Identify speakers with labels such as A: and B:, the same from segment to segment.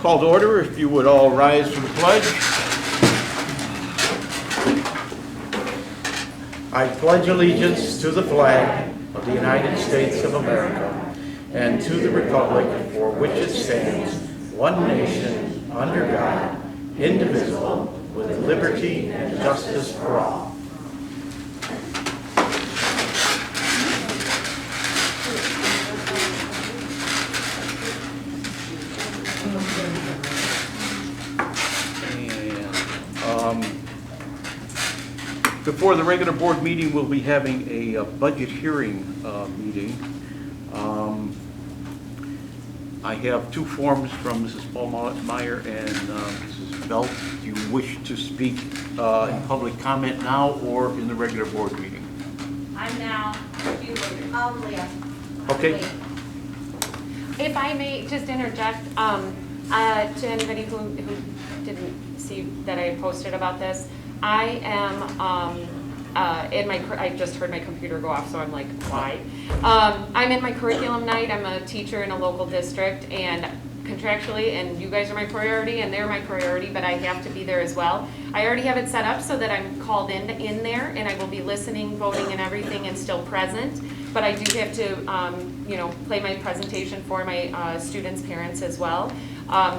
A: Call to order. If you would all rise for the pledge. I pledge allegiance to the flag of the United States of America and to the republic for which it stands, one nation, under God, indivisible, with liberty and justice for all. Before the regular board meeting, we'll be having a budget hearing meeting. I have two forms from Mrs. Meyer and Mrs. Belt. Do you wish to speak in public comment now or in the regular board meeting?
B: I'm now. Leah.
A: Okay.
B: If I may just interject, to anybody who didn't see that I posted about this, I am I just heard my computer go off, so I'm like, why? I'm in my curriculum night. I'm a teacher in a local district, and contractually, and you guys are my priority, and they're my priority, but I have to be there as well. I already have it set up so that I'm called in there, and I will be listening, voting, and everything, and still present. But I do have to, play my presentation for my students' parents as well.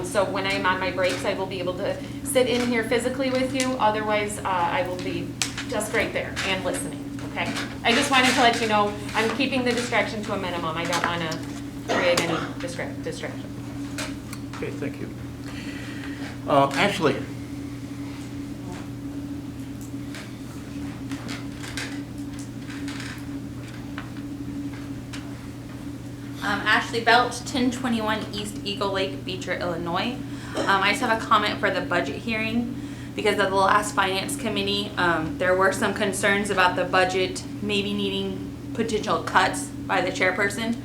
B: So when I'm on my breaks, I will be able to sit in here physically with you. Otherwise, I will be just right there and listening, okay? I just wanted to let you know I'm keeping the distraction to a minimum. I don't want to create any distraction.
A: Okay, thank you. Ashley.
C: Ashley Belt, 1021 East Eagle Lake, Beecher, Illinois. I just have a comment for the budget hearing. Because of the last finance committee, there were some concerns about the budget maybe needing potential cuts by the chairperson.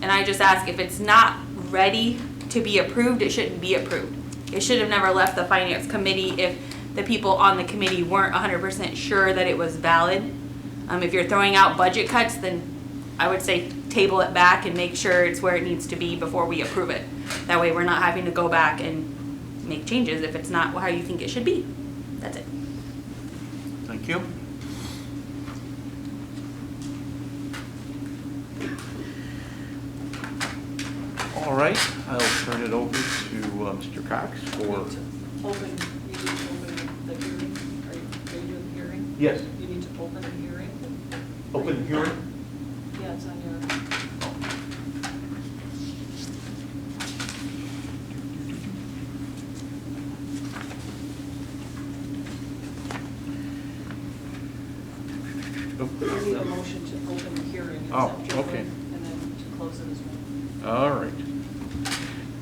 C: And I just ask, if it's not ready to be approved, it shouldn't be approved. It should have never left the finance committee if the people on the committee weren't 100% sure that it was valid. If you're throwing out budget cuts, then I would say table it back and make sure it's where it needs to be before we approve it. That way we're not having to go back and make changes if it's not how you think it should be. That's it.
A: Thank you. All right, I'll turn it over to Mr. Cox for...
D: You need to open the hearing. Are you doing the hearing?
A: Yes.
D: You need to open the hearing.
A: Open hearing?
D: Yeah, it's on your... You need a motion to open the hearing.
A: Oh,
D: accept your
A: okay.
D: vote, and then to close it as well.
A: All right.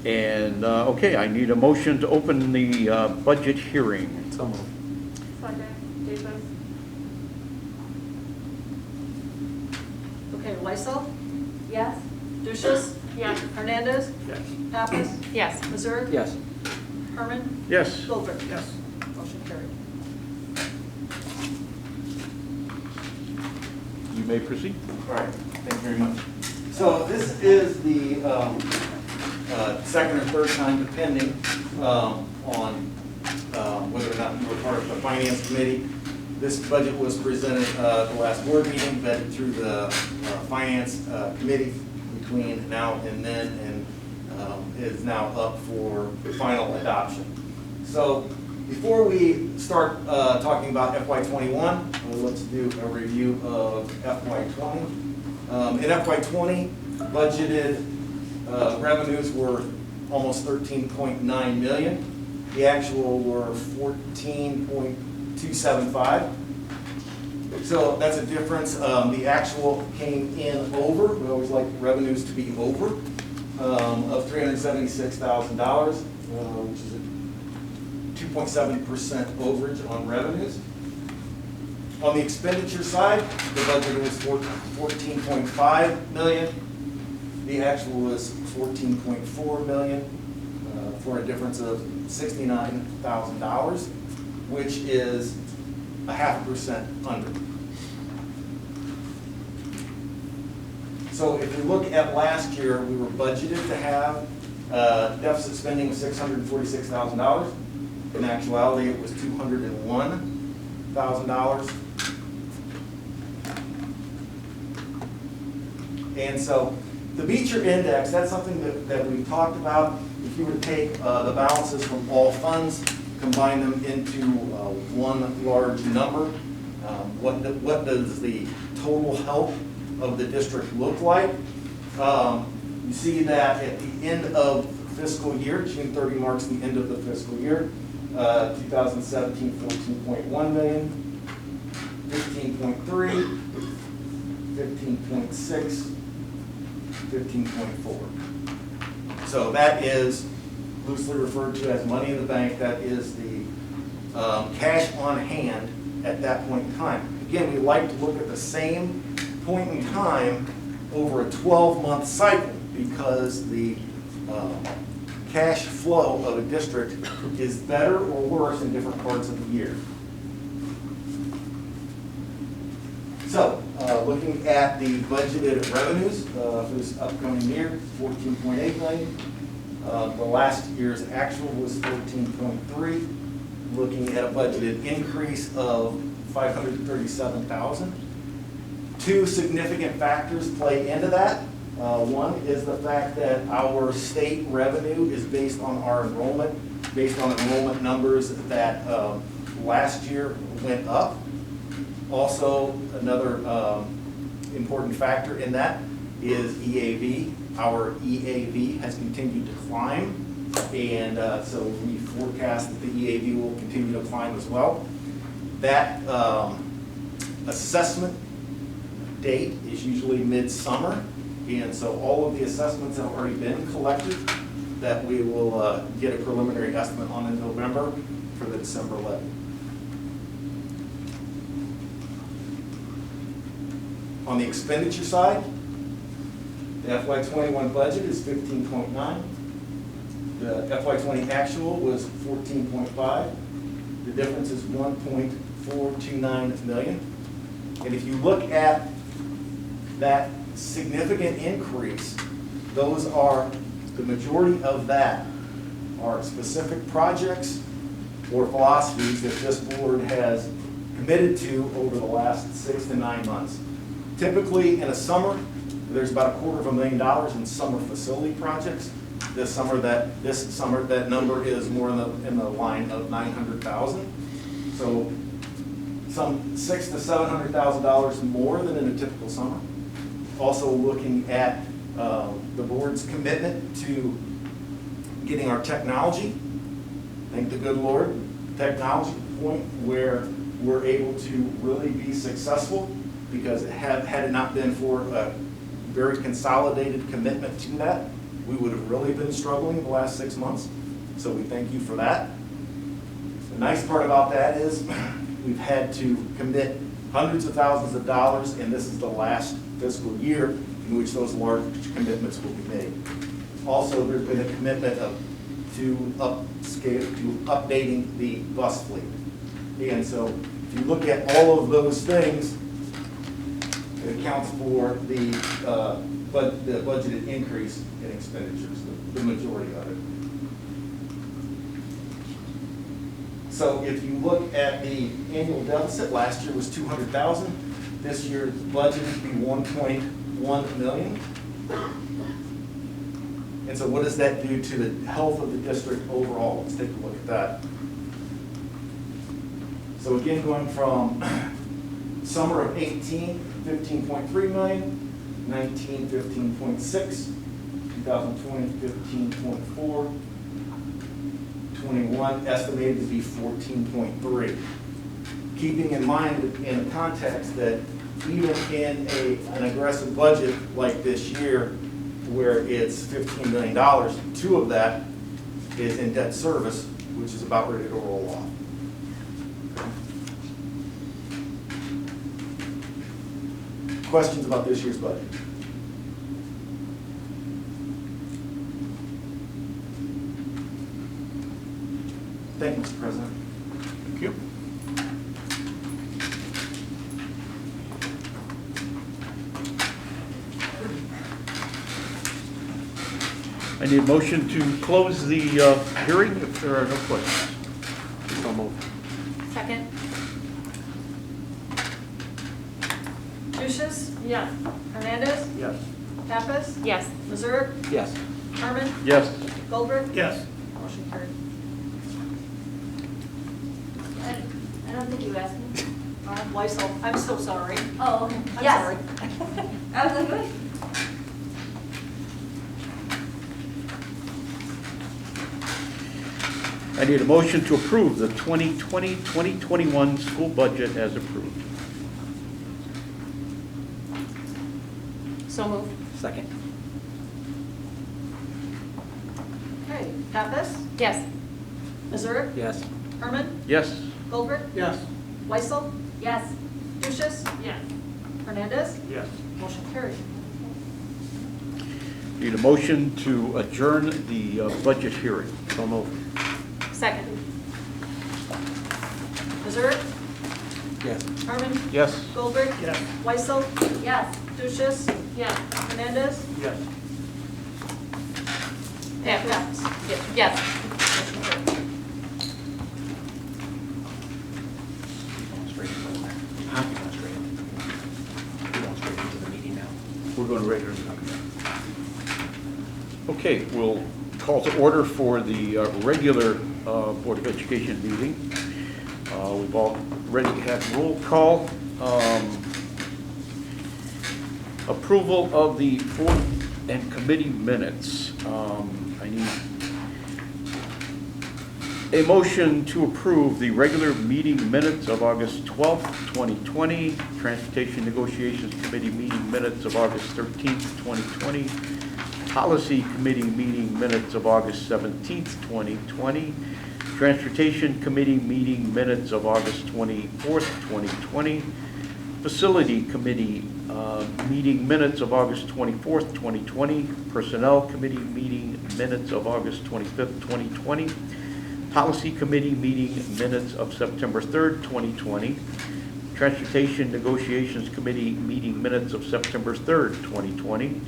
A: And, okay, I need a motion to open the budget hearing.
E: So moved.
D: Okay, Lysol?
B: Yes?
D: Duchess?
B: Yes.
D: Hernandez?
A: Yes.
D: Pappas?
B: Yes.
D: Missouri?
E: Yes.
D: Herman?
A: Yes.
D: Goldberg?
E: Yes.
D: Motion carried.
A: You may proceed.
F: All right, thank you very much. So this is the second or third time, depending on whether or not you were part of the finance committee. This budget was presented at the last board meeting, vetted through the finance committee between now and then, and is now up for final adoption. So before we start talking about FY21, let's do a review of FY20. In FY20, budgeted revenues were almost $13.9 million. The actual were $14.275. So that's a difference. The actual came in over. We always like revenues to be over of $376,000, which is a 2.7% overage on revenues. On the expenditure side, the budget was $14.5 million. The actual was $14.4 million, for a difference of $69,000, which is 0.5% under. So if we look at last year, we were budgeted to have Deficit spending was $646,000. In actuality, it was $201,000. And so the Beecher index, that's something that we've talked about. If you were to take the balances from all funds, combine them into one large number, what does the total health of the district look like? You see that at the end of fiscal year, June 30 marks the end of the fiscal year, 2017, 14.1 million, 15.3, 15.6, 15.4. So that is loosely referred to as money in the bank. That is the cash on hand at that point in time. Again, we like to look at the same point in time over a 12-month cycle because the cash flow of a district is better or worse in different parts of the year. So, looking at the budgeted revenues for this upcoming year, 14.8 million. The last year's actual was 14.3. Looking at a budgeted increase of 537,000. Two significant factors play into that. One is the fact that our state revenue is based on our enrollment, based on enrollment numbers that last year went up. Also, another important factor in that is EAV. Our EAV has continued to climb, and so we forecast that the EAV will continue to climb as well. That assessment date is usually midsummer, and so all of the assessments have already been collected that we will get a preliminary estimate on in November for the December levy. On the expenditure side, the FY21 budget is 15.9. The FY20 actual was 14.5. The difference is 1.429 million. And if you look at that significant increase, those are, the majority of that are specific projects or philosophies that this board has committed to over the last 6 to 9 months. Typically, in a summer, there's about $250,000 in summer facility projects. This summer, that number is more in the line of 900,000. So, some $600,000 to $700,000 more than in a typical summer. Also, looking at the board's commitment to getting our technology. Thank the good Lord, technology to the point where we're able to really be successful. Because had it not been for a very consolidated commitment to that, we would have really been struggling the last 6 months. So we thank you for that. The nice part about that is we've had to commit hundreds of thousands of dollars, and this is the last fiscal year in which those large commitments will be made. Also, there's been a commitment to updating the bus fleet. And so if you look at all of those things, it accounts for the budgeted increase in expenditures, the majority of it. So if you look at the annual deficit, last year was 200,000. This year's budget would be 1.1 million. And so what does that do to the health of the district overall? Let's take a look at that. So again, going from summer of 18, 15.3 million, 19, 15.6, 2020, 15.4, 21 estimated to be 14.3. Keeping in mind in the context that even in an aggressive budget like this year, where it's $15 million, 2 of that is in debt service, which is about ready to roll off. Questions about this year's budget? Thank you, Mr. President.
A: Thank you. I need a motion to close the hearing if there are no questions.
E: So moved.
B: Second?
D: Lucius? Yes. Hernandez?
A: Yes.
D: Pappas?
B: Yes.
D: Missouri?
E: Yes.
D: Harmon?
A: Yes.
D: Goldberg?
A: Yes.
D: Motion carried.
G: I don't think you asked me.
D: Lysol, I'm so sorry.
G: Oh,
D: I'm
G: yes.
D: sorry.
G: I was like, what?
A: I need a motion to approve the 2020-2021 school budget as approved.
B: So moved.
E: Second.
D: Okay, Pappas?
B: Yes.
D: Missouri?
E: Yes.
D: Harmon?
A: Yes.
D: Goldberg?
A: Yes.
D: Lysol?
G: Yes.
D: Lucius?
B: Yes.
D: Hernandez?
A: Yes.
D: Motion carried.
A: Need a motion to adjourn the budget hearing.
E: So moved.
B: Second?
D: Missouri?
E: Yes.
D: Harmon?
A: Yes.
D: Goldberg?
A: Yes.
D: Lysol?
G: Yes.
D: Lucius?
B: Yes.
D: Hernandez?
A: Yes.
D: Pappas?
B: Yes.
D: Motion carried.
E: Straight into the Huh? You're going straight. You're going straight into the meeting now.
A: We're going right here. Okay, we'll call to order for the regular Board of Education meeting. We've already had roll call. Approval of the board and committee minutes. I need a motion to approve the regular meeting minutes of August 12th, 2020, Transportation Negotiations Committee meeting minutes of August 13th, 2020, Policy Committee meeting minutes of August 17th, 2020, Transportation Committee meeting minutes of August 24th, 2020, Facility Committee meeting minutes of August 24th, 2020, Personnel Committee meeting minutes of August 25th, 2020, Policy Committee meeting minutes of September 3rd, 2020, Transportation Negotiations Committee meeting minutes of September 3rd, 2020,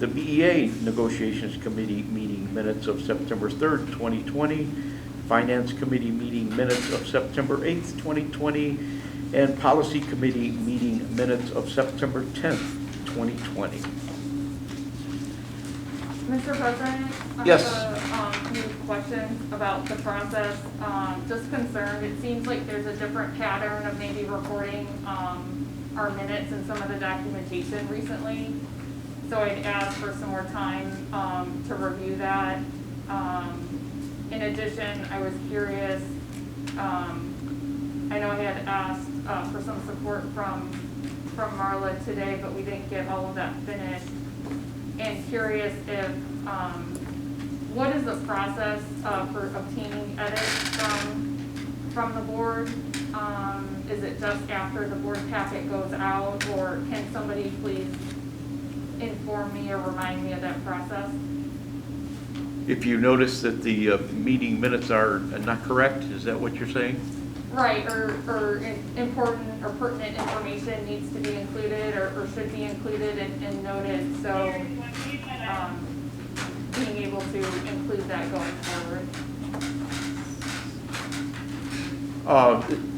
A: the BEA Negotiations Committee meeting minutes of September 3rd, 2020, Finance Committee meeting minutes of September 8th, 2020, and Policy Committee meeting minutes of September 10th, 2020.
H: Mr. President?
A: Yes.
H: I have a few questions about the process. Just concerned, it seems like there's a different pattern of maybe recording our minutes and some of the documentation recently. So I'd ask for some more time to review that. In addition, I was curious, I know I had asked for some support from Marla today, but we didn't get all of that finished. And curious if, what is the process for obtaining edits from the board? Is it just after the board packet goes out, or can somebody please inform me or remind me of that process?
A: If you notice that the meeting minutes are not correct, is that what you're saying?
H: Right, or important or pertinent information needs to be included or should be included and noted, so being able to include that going forward.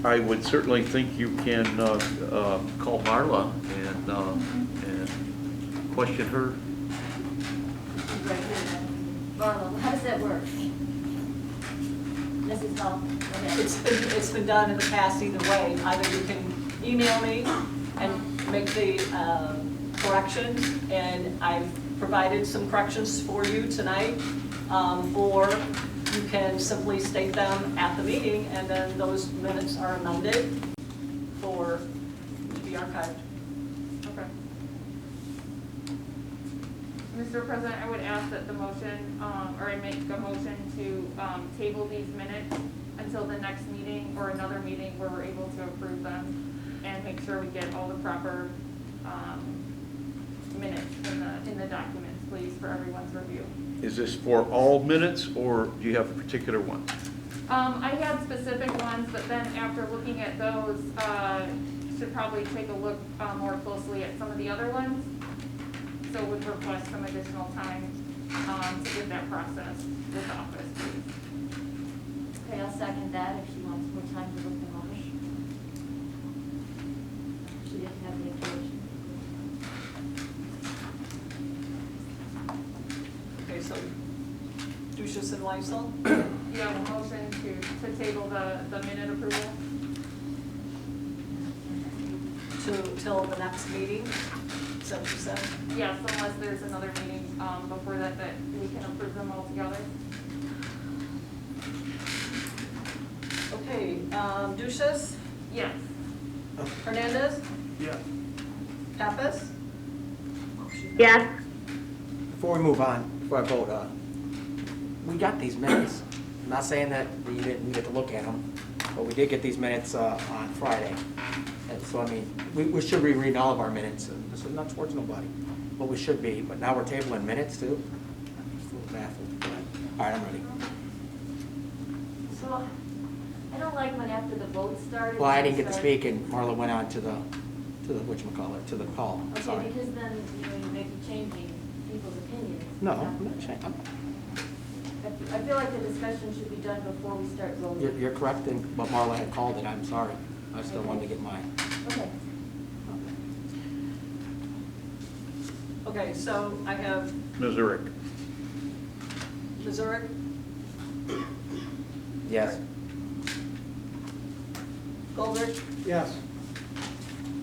A: I would certainly think you can call Marla and question her.
G: Marla, how does that work? Mrs. Hall?
D: It's been done in the past either way. Either you can email me and make the corrections, and I've provided some corrections for you tonight, or you can simply state them at the meeting, and then those minutes are amended to be archived.
H: Okay. Mr. President, I would ask that the motion, or I make a motion to table these minutes until the next meeting or another meeting where we're able to approve them and make sure we get all the proper minutes in the documents, please, for everyone's review.
A: Is this for all minutes, or do you have a particular one?
H: I had specific ones, but then after looking at those, should probably take a look more closely at some of the other ones. So would request some additional time to get that process with office, please.
G: Okay, I'll second that if she wants more time to look them over. She didn't have the information.
D: Okay, so Duchess and Weissel,
H: You have a motion to table the minute approval?
D: till the next meeting, is that what you said?
H: Yes, unless there's another meeting before that we can approve them all together.
D: Okay, Duchess,
H: Yes.
D: Hernandez,
A: Yeah.
D: Pappas,
E: Yes. Before we move on, before I vote, we got these minutes. I'm not saying that you didn't get to look at them, but we did get these minutes on Friday. And so, I mean, we should be reading all of our minutes, and this is not towards nobody, but we should be. But now we're tabling minutes too? I'm just a little baffled. All right, I'm ready.
G: So, I don't like when after the vote started.
E: Well, I didn't get to
G: start-
E: speak, and Marla went on to the whatchamacallit, to the call. I'm
G: Okay,
E: sorry.
G: because then, you may be changing people's opinions.
E: No, I'm not saying,
G: I feel like the discussion should be done before we start voting.
E: you're correct, but Marla had called it, I'm sorry. I still wanted to get mine.
G: Okay.
D: okay, so I have
A: Missouri.
D: Missouri,
E: Yes.
D: Goldberg,
A: Yes.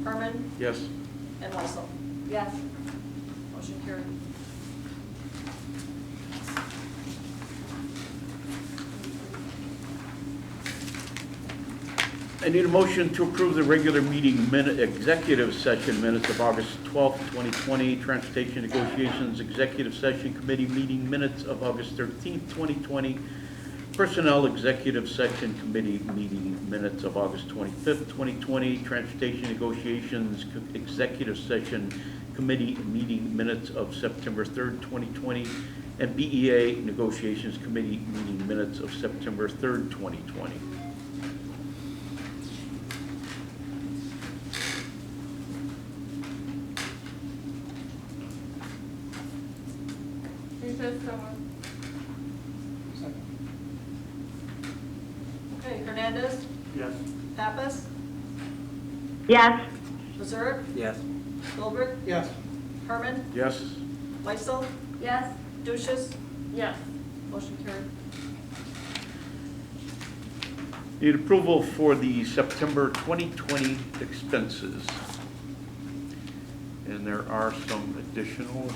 D: Herman,
A: Yes.
D: and Weissel.
G: Yes.
D: Motion carried.
A: I need a motion to approve the regular meeting minute, executive session minutes of August 12th, 2020, Transportation Negotiations Executive Session Committee meeting minutes of August 13th, 2020, Personnel Executive Session Committee meeting minutes of August 25th, 2020, Transportation Negotiations Executive Session Committee meeting minutes of September 3rd, 2020, and BEA Negotiations Committee meeting minutes of September 3rd, 2020.
H: Duchess, so moved.
D: Okay, Hernandez,
A: Yes.
D: Pappas,
G: Yes.
D: Missouri,
E: Yes.
D: Goldberg,
A: Yes.
D: Herman,
A: Yes.
D: Weissel,
G: Yes.
D: Duchess,
H: Yes.
D: motion carried.
A: Need approval for the September 2020 expenses. And there are some additional.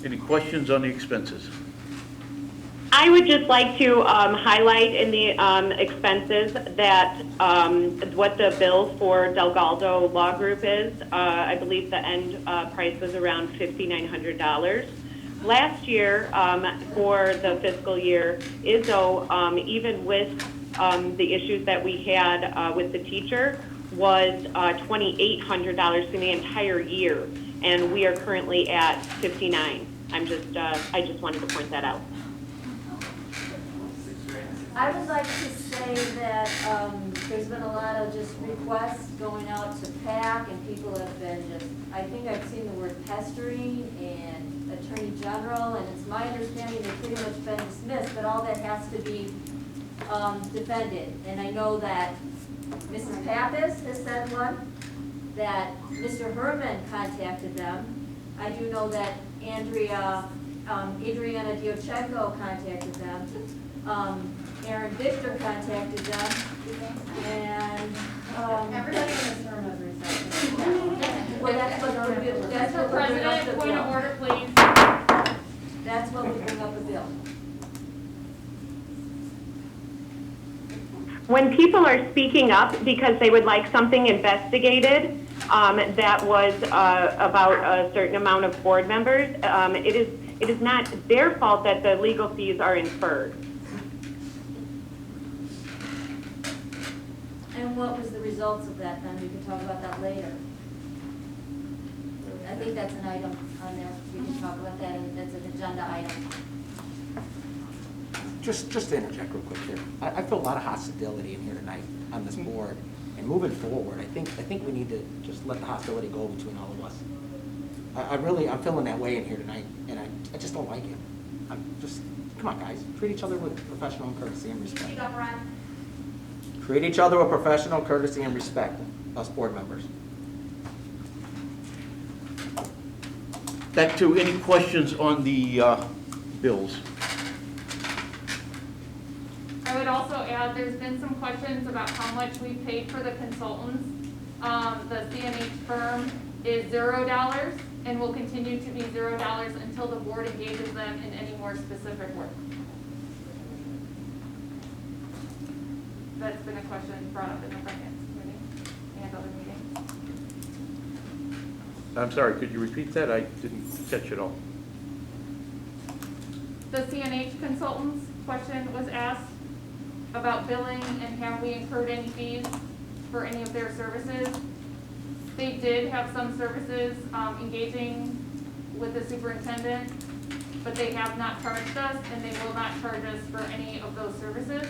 A: Any questions on the expenses?
I: I would just like to highlight in the expenses that what the bill for Delgaldo Law Group is. I believe the end price was around $5,900. Last year, for the fiscal year, Izzo, even with the issues that we had with the teacher, was $2,800 for the entire year, and we are currently at $59,000. I just wanted to point that out.
G: I would like to say that there's been a lot of just requests going out to PAC, and people have been just, I think I've seen the word pestering and Attorney General, and it's my understanding they've pretty much been dismissed, but all that has to be defended. And I know that Mrs. Pappas has said one, that Mr. Herman contacted them. I do know that Adriana Diochenko contacted them. Aaron Beecher contacted them, and,
J: Everybody in this room has resigned.
G: well, that's what would be, that's what would bring up the
H: President, point of
G: bill.
H: order, please.
G: That's what would bring up the bill.
I: When people are speaking up because they would like something investigated that was about a certain amount of board members, it is not their fault that the legal fees are inferred.
G: And what was the results of that, then we can talk about that later. I think that's an item on there, we can talk about that, and that's an agenda item.
E: just to interject real quick here, I feel a lot of hostility in here tonight on this board. And moving forward, I think we need to just let the hostility go between all of us. I'm feeling that way in here tonight, and I just don't like it. Come on, guys, treat each other with professional courtesy and respect.
J: Speak up, Ron.
E: Treat each other with professional courtesy and respect, us board members.
A: Back to any questions on the bills?
H: I would also add, there's been some questions about how much we paid for the consultants. The CNH firm is $0 and will continue to be $0 until the board engages them in any more specific work. That's been a question brought up in the finance committee and other meetings.
A: I'm sorry, could you repeat that? I didn't catch it all.
H: The CNH consultants question was asked about billing and have we incurred any fees for any of their services. They did have some services engaging with the superintendent, but they have not charged us and they will not charge us for any of those services.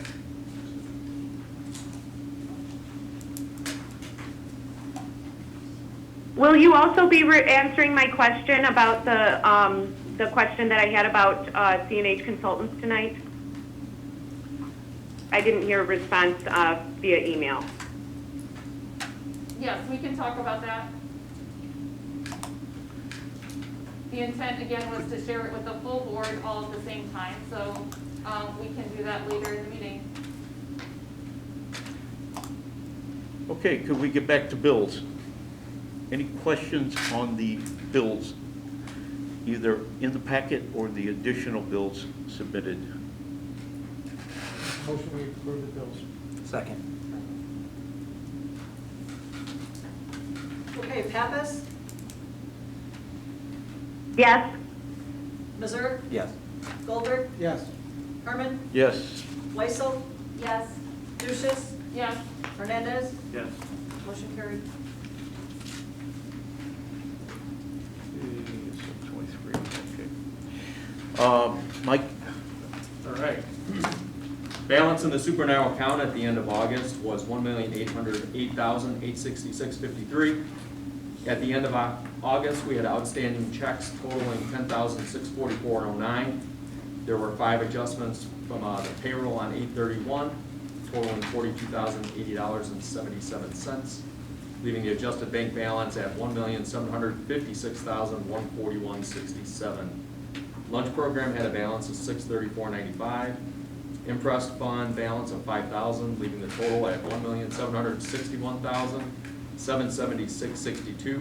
I: Will you also be answering my question about the question that I had about CNH consultants tonight? I didn't hear a response via email.
H: Yes, we can talk about that. The intent, again, was to share it with the full board all at the same time, so we can do that later in the meeting.
A: Okay, could we get back to bills? Any questions on the bills, either in the packet or the additional bills submitted?
E: Motion we approve the bills. Second.
D: Okay, Pappas,
I: Yes?
D: Mazur,
E: Yes.
D: Goldberg,
E: Yes.
D: Herman,
A: Yes.
D: Weissel,
G: Yes.
D: Lucius,
H: Yes,
D: Hernandez,
A: Yes.
D: motion carried.
A: 23, okay. Mike?
K: All right. Balance in the supernumerary account at the end of August was $1,808,866.53. At the end of August, we had outstanding checks totaling $10,644.09. There were 5 adjustments from the payroll on 8/31, totaling $42,080.77, leaving the adjusted bank balance at $1,756,141.67. Lunch program had a balance of $634.95. Impressed fund balance of $5,000, leaving the total at $1,761,776.62.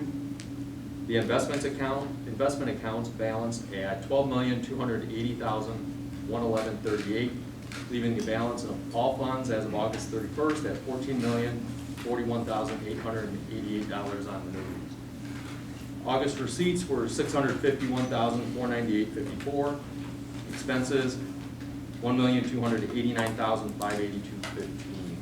K: The investment accounts balanced at $12,280,111.38, leaving the balance of all funds as of August 31st at $14,041,888 on the nose. August receipts were $651,498.54. Expenses, $1,289,582.15.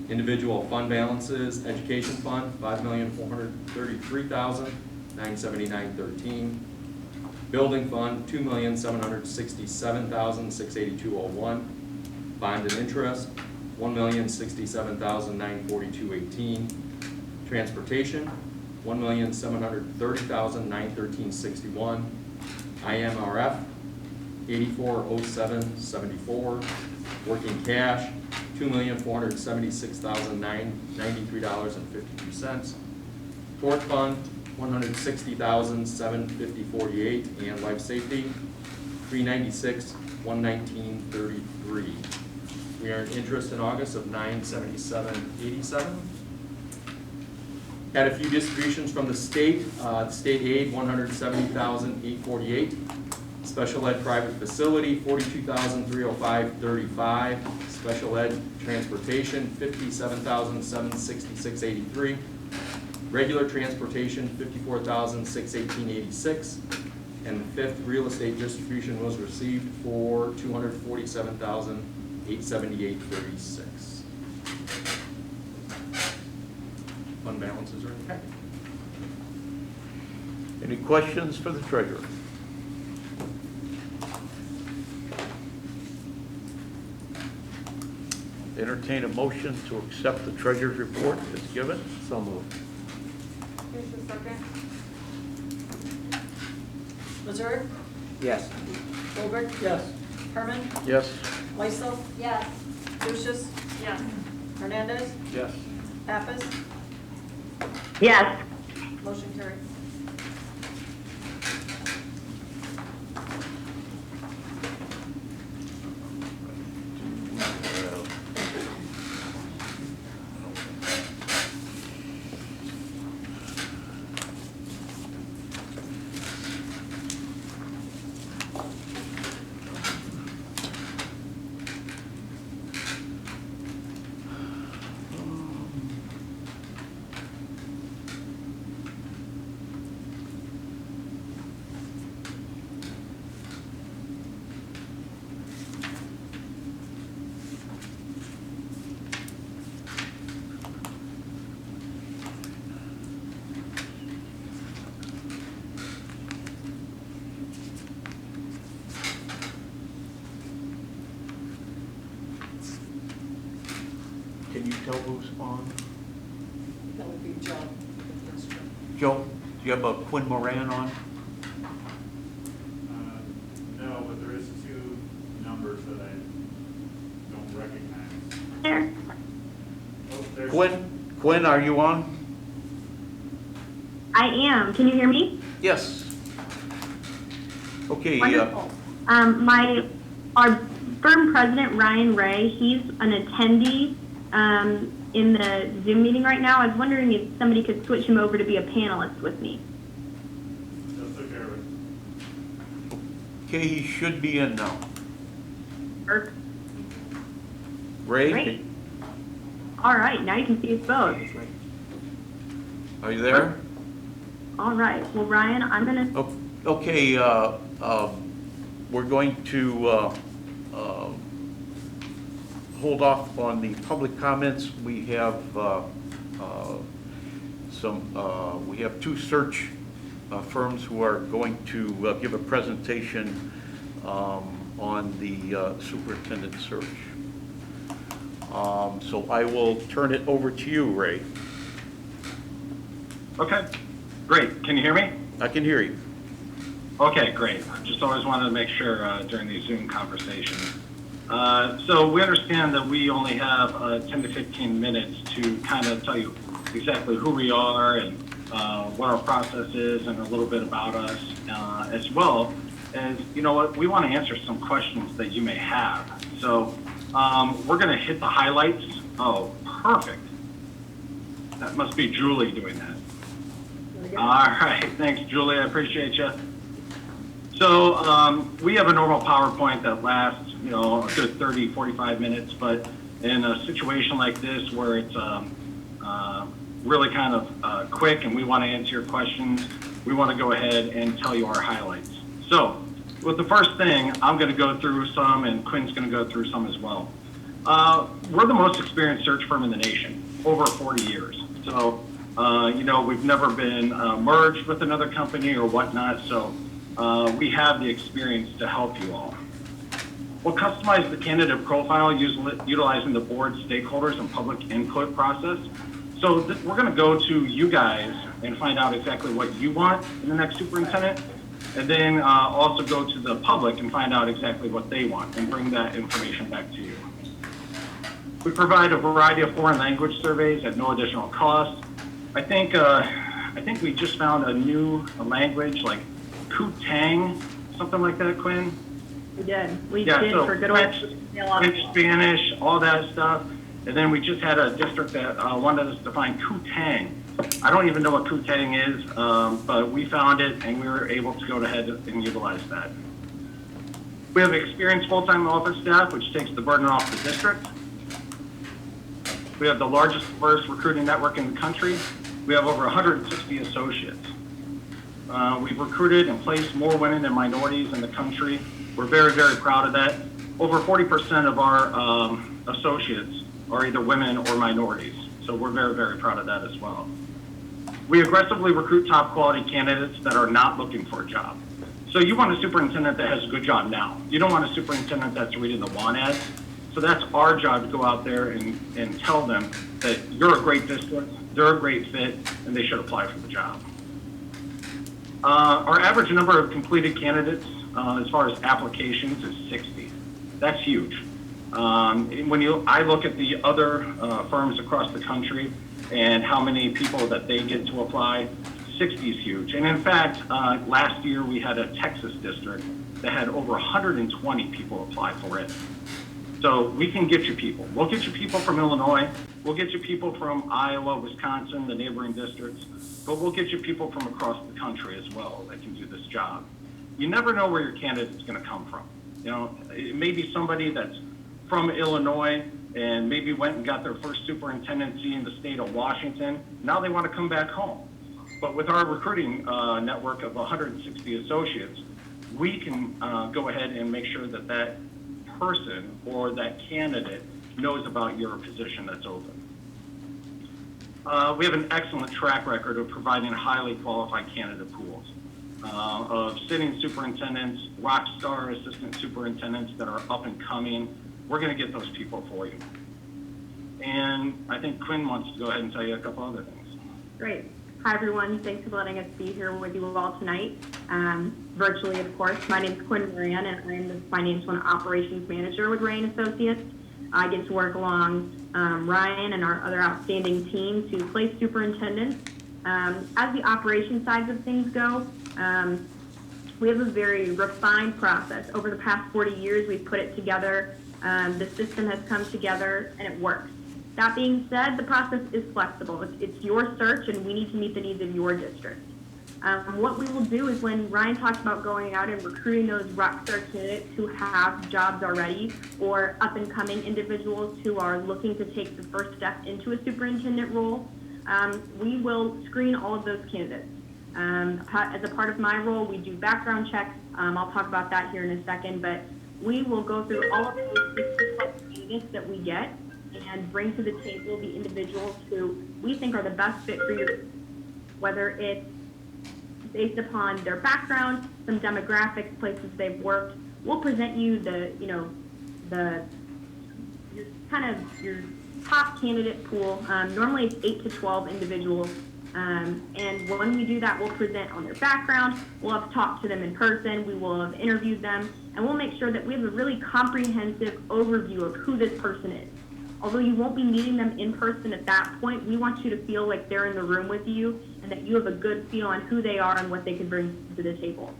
K: Individual fund balances, education fund, $5,433,979.13. Building fund, $2,767,682.01. Bond and interest, $1,067,942.18. Transportation, $1,730,913.61. IMRF, $8407.74. Working cash, $2,476,993.52. Tort fund, $160,750.48, and life safety, $396,119.33. We earned interest in August of $977.87. Had a few distributions from the state aid, $170,848. Special ed private facility, $42,305.35. Special ed transportation, $57,766.83. Regular transportation, $54,618.86. And the 5th real estate distribution was received for $247,878.36. Fund balances are in the packet.
A: Any questions for the treasurer? entertain a motion to accept the treasurer's report as given.
E: So moved.
H: Here's the second.
D: Missouri,
E: Yes.
D: Goldberg. Yes. Herman,
A: Yes?
D: Weissel,
G: Yes.
D: Lucius,
H: Yes.
D: Hernandez,
A: Yes.
D: Pappas,
I: Yes.
D: motion carried.
A: Can you tell who's on?
D: That would be Joe.
A: Joe, do you have a Quinn Moran on?
L: No, but there is two numbers that I don't recognize.
I: There.
L: Oh, there's.
A: Quinn, are you on?
I: I am. Can you hear me?
A: Yes. Okay,
I: Wonderful. Our firm president, Ryan Ray, he's an attendee in the Zoom meeting right now. I was wondering if somebody could switch him over to be a panelist with me.
L: Just took care of it.
A: okay, he should be in now.
I: Or-
A: Ray?
I: Great. All right, now you can see us both.
A: Are you there?
I: All right. Well, Ryan, I'm going to...
A: Okay, we're going to hold off on the public comments. We have we have two search firms who are going to give a presentation on the superintendent search. So I will turn it over to you, Ray.
M: Okay, great. Can you hear me?
A: I can hear you.
M: Okay, great. I just always wanted to make sure during these Zoom conversations. So we understand that we only have 10 to 15 minutes to kind of tell you exactly who we are and what our process is and a little bit about us, as well as, you know what, we want to answer some questions that you may have. So we're going to hit the highlights. Oh, perfect. That must be Julie doing that. All right, thanks, Julie. I appreciate you. So we have a normal PowerPoint that lasts, you know, a good 30, 45 minutes, but in a situation like this where it's really kind of quick and we want to answer your questions, we want to go ahead and tell you our highlights. So with the first thing, I'm going to go through some and Quinn's going to go through some as well. We're the most experienced search firm in the nation, over 40 years. So, you know, we've never been merged with another company or whatnot, so we have the experience to help you all. We'll customize the candidate profile utilizing the board stakeholders and public input process. So we're going to go to you guys and find out exactly what you want in the next superintendent, and then also go to the public and find out exactly what they want and bring that information back to you. We provide a variety of foreign language surveys at no additional cost. I think we just found a new language like Kutang, something like that, Quinn.
I: We did. We
M: Yeah,
I: did
M: so
I: for good old
M: French, Spanish, all that stuff. And then we just had a district that wanted us to find Kutang. I don't even know what Kutang is, but we found it and we were able to go ahead and utilize that. We have experienced full-time office staff, which takes the burden off the district. We have the largest diverse recruiting network in the country. We have over 160 associates. We've recruited and placed more women and minorities in the country. We're very, very proud of that. Over 40% of our associates are either women or minorities. So we're very, very proud of that as well. We aggressively recruit top quality candidates that are not looking for a job. So you want a superintendent that has a good job now. You don't want a superintendent that's reading the want ads. So that's our job, to go out there and tell them that you're a great district, they're a great fit, and they should apply for the job. Our average number of completed candidates as far as applications is 60. That's huge. I look at the other firms across the country and how many people that they get to apply, 60 is huge. And in fact, last year we had a Texas district that had over 120 people apply for it. So we can get you people. We'll get you people from Illinois. We'll get you people from Iowa, Wisconsin, the neighboring districts. But we'll get you people from across the country as well that can do this job. You never know where your candidate's going to come from. You know, it may be somebody that's from Illinois and maybe went and got their first superintendency in the state of Washington. Now they want to come back home. But with our recruiting network of 160 associates, we can go ahead and make sure that that person or that candidate knows about your position that's open. We have an excellent track record of providing highly qualified candidate pools of sitting superintendents, rock star assistant superintendents that are up and coming. We're going to get those people for you. And I think Quinn wants to go ahead and tell you a couple other things.
I: Great. Hi, everyone. Thanks for letting us be here with you all tonight, virtually, of course. My name is Quinn Moran, and I'm the Financial and Operations Manager with Ray & Associates. I get to work along Ryan and our other outstanding team to place superintendents. As the operations sides of things go, we have a very refined process. Over the past 40 years, we've put it together. The system has come together, and it works. That being said, the process is flexible. It's your search, and we need to meet the needs of your district. What we will do is when Ryan talks about going out and recruiting those rock star candidates who have jobs already or up-and-coming individuals who are looking to take the first step into a superintendent role, we will screen all of those candidates. As a part of my role, we do background checks. I'll talk about that here in a second, but we will go through all of those 60+ candidates that we get and bring to the table the individuals who we think are the best fit for you, whether it's based upon their background, some demographics, places they've worked. We'll present you your top candidate pool. Normally it's 8 to 12 individuals. And when we do that, we'll present on their background. We'll have talked to them in person. We will have interviewed them. And we'll make sure that we have a really comprehensive overview of who this person is. Although you won't be meeting them in person at that point, we want you to feel like they're in the room with you and that you have a good feel on who they are and what they can bring to the table.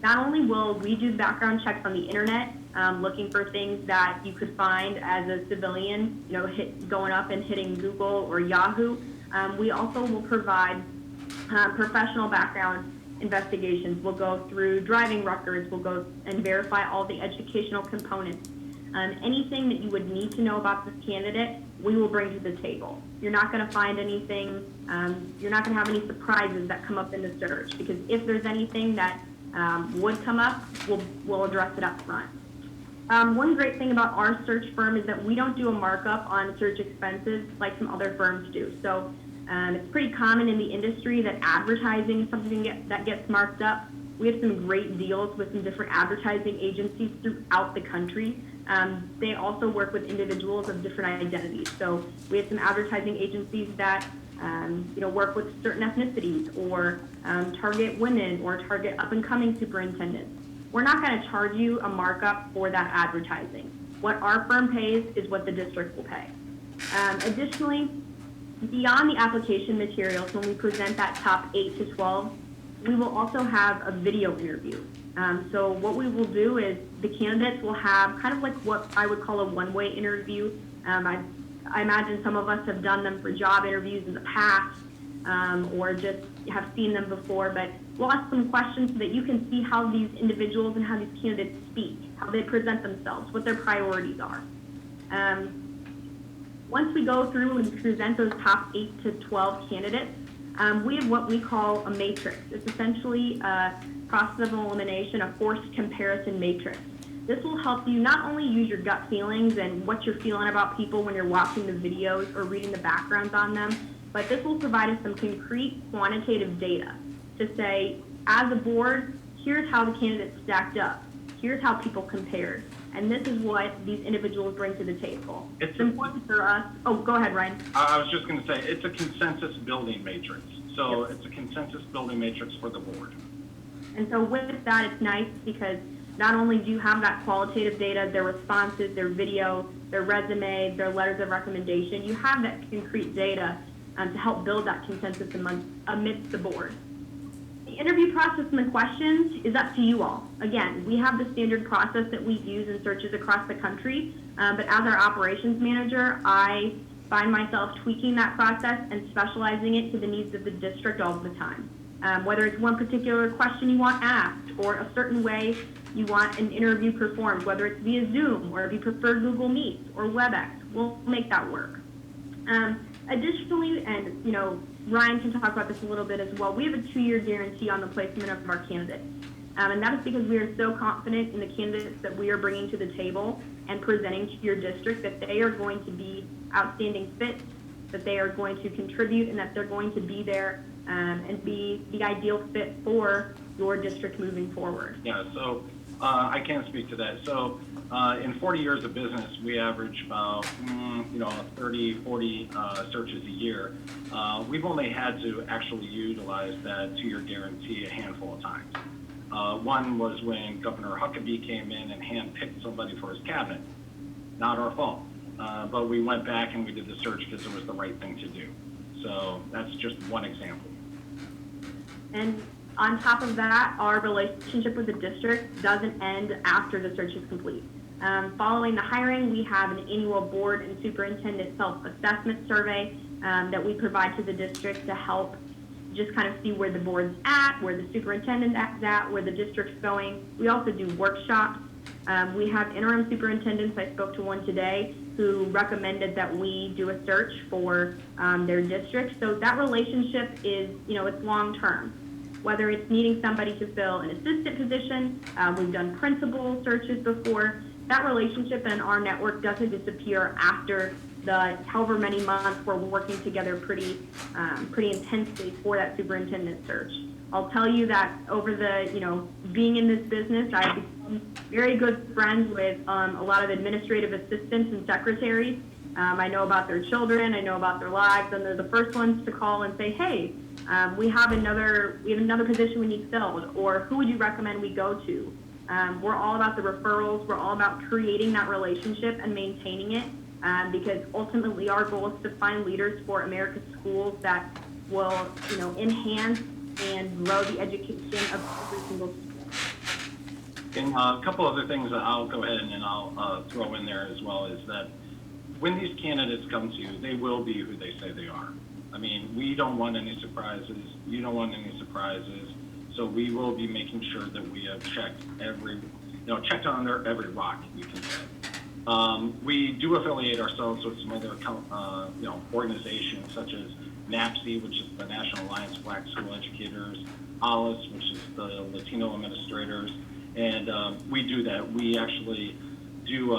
I: Not only will we do background checks on the internet, looking for things that you could find as a civilian, going up and hitting Google or Yahoo, we also will provide professional background investigations. We'll go through driving records. We'll go and verify all the educational components. Anything that you would need to know about this candidate, we will bring to the table. You're not going to find anything, you're not going to have any surprises that come up in the search, because if there's anything that would come up, we'll address it up front. One great thing about our search firm is that we don't do a markup on search expenses like some other firms do. So it's pretty common in the industry that advertising is something that gets marked up. We have some great deals with some different advertising agencies throughout the country. They also work with individuals of different identities. So we have some advertising agencies that work with certain ethnicities or target women or target up-and-coming superintendents. We're not going to charge you a markup for that advertising. What our firm pays is what the district will pay. Additionally, beyond the application materials, when we present that top 8 to 12, we will also have a video interview. So what we will do is the candidates will have kind of like what I would call a one-way interview. I imagine some of us have done them for job interviews in the past or just have seen them before, but we'll ask some questions so that you can see how these individuals and how these candidates speak, how they present themselves, what their priorities are. Once we go through and present those top 8 to 12 candidates, we have what we call a matrix. It's essentially a process of elimination, a forced comparison matrix. This will help you not only use your gut feelings and what you're feeling about people when you're watching the videos or reading the backgrounds on them, but this will provide us some concrete quantitative data to say, as a board, here's how the candidates stacked up. here's how people compared. And this is what these individuals bring to the table.
M: It's
I: It's important for us. Oh, go ahead, Ryan.
M: I was just going to say, it's a consensus building matrix. So it's a consensus building matrix for the board.
I: And so with that, it's nice because not only do you have that qualitative data, their responses, their video, their resume, their letters of recommendation, you have that concrete data to help build that consensus amidst the board. The interview process and the questions is up to you all. Again, we have the standard process that we use in searches across the country, but as our operations manager, I find myself tweaking that process and specializing it to the needs of the district all the time. Whether it's one particular question you want asked or a certain way you want an interview performed, whether it's via Zoom or if you prefer Google Meet or WebEx, we'll make that work. Additionally, and Ryan can talk about this a little bit as well, we have a 2-year guarantee on the placement of our candidates. And that is because we are so confident in the candidates that we are bringing to the table and presenting to your district that they are going to be outstanding fits, that they are going to contribute, and that they're going to be there and be the ideal fit for your district moving forward.
M: Yeah, so I can speak to that. So in 40 years of business, we average about 30, 40 searches a year. We've only had to actually utilize that 2-year guarantee a handful of times. One was when Governor Huckabee came in and handpicked somebody for his cabinet. Not our fault. But we went back and we did the search because it was the right thing to do. So that's just one example.
I: And on top of that, our relationship with the district doesn't end after the search is complete. Following the hiring, we have an annual board and superintendent self-assessment survey that we provide to the district to help just kind of see where the board's at, where the superintendent's at, where the district's going. We also do workshops. We have interim superintendents, I spoke to one today, who recommended that we do a search for their district. So that relationship is, it's long-term. Whether it's needing somebody to fill an assistant position, we've done principal searches before. That relationship and our network doesn't disappear after the however many months we're working together pretty intensely for that superintendent search. I'll tell you that over the, being in this business, I've become very good friends with a lot of administrative assistants and secretaries. I know about their children, I know about their lives, and they're the first ones to call and say, hey, we have another position we need filled, or who would you recommend we go to? We're all about the referrals. We're all about creating that relationship and maintaining it, because ultimately our goal is to find leaders for America's schools that will, enhance and grow the education of every single school.
M: And a couple other things that I'll go ahead and I'll throw in there as well is that when these candidates come to you, they will be who they say they are. I mean, we don't want any surprises. You don't want any surprises. So we will be making sure that we have checked checked under every rock you can say. We do affiliate ourselves with some other, organizations such as NAPSE, which is the National Alliance of Black School Educators, ALICE, which is the Latino Administrators, and we do that. We actually do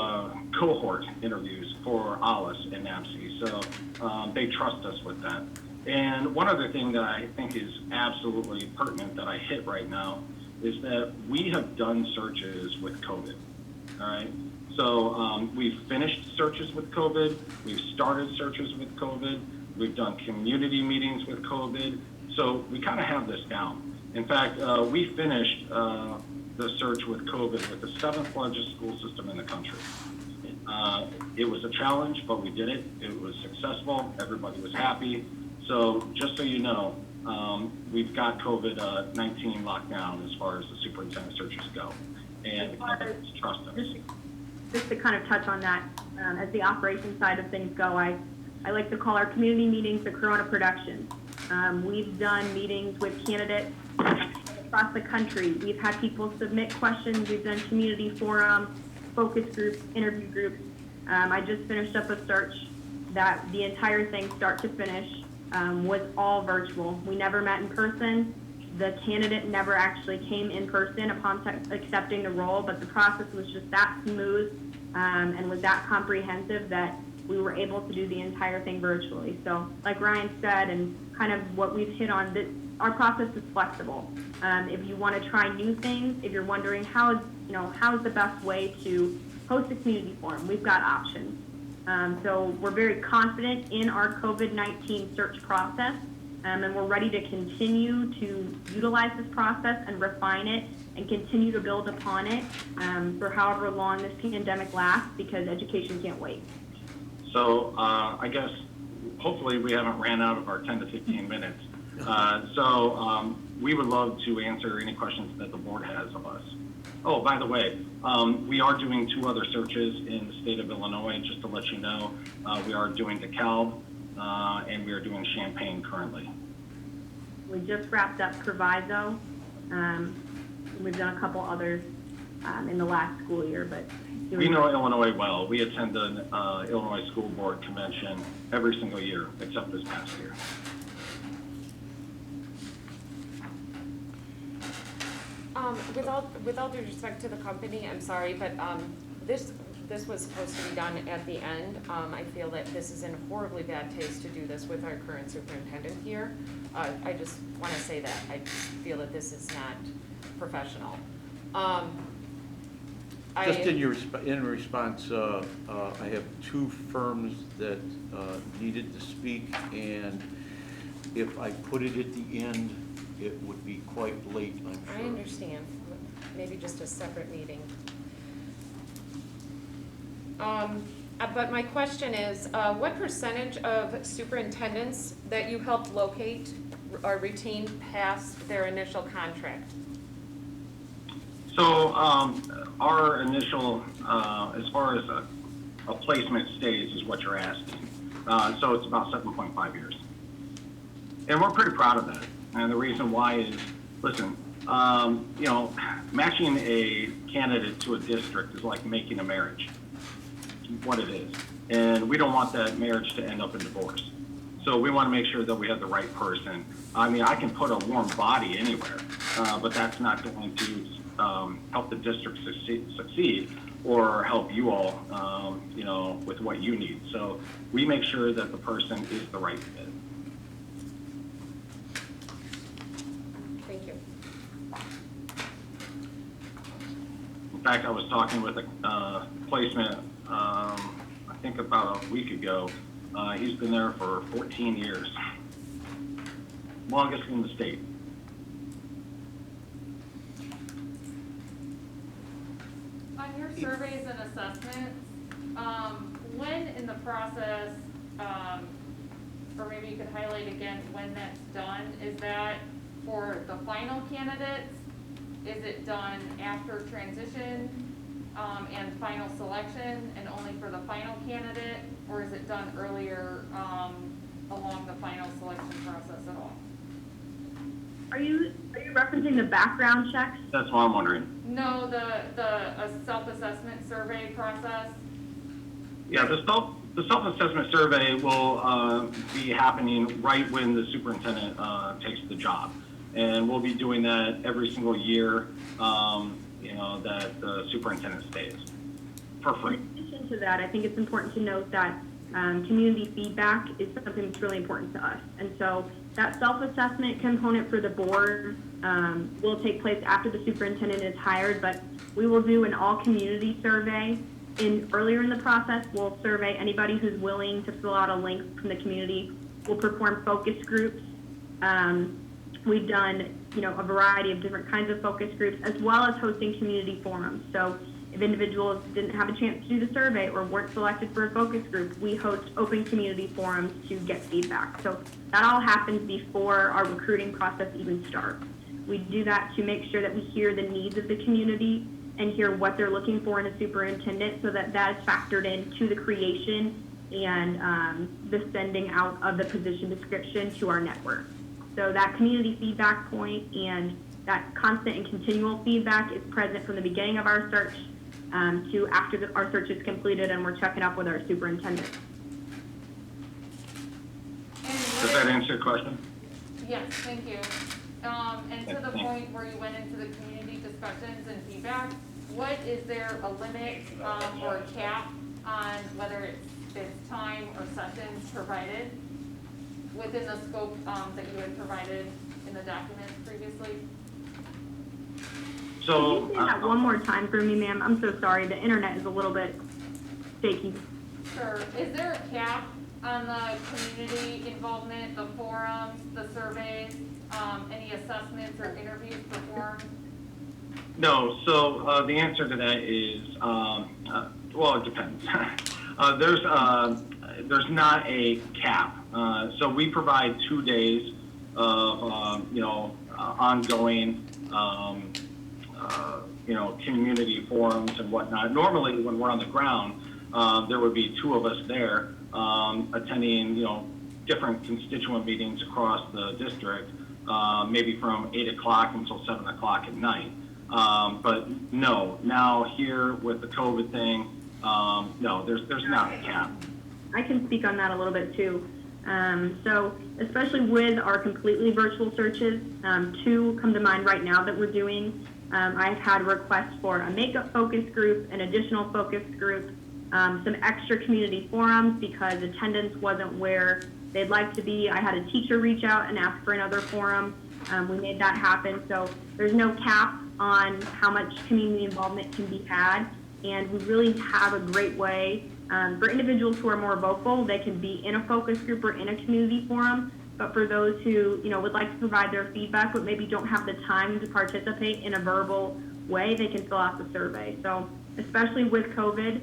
M: cohort interviews for ALICE and NAPSE, so they trust us with that. And one other thing that I think is absolutely pertinent that I hit right now is that we have done searches with COVID, all right? So we've finished searches with COVID, we've started searches with COVID, we've done community meetings with COVID, so we kind of have this down. In fact, we finished the search with COVID with the 7th largest school system in the country. It was a challenge, but we did it. It was successful, everybody was happy. So just so you know, we've got COVID-19 locked down as far as the superintendent searches go, and the companies trust us.
I: Just to kind of touch on that, as the operations side of things go, I like to call our community meetings the Corona Productions. We've done meetings with candidates across the country. We've had people submit questions. We've done community forums, focus groups, interview groups. I just finished up a search that the entire thing, start to finish, was all virtual. We never met in person. The candidate never actually came in person upon accepting the role, but the process was just that smooth and was that comprehensive that we were able to do the entire thing virtually. So like Ryan said, and kind of what we've hit on, our process is flexible. If you want to try new things, if you're wondering how is how's the best way to host a community forum? We've got options. So we're very confident in our COVID-19 search process, and we're ready to continue to utilize this process and refine it and continue to build upon it for however long this pandemic lasts, because education can't wait.
M: So I guess hopefully we haven't ran out of our 10 to 15 minutes. So we would love to answer any questions that the board has of us. Oh, by the way, we are doing 2 other searches in the state of Illinois, just to let you know. We are doing DeKalb and we are doing Champaign currently.
I: We just wrapped up Proviso. We've done a couple others in the last school year, but
M: we know Illinois well. We attend the Illinois School Board Convention every single year, except this past year.
B: With all due respect to the company, I'm sorry, but this was supposed to be done at the end. I feel that this is in horribly bad taste to do this with our current superintendent here. I just want to say that. I just feel that this is not professional.
A: Just in response, I have 2 firms that needed to speak, and if I put it at the end, it would be quite late, I'm sure.
B: I understand. Maybe just a separate meeting. But my question is, what percentage of superintendents that you helped locate or retain past their initial contract?
M: So our initial, as far as a placement stays is what you're asking. So it's about 7.5 years. And we're pretty proud of that. And the reason why is, listen, matching a candidate to a district is like making a marriage. It's what it is. And we don't want that marriage to end up in divorce. So we want to make sure that we have the right person. I mean, I can put a warm body anywhere, but that's not going to help the district succeed or help you all, with what you need. So we make sure that the person is the right fit.
B: Thank you.
M: In fact, I was talking with a placement, I think about a week ago. He's been there for 14 years. Longest in the state.
H: On your surveys and assessments, when in the process, or maybe you could highlight again when that's done, is that for the final candidates? Is it done after transition and final selection and only for the final candidate? Or is it done earlier along the final selection process at all?
I: Are you referencing the background checks?
M: That's what I'm wondering.
H: No, the self-assessment survey process.
M: Yeah, the self-assessment survey will be happening right when the superintendent takes the job. And we'll be doing that every single year, that the superintendent stays for free.
I: In addition to that, I think it's important to note that community feedback is something that's really important to us. And so that self-assessment component for the board will take place after the superintendent is hired, but we will do an all-community survey. Earlier in the process, we'll survey anybody who's willing to fill out a link from the community. We'll perform focus groups. We've done, a variety of different kinds of focus groups, as well as hosting community forums. So if individuals didn't have a chance to do the survey or weren't selected for a focus group, we host open community forums to get feedback. So that all happens before our recruiting process even starts. We do that to make sure that we hear the needs of the community and hear what they're looking for in a superintendent, so that is factored into the creation and the sending out of the position description to our network. So that community feedback point and that constant and continual feedback is present from the beginning of our search to after our search is completed and we're checking up with our superintendent.
M: Does that answer your question?
H: Yes, thank you. And to the point where you went into the community discussions and feedback, is there a limit or a cap on whether it's time or sessions provided within the scope that you had provided in the documents previously?
M: So,
I: Can you say that one more time for me, ma'am? I'm so sorry. The internet is a little bit shaky.
H: Sure. Is there a cap on the community involvement, the forums, the surveys, any assessments or interviews performed?
M: No, so the answer to that is, well, it depends. There's not a cap. So we provide 2 days of, ongoing, community forums and whatnot. Normally, when we're on the ground, there would be 2 of us there attending, different constituent meetings across the district, maybe from 8 o'clock until 7 o'clock at night. But no, now here with the COVID thing, no, there's not a cap.
I: I can speak on that a little bit too. So especially with our completely virtual searches, 2 come to mind right now that we're doing. I've had requests for a makeup focus group, an additional focus group, some extra community forums because attendance wasn't where they'd like to be. I had a teacher reach out and ask for another forum. We made that happen. So there's no cap on how much community involvement can be had. And we really have a great way for individuals who are more vocal, they can be in a focus group or in a community forum. But for those who, would like to provide their feedback but maybe don't have the time to participate in a verbal way, they can fill out the survey. So especially with COVID,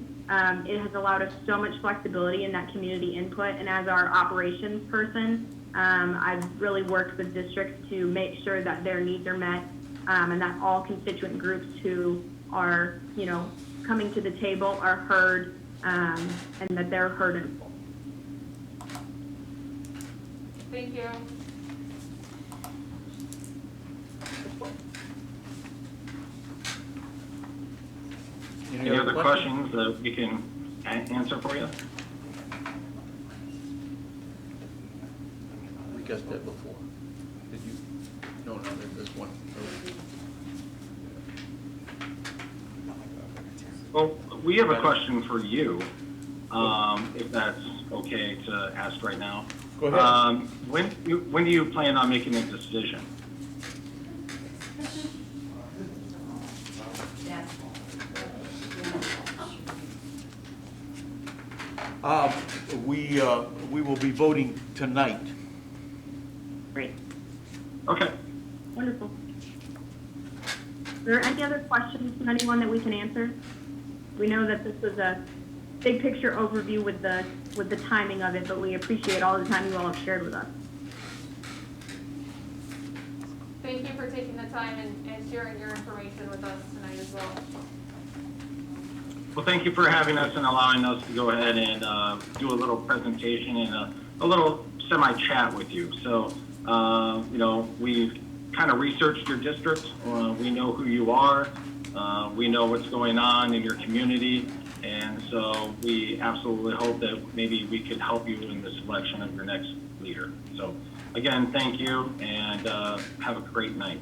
I: it has allowed us so much flexibility in that community input. And as our operations person, I've really worked with districts to make sure that their needs are met and that all constituent groups who are, coming to the table are heard and that they're heard in full.
H: Thank you.
M: Any other questions that we can answer for you?
A: We got that before. Did you? No, there's this one.
M: Well, we have a question for you, if that's okay to ask right now.
A: Go ahead.
M: When do you plan on making a decision?
A: We will be voting tonight.
I: Great.
M: Okay.
I: Wonderful. Are there any other questions from anyone that we can answer? We know that this was a big picture overview with the timing of it, but we appreciate all the time you all have shared with us.
H: Thank you for taking the time and sharing your information with us tonight as well.
M: Well, thank you for having us and allowing us to go ahead and do a little presentation and a little semi-chat with you. So, we've kind of researched your district. We know who you are. We know what's going on in your community. And so we absolutely hope that maybe we could help you in the selection of your next leader. So, again, thank you and have a great night.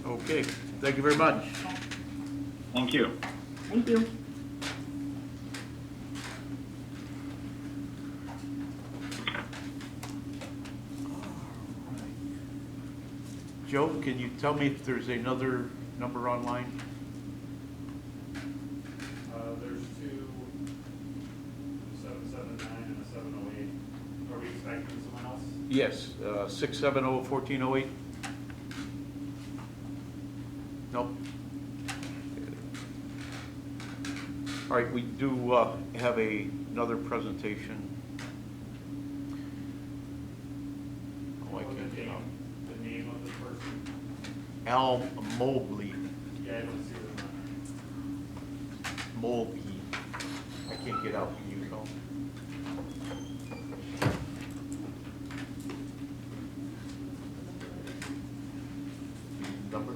A: Okay. Thank you very much.
M: Thank you.
I: Thank you.
A: Joe, can you tell me if there's another number online?
L: There's 2, 779 and a 708. Are we expecting someone else?
A: Yes, 670-1408. Nope. All right, we do have another presentation. Oh, I can't get out.
L: The name of the person?
A: Al Mobley.
L: Yeah, I don't see them on
A: Mobley. I can't get out. Can you go? Number?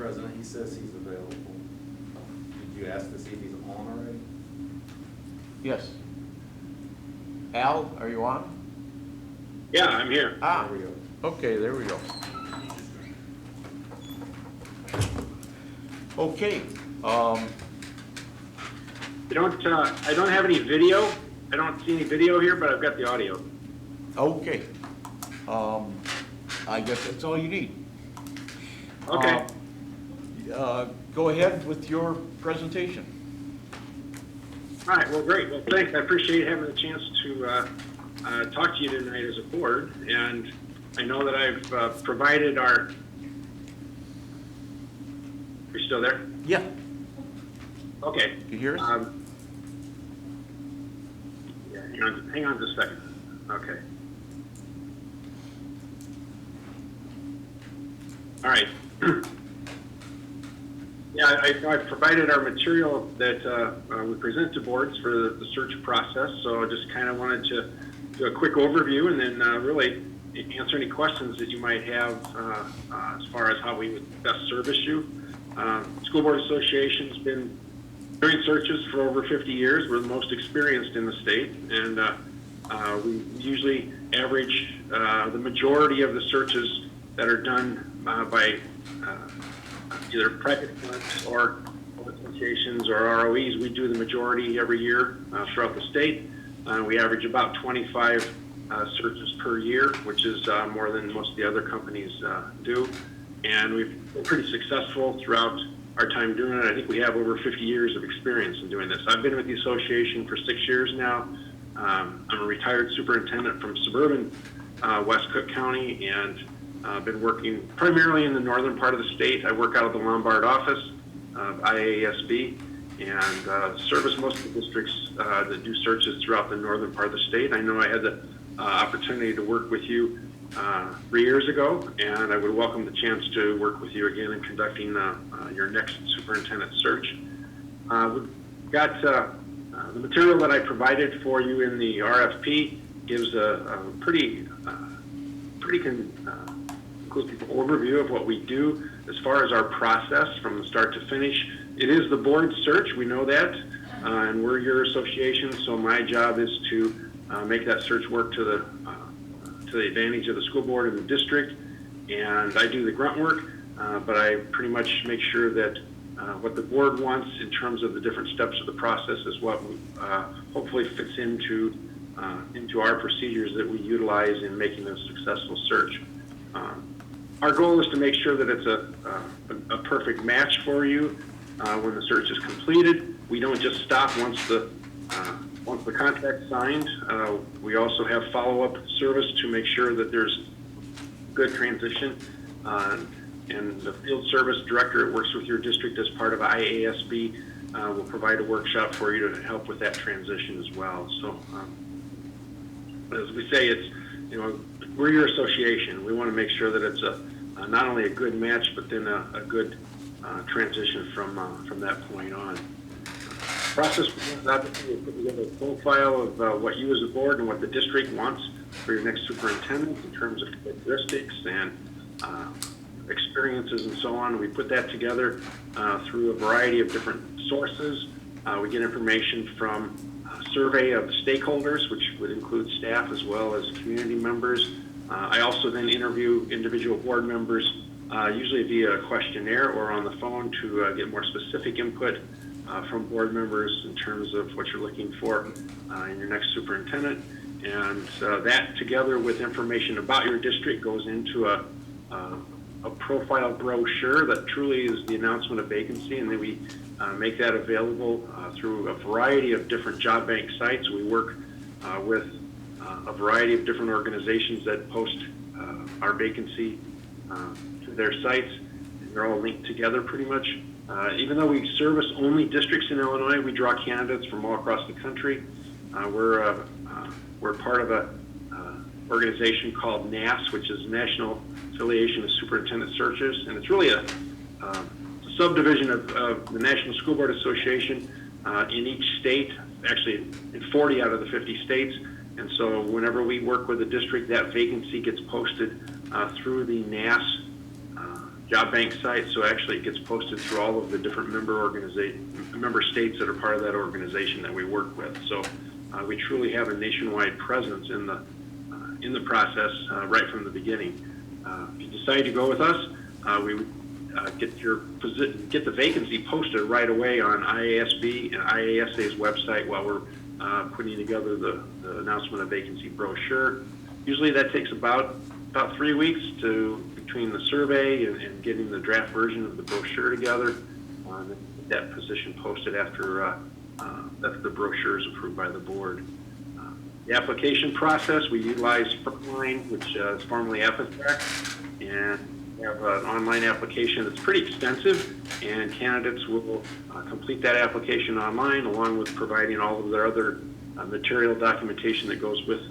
F: President. He says he's available. Did you ask to see if he's on already?
A: Yes. Al, are you on?
N: Yeah, I'm here.
A: Ah,
F: There we go.
A: okay, there we go. Okay,
N: I don't have any video. I don't see any video here, but I've got the audio.
A: okay. I guess that's all you need.
N: Okay.
A: Go ahead with your presentation.
N: All right, well, great. Well, thanks. I appreciate having the chance to talk to you tonight as a board. And I know that I've provided our... You're still there?
A: Yeah.
N: Okay.
A: You hear us?
N: Yeah, hang on just a second. Okay. All right. Yeah, I provided our material that we present to boards for the search process, so I just kind of wanted to do a quick overview and then really answer any questions that you might have as far as how we would best service you. School Board Association's been doing searches for over 50 years. We're the most experienced in the state, and we usually average the majority of the searches that are done by either private funds or associations or ROEs. We do the majority every year throughout the state. We average about 25 searches per year, which is more than most of the other companies do. And we've been pretty successful throughout our time doing it. I think we have over 50 years of experience in doing this. I've been with the association for 6 years now. I'm a retired superintendent from suburban West Cook County, and I've been working primarily in the northern part of the state. I work out of the Lombard office of IASB and service most of the districts that do searches throughout the northern part of the state. I know I had the opportunity to work with you 3 years ago, and I would welcome the chance to work with you again in conducting your next superintendent search. We've got the material that I provided for you in the RFP gives a pretty conclusive overview of what we do as far as our process from the start to finish. It is the board's search, we know that, and we're your association, so my job is to make that search work to the advantage of the school board and the district, and I do the grunt work, but I pretty much make sure that what the board wants in terms of the different steps of the process is what hopefully fits into our procedures that we utilize in making a successful search. Our goal is to make sure that it's a perfect match for you when the search is completed. We don't just stop once the contract's signed. We also have follow-up service to make sure that there's good transition. And the field service director that works with your district as part of IASB will provide a workshop for you to help with that transition as well. So, as we say, it's, we're your association. We want to make sure that it's not only a good match, but then a good transition from that point on. Process begins obviously with putting together a profile of what you as a board and what the district wants for your next superintendent in terms of characteristics and experiences and so on. We put that together through a variety of different sources. We get information from a survey of stakeholders, which would include staff as well as community members. I also then interview individual board members, usually via a questionnaire or on the phone to get more specific input from board members in terms of what you're looking for in your next superintendent. And that together with information about your district goes into a profile brochure that truly is the announcement of vacancy, and then we make that available through a variety of different job bank sites. We work with a variety of different organizations that post our vacancy to their sites. They're all linked together pretty much. Even though we service only districts in Illinois, we draw candidates from all across the country. We're part of a organization called NAS, which is National Affiliation of Superintendent Searches, and it's really a subdivision of the National School Board Association in each state, actually in 40 out of the 50 states. And so whenever we work with a district, that vacancy gets posted through the NAS job bank site, so actually it gets posted through all of the different member states that are part of that organization that we work with. So we truly have a nationwide presence in the process right from the beginning. If you decide to go with us, we would get the vacancy posted right away on IASB and IASA's website while we're putting together the announcement of vacancy brochure. Usually that takes about 3 weeks between the survey and getting the draft version of the brochure together. That position posted after the brochure is approved by the board. The application process, we utilize Frontline, which is formerly Epitech, and we have an online application that's pretty extensive, and candidates will complete that application online along with providing all of their other material documentation that goes with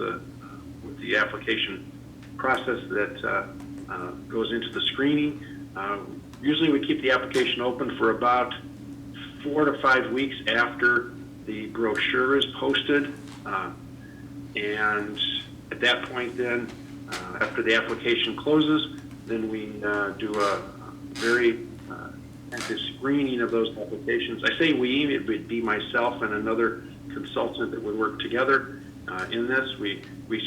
N: the application process that goes into the screening. Usually we keep the application open for about 4 to 5 weeks after the brochure is posted. And at that point then, after the application closes, then we do a very active screening of those applications. I say we, it would be myself and another consultant that would work together in this. We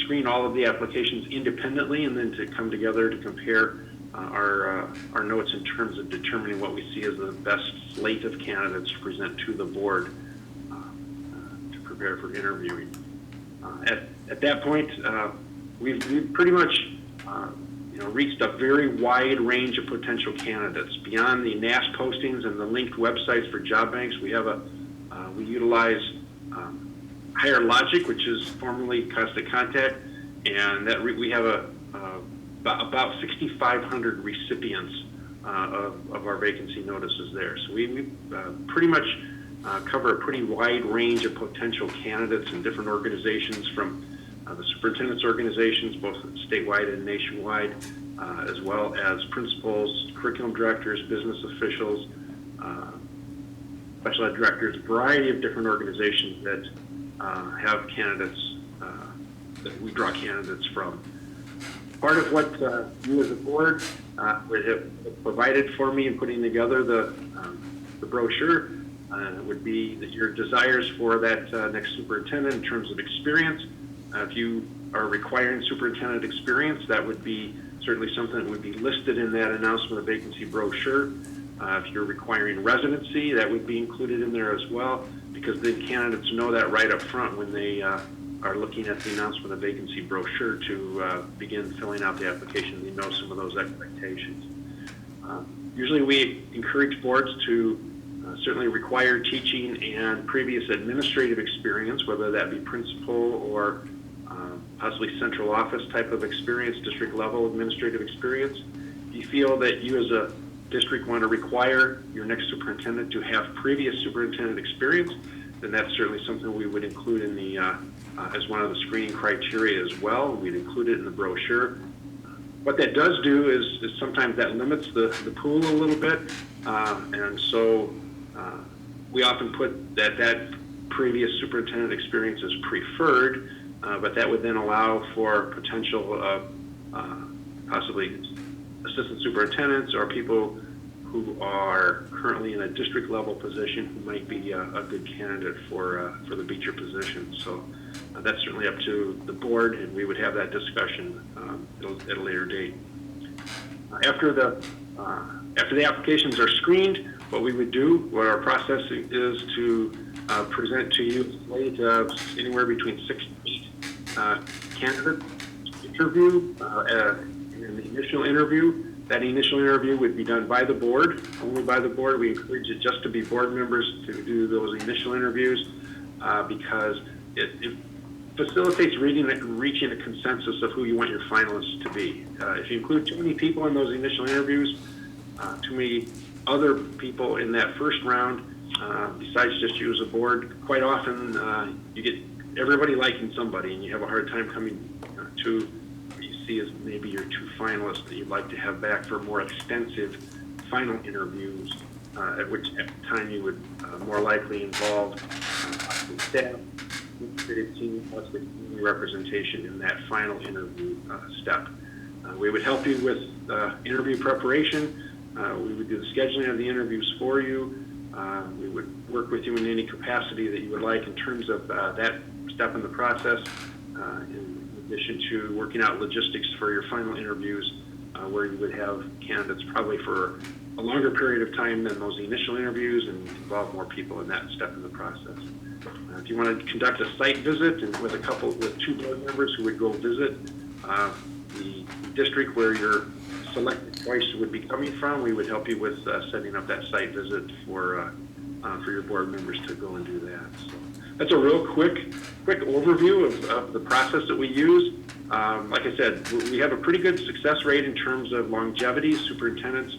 N: screen all of the applications independently and then to come together to compare our notes in terms of determining what we see as the best slate of candidates to present to the board to prepare for interviewing. At that point, we've pretty much reached a very wide range of potential candidates. Beyond the NAS postings and the linked websites for job banks, we utilize Higher Logic, which is formerly Constant Contact, and that we have about 6,500 recipients of our vacancy notices there. So we pretty much cover a pretty wide range of potential candidates in different organizations, from the superintendent's organizations, both statewide and nationwide, as well as principals, curriculum directors, business officials, special ed directors, a variety of different organizations that have candidates, that we draw candidates from. Part of what you as a board would have provided for me in putting together the brochure would be that your desires for that next superintendent in terms of experience. If you are requiring superintendent experience, that would be certainly something that would be listed in that announcement of vacancy brochure. If you're requiring residency, that would be included in there as well, because then candidates know that right up front when they are looking at the announcement of vacancy brochure to begin filling out the application. They know some of those expectations. Usually we encourage boards to certainly require teaching and previous administrative experience, whether that be principal or possibly central office type of experience, district level administrative experience. If you feel that you as a district want to require your next superintendent to have previous superintendent experience, then that's certainly something we would include in the as one of the screening criteria as well. We'd include it in the brochure. What that does do is sometimes that limits the pool a little bit, and so we often put that previous superintendent experience as preferred, but that would then allow for potential possibly assistant superintendents or people who are currently in a district level position who might be a good candidate for the Beecher position. So that's certainly up to the board, and we would have that discussion at a later date. After the applications are screened, what our process is to present to you a slate of anywhere between 6 to 8 candidates to interview. In the initial interview, that initial interview would be done by the board, only by the board. We encourage it just to be board members to do those initial interviews because it facilitates reaching a consensus of who you want your finalists to be. If you include too many people in those initial interviews, too many other people in that first round, besides just you as a board, quite often you get everybody liking somebody, and you have a hard time coming to what you see as maybe your 2 finalists that you'd like to have back for more extensive final interviews, at which time you would more likely involve staff, administrative team, possibly community representation in that final interview step. We would help you with interview preparation. We would do the scheduling of the interviews for you. We would work with you in any capacity that you would like in terms of that step in the process, in addition to working out logistics for your final interviews, where you would have candidates probably for a longer period of time than those initial interviews and involve more people in that step in the process. If you want to conduct a site visit and with two board members who would go visit the district where your selected choice would be coming from, we would help you with setting up that site visit for your board members to go and do that. So that's a real quick overview of the process that we use. Like I said, we have a pretty good success rate in terms of longevity. Superintendents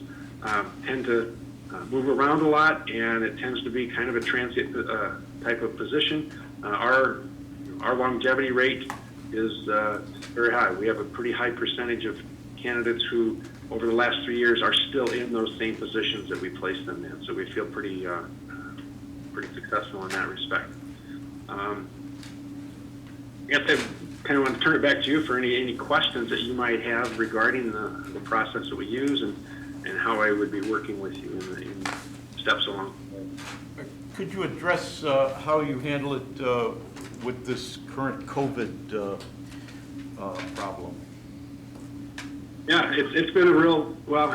N: tend to move around a lot, and it tends to be kind of a transient type of position. Our longevity rate is very high. We have a pretty high percentage of candidates who, over the last 3 years, are still in those same positions that we placed them in. So we feel pretty successful in that respect. I guess I kind of want to turn it back to you for any questions that you might have regarding the process that we use and how I would be working with you in steps along.
A: Could you address how you handle it with this current COVID problem?
N: Yeah, it's been a real, well,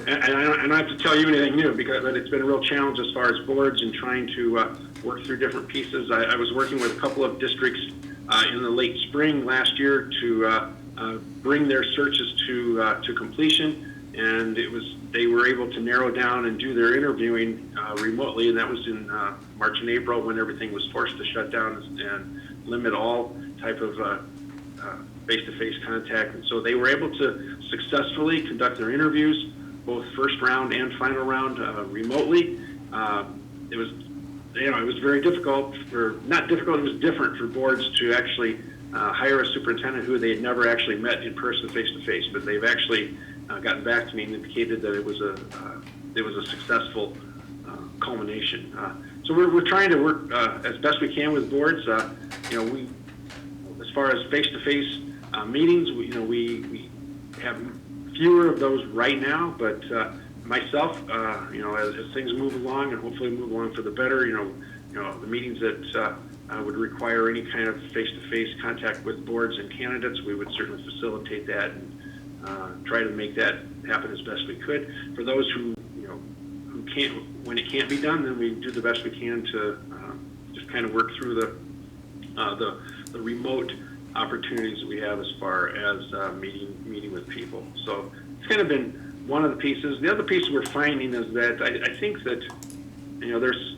N: and I don't have to tell you anything new, but it's been a real challenge as far as boards and trying to work through different pieces. I was working with a couple of districts in the late spring last year to bring their searches to completion, and they were able to narrow down and do their interviewing remotely, and that was in March and April when everything was forced to shut down and limit all type of face-to-face contact. And so they were able to successfully conduct their interviews, both first round and final round, remotely. It was very difficult, not difficult, it was different for boards to actually hire a superintendent who they had never actually met in person face-to-face, but they've actually gotten back to me and indicated that it was a successful culmination. So we're trying to work as best we can with boards. We, as far as face-to-face meetings, we have fewer of those right now, but myself, as things move along and hopefully move along for the better, the meetings that would require any kind of face-to-face contact with boards and candidates, we would certainly facilitate that and try to make that happen as best we could. For those who can't, when it can't be done, then we do the best we can to just kind of work through the remote opportunities that we have as far as meeting with people. So it's kind of been one of the pieces. The other piece we're finding is that I think that there's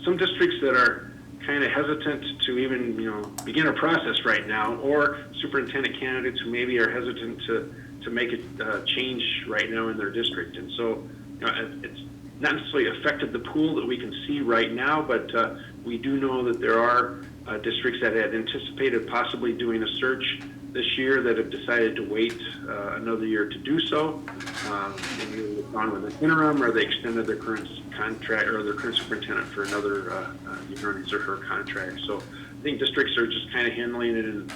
N: some districts that are kind of hesitant to even begin a process right now, or superintendent candidates who maybe are hesitant to make a change right now in their district. And so it's not necessarily affected the pool that we can see right now, but we do know that there are districts that had anticipated possibly doing a search this year that have decided to wait another year to do so. Maybe they've gone with an interim, or they extended their current contract or their current superintendent for another his or her contract. So I think districts are just kind of handling it in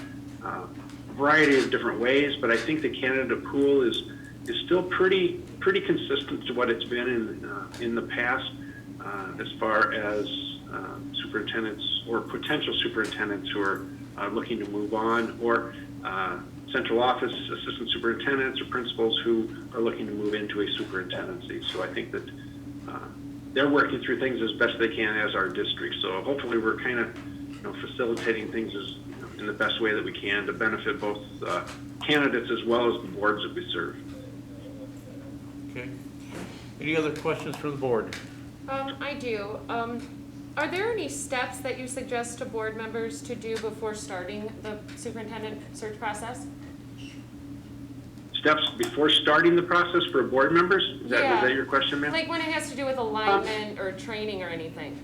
N: a variety of different ways, but I think the candidate pool is still pretty consistent to what it's been in the past, as far as superintendents or potential superintendents who are looking to move on, or central office assistant superintendents or principals who are looking to move into a superintendency. So I think that they're working through things as best they can as our district. So hopefully we're kind of facilitating things as in the best way that we can to benefit both candidates as well as the boards that we serve.
A: Okay. Any other questions from the board?
B: I do. Are there any steps that you suggest to board members to do before starting the superintendent search process?
N: Steps before starting the process for board members? Was that your question, ma'am?
B: Like when it has to do with alignment or training or anything?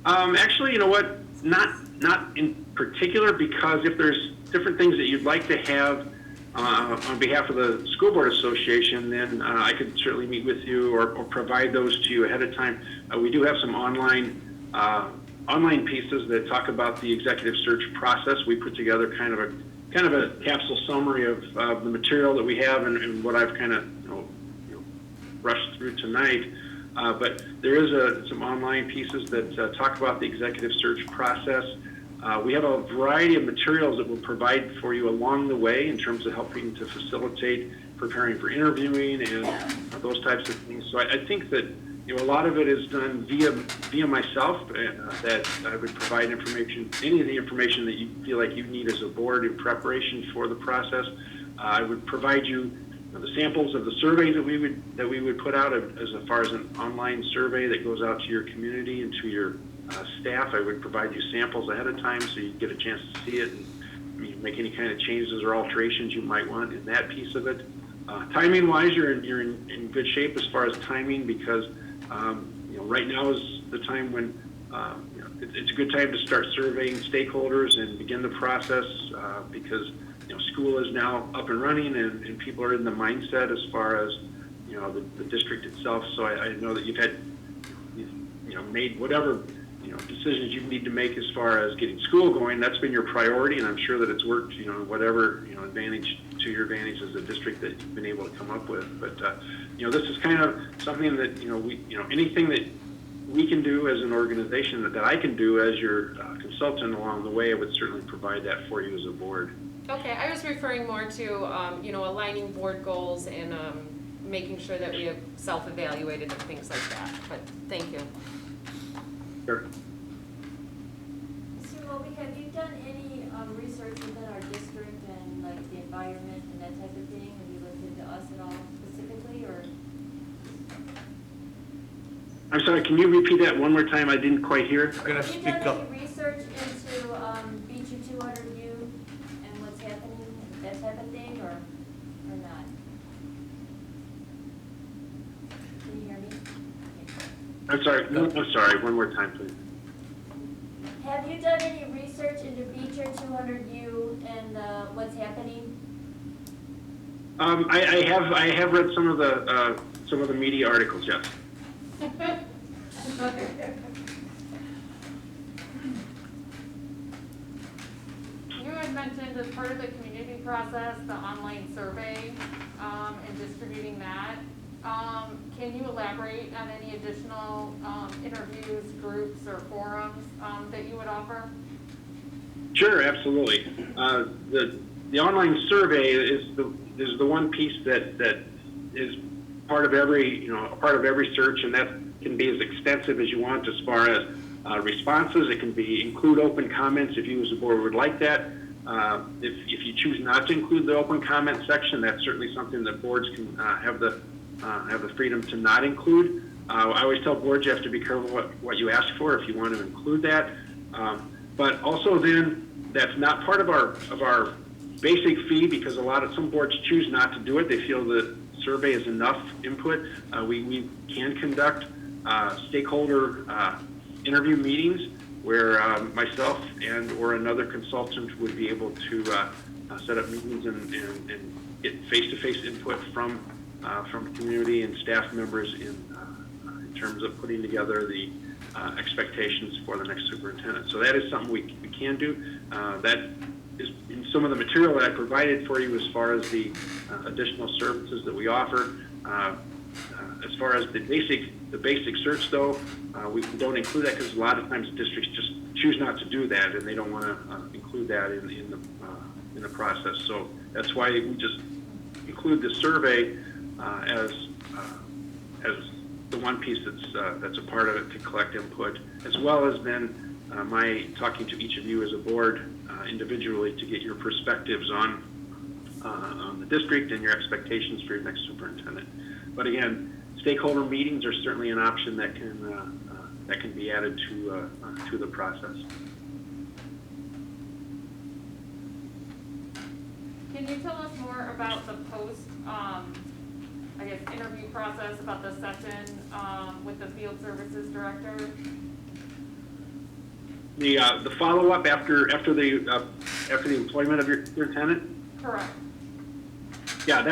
N: Actually, you know what? Not in particular, because if there's different things that you'd like to have on behalf of the School Board Association, then I could certainly meet with you or provide those to you ahead of time. We do have some online pieces that talk about the executive search process. We put together kind of a capsule summary of the material that we have and what I've kind of rush through tonight. But there is some online pieces that talk about the executive search process. We have a variety of materials that we'll provide for you along the way in terms of helping to facilitate preparing for interviewing and those types of things. So I think that a lot of it is done via myself, that I would provide information, any of the information that you feel like you need as a board in preparation for the process. I would provide you the samples of the survey that we would put out as far as an online survey that goes out to your community and to your staff. I would provide you samples ahead of time so you get a chance to see it and make any kind of changes or alterations you might want in that piece of it. Timing wise, you're in good shape as far as timing, because right now is the time when it's a good time to start surveying stakeholders and begin the process, because school is now up and running and people are in the mindset as far as the district itself. So I know that you've made whatever decisions you need to make as far as getting school going. That's been your priority, and I'm sure that it's worked whatever advantage to your advantage as a district that you've been able to come up with. But this is kind of something that anything that we can do as an organization, that I can do as your consultant along the way, I would certainly provide that for you as a board.
B: Okay, I was referring more to, aligning board goals and making sure that we have self-evaluated and things like that, but thank you.
N: Sure.
G: Mr. Moby, have you done any research within our district and like the environment and that type of thing? Have you looked into us at all specifically, or?
N: I'm sorry, can you repeat that one more time? I didn't quite hear.
A: I'm gonna
G: Have you
A: speak
G: done
A: up.
G: any research into Beecher 200U and what's happening, that type of thing, or not? Can you hear me?
N: I'm sorry. No, I'm sorry. One more time, please.
G: Have you done any research into Beecher 200U and what's happening?
N: I have read some of the media articles. Yes.
H: You had mentioned as part of the community process, the online survey, and distributing that. Can you elaborate on any additional interviews, groups, or forums that you would offer?
N: Sure, absolutely. The online survey is the one piece that is part of every search, and that can be as extensive as you want as far as responses. It can include open comments if you as a board would like that. If you choose not to include the open comment section, that's certainly something that boards can have the freedom to not include. I always tell boards you have to be careful what you ask for if you want to include that. But also then, that's not part of our basic fee, because some boards choose not to do it. They feel the survey is enough input. We can conduct stakeholder interview meetings where myself and or another consultant would be able to set up meetings and get face-to-face input from community and staff members in terms of putting together the expectations for the next superintendent. So that is something we can do. That is in some of the material that I provided for you as far as the additional services that we offer. As far as the basic search, though, we don't include that because a lot of times districts just choose not to do that, and they don't want to include that in the process. So that's why we just include the survey as the one piece that's a part of it to collect input, as well as then my talking to each of you as a board individually to get your perspectives on the district and your expectations for your next superintendent. But again, stakeholder meetings are certainly an option that can be added to the process.
H: Can you tell us more about the post, interview process, about the session with the field services director?
N: The follow-up after the employment of your superintendent?
H: Correct.
N: Yeah,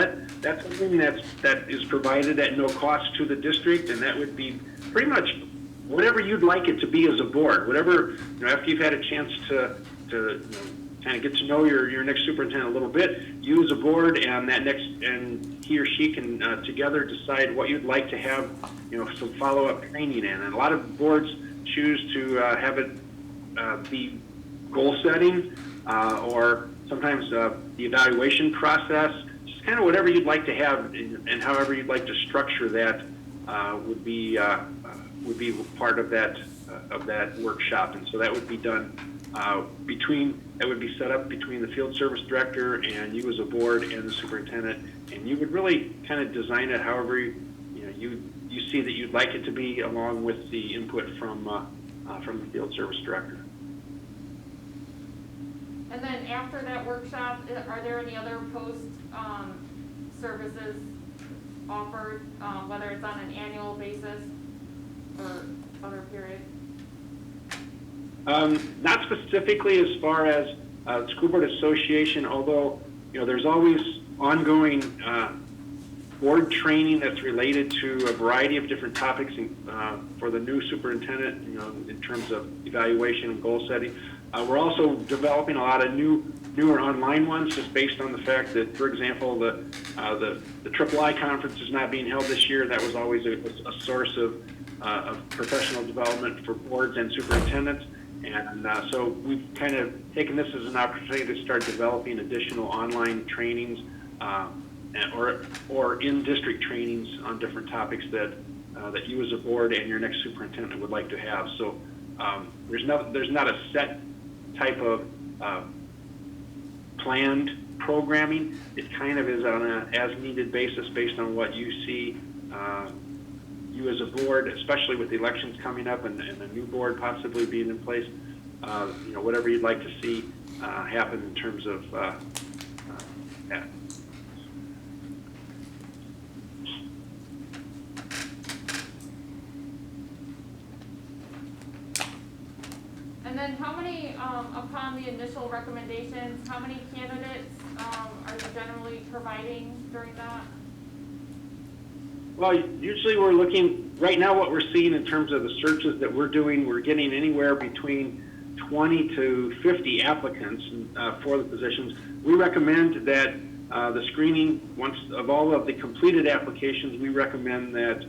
N: that's something that is provided at no cost to the district, and that would be pretty much whatever you'd like it to be as a board. Whatever, after you've had a chance to kind of get to know your next superintendent a little bit, you as a board and he or she can together decide what you'd like to have, some follow-up training in. And a lot of boards choose to have it be goal setting or sometimes the evaluation process. Just kind of whatever you'd like to have and however you'd like to structure that would be part of that workshop. And so that would be done that would be set up between the field service director and you as a board and the superintendent, and you would really kind of design it however you see that you'd like it to be, along with the input from the field service director.
H: And then after that workshop, are there any other post services offered, whether it's on an annual basis or other period?
N: Not specifically as far as the School Board Association, although there's always ongoing board training that's related to a variety of different topics for the new superintendent, in terms of evaluation and goal setting. We're also developing a lot of newer online ones, just based on the fact that, for example, the III conference is not being held this year. That was always a source of professional development for boards and superintendents. And so we've kind of taken this as an opportunity to start developing additional online trainings or in-district trainings on different topics that you as a board and your next superintendent would like to have. So there's not a set type of planned programming. It kind of is on an as-needed basis based on what you see you as a board, especially with the elections coming up and the new board possibly being in place, whatever you'd like to see happen in terms of that.
H: And then how many, upon the initial recommendations, how many candidates are you generally providing during that?
N: Well, usually we're looking, right now what we're seeing in terms of the searches that we're doing, we're getting anywhere between 20 to 50 applicants for the positions. We recommend that the screening, once of all of the completed applications, we recommend that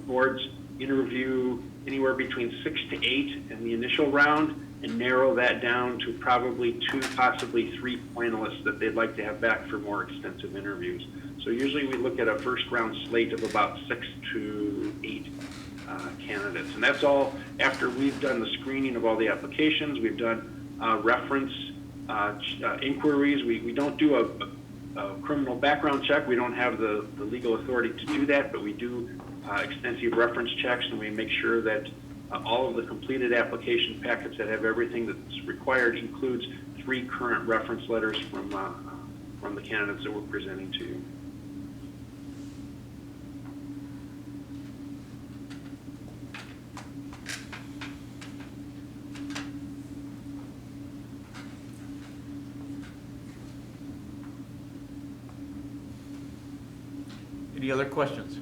N: boards interview anywhere between 6 to 8 in the initial round and narrow that down to probably 2, possibly 3 finalists that they'd like to have back for more extensive interviews. So usually we look at a first round slate of about 6 to 8 candidates. And that's all after we've done the screening of all the applications. We've done reference inquiries. We don't do a criminal background check. We don't have the legal authority to do that, but we do extensive reference checks, and we make sure that all of the completed application packets that have everything that's required includes 3 current reference letters from the candidates that we're presenting to you.
A: Any other questions?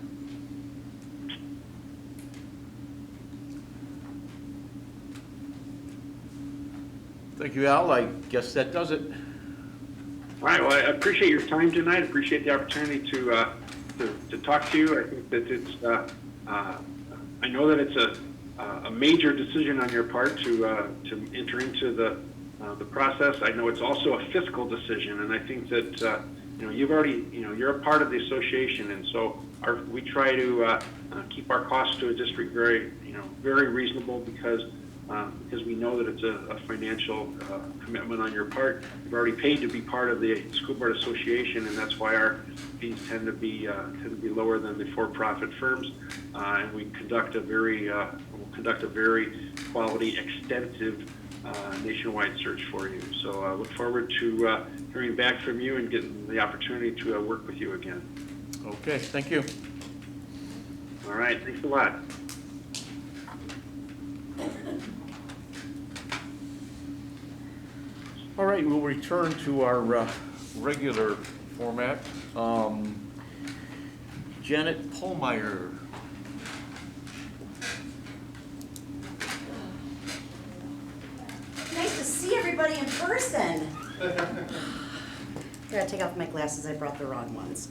A: Thank you, Al. I guess that does it.
N: All right. Well, I appreciate your time tonight. I appreciate the opportunity to talk to you. I think that it's I know that it's a major decision on your part to enter into the process. I know it's also a fiscal decision, and I think that you've already you're a part of the association, and so we try to keep our costs to a district very very reasonable because we know that it's a financial commitment on your part. You've already paid to be part of the School Board Association, and that's why our fees tend to be lower than the for-profit firms. And we conduct a very quality, extensive nationwide search for you. So I look forward to hearing back from you and getting the opportunity to work with you again.
A: Okay, thank you.
N: All right, thanks a lot.
A: All right, we'll return to our regular format. Janet Pohlmeyer.
O: Nice to see everybody in person. Gotta take off my glasses, I brought the wrong ones.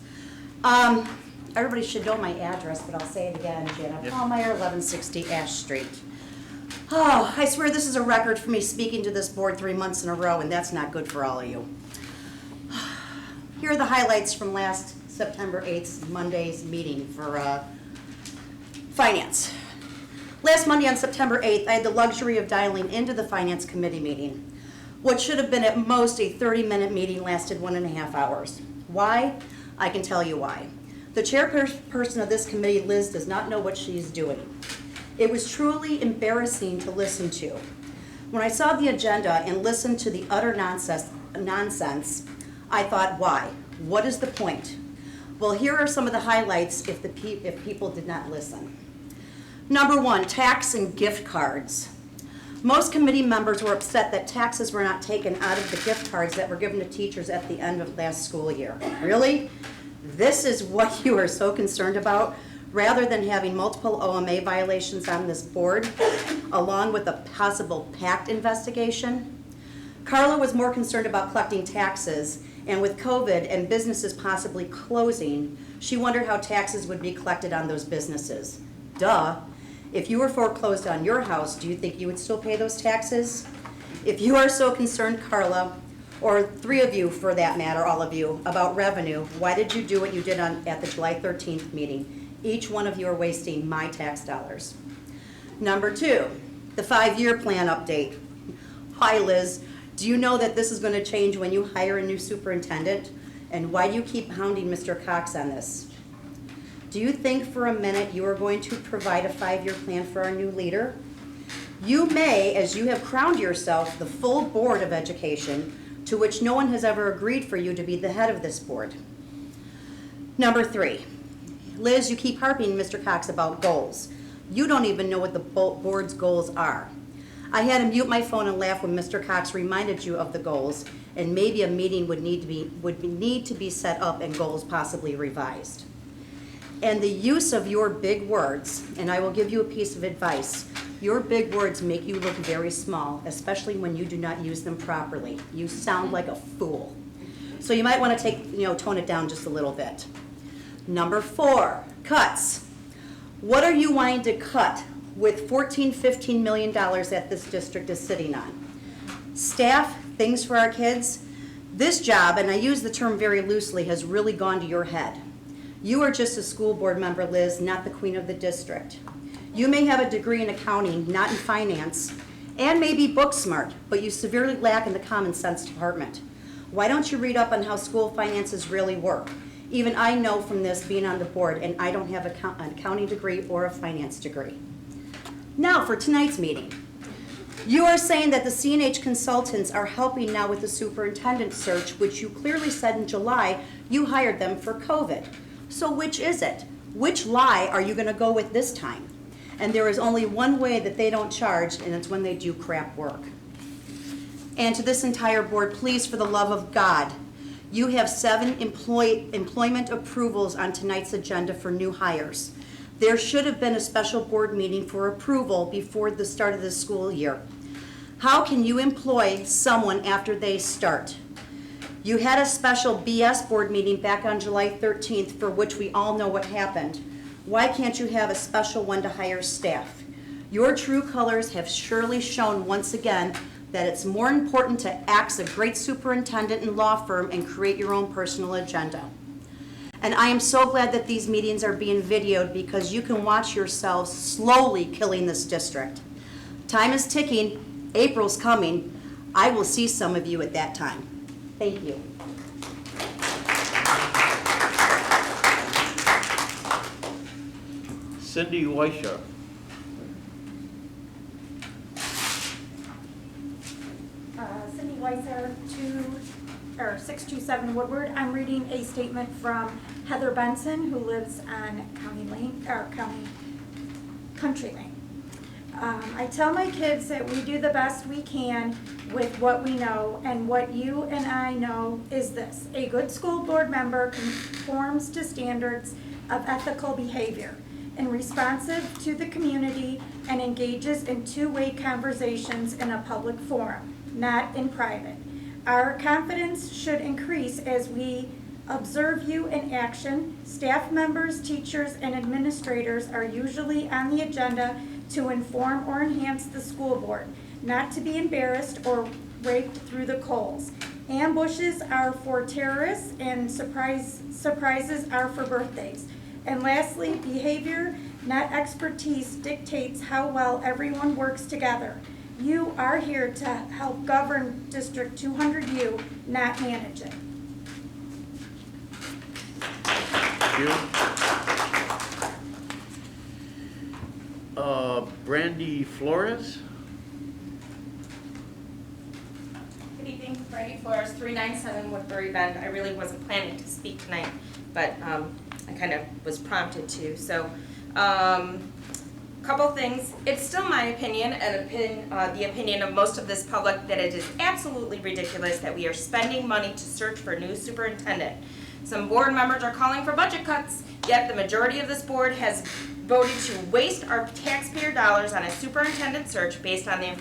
O: Everybody should know my address, but I'll say it again, Janet Pallmeyer, 1160 Ash Street. Oh, I swear this is a record for me speaking to this board 3 months in a row, and that's not good for all of you. Here are the highlights from last September 8th, Monday's meeting for Finance. Last Monday on September 8th, I had the luxury of dialing into the Finance Committee meeting. What should have been at most a 30-minute meeting lasted 1.5 hours. Why? I can tell you why. The chairperson of this committee, Liz, does not know what she's doing. It was truly embarrassing to listen to. When I saw the agenda and listened to the utter nonsense, I thought, why? What is the point? Well, here are some of the highlights if people did not listen. Number 1, tax and gift cards. Most committee members were upset that taxes were not taken out of the gift cards that were given to teachers at the end of last school year. Really? This is what you are so concerned about, rather than having multiple OMA violations on this board, along with a possible PACT investigation? Carla was more concerned about collecting taxes, and with COVID and businesses possibly closing, she wondered how taxes would be collected on those businesses. Duh. If you were foreclosed on your house, do you think you would still pay those taxes? If you are so concerned, Carla, or 3 of you for that matter, all of you, about revenue, why did you do what you did at the July 13th meeting? Each one of you are wasting my tax dollars. Number 2, the 5-year plan update. Hi, Liz. Do you know that this is going to change when you hire a new superintendent? And why do you keep hounding Mr. Cox on this? Do you think for a minute you are going to provide a 5-year plan for our new leader? You may, as you have crowned yourself the full board of education, to which no one has ever agreed for you to be the head of this board. Number 3, Liz, you keep harping Mr. Cox about goals. You don't even know what the board's goals are. I had to mute my phone and laugh when Mr. Cox reminded you of the goals, and maybe a meeting would need to be set up and goals possibly revised. And the use of your big words, and I will give you a piece of advice, your big words make you look very small, especially when you do not use them properly. You sound like a fool. So you might want to tone it down just a little bit. Number 4, cuts. What are you wanting to cut with $14–15 million that this district is sitting on? Staff, things for our kids. This job, and I use the term very loosely, has really gone to your head. You are just a school board member, Liz, not the queen of the district. You may have a degree in accounting, not in finance, and maybe book smart, but you severely lack in the common sense department. Why don't you read up on how school finances really work? Even I know from this being on the board, and I don't have an accounting degree or a finance degree. Now for tonight's meeting. You are saying that the C&H consultants are helping now with the superintendent search, which you clearly said in July you hired them for COVID. So which is it? Which lie are you going to go with this time? And there is only one way that they don't charge, and it's when they do crap work. And to this entire board, please, for the love of God, you have 7 employment approvals on tonight's agenda for new hires. There should have been a special board meeting for approval before the start of the school year. How can you employ someone after they start? You had a special BS board meeting back on July 13th for which we all know what happened. Why can't you have a special one to hire staff? Your true colors have surely shown once again that it's more important to axe a great superintendent and law firm and create your own personal agenda. And I am so glad that these meetings are being videoed because you can watch yourselves slowly killing this district. Time is ticking. April's coming. I will see some of you at that time. Thank you.
A: Cindy Weischer.
J: Cindy Weiser, 627 Woodward. I'm reading a statement from Heather Benson, who lives on Country Lane. I tell my kids that we do the best we can with what we know, and what you and I know is this: a good school board member conforms to standards of ethical behavior, and responsive to the community, and engages in two-way conversations in a public forum, not in private. Our confidence should increase as we observe you in action. Staff members, teachers, and administrators are usually on the agenda to inform or enhance the school board, not to be embarrassed or raked through the coals. Ambushes are for terrorists and surprises are for birthdays. And lastly, behavior, not expertise, dictates how well everyone works together. You are here to help govern District 200U, not manage it.
A: Thank you. Brandy Flores?
P: Good evening, Brandy Flores, 397 Woodbury Bend. I really wasn't planning to speak tonight, but I kind of was prompted to. So, couple things. It's still my opinion and the opinion of most of this public that it is absolutely ridiculous that we are spending money to search for a new superintendent. Some board members are calling for budget cuts, yet the majority of this board has voted to waste our taxpayer dollars on a superintendent search based on the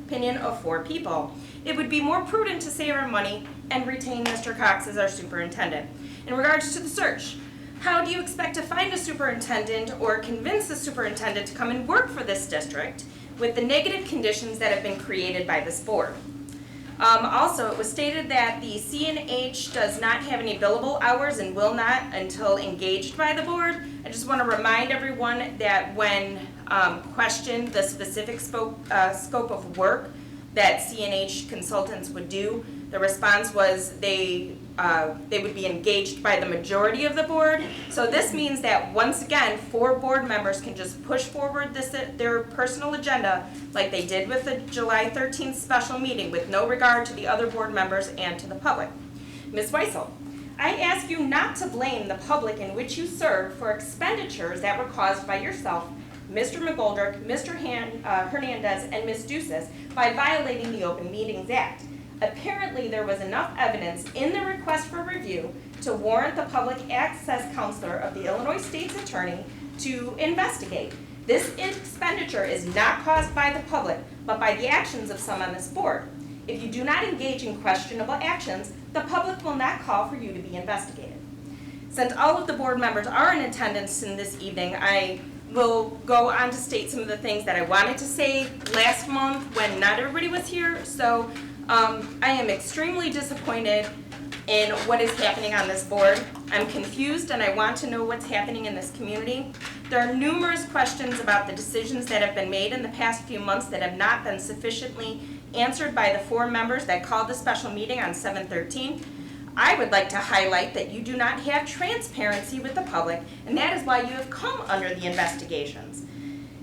P: opinion of 4 people. It would be more prudent to save our money and retain Mr. Cox as our superintendent. In regards to the search, how do you expect to find a superintendent or convince the superintendent to come and work for this district with the negative conditions that have been created by this board? Also, it was stated that the CNH does not have any billable hours and will not until engaged by the board. I just want to remind everyone that when questioned the specific scope of work that CNH consultants would do, the response was they would be engaged by the majority of the board. So this means that once again, 4 board members can just push forward their personal agenda like they did with the July 13th special meeting with no regard to the other board members and to the public. Ms. Weissel, I ask you not to blame the public in which you serve for expenditures that were caused by yourself, Mr. McGoldrick, Mr. Hernandez, and Ms. Ducis by violating the Open Meetings Act. Apparently, there was enough evidence in the request for review to warrant the public access counselor of the Illinois State's Attorney to investigate. This expenditure is not caused by the public, but by the actions of some on this board. If you do not engage in questionable actions, the public will not call for you to be investigated. Since all of the board members are in attendance in this evening, I will go on to state some of the things that I wanted to say last month when not everybody was here. So I am extremely disappointed in what is happening on this board. I'm confused and I want to know what's happening in this community. There are numerous questions about the decisions that have been made in the past few months that have not been sufficiently answered by the 4 members that called the special meeting on 7/13. I would like to highlight that you do not have transparency with the public, and that is why you have come under the investigations.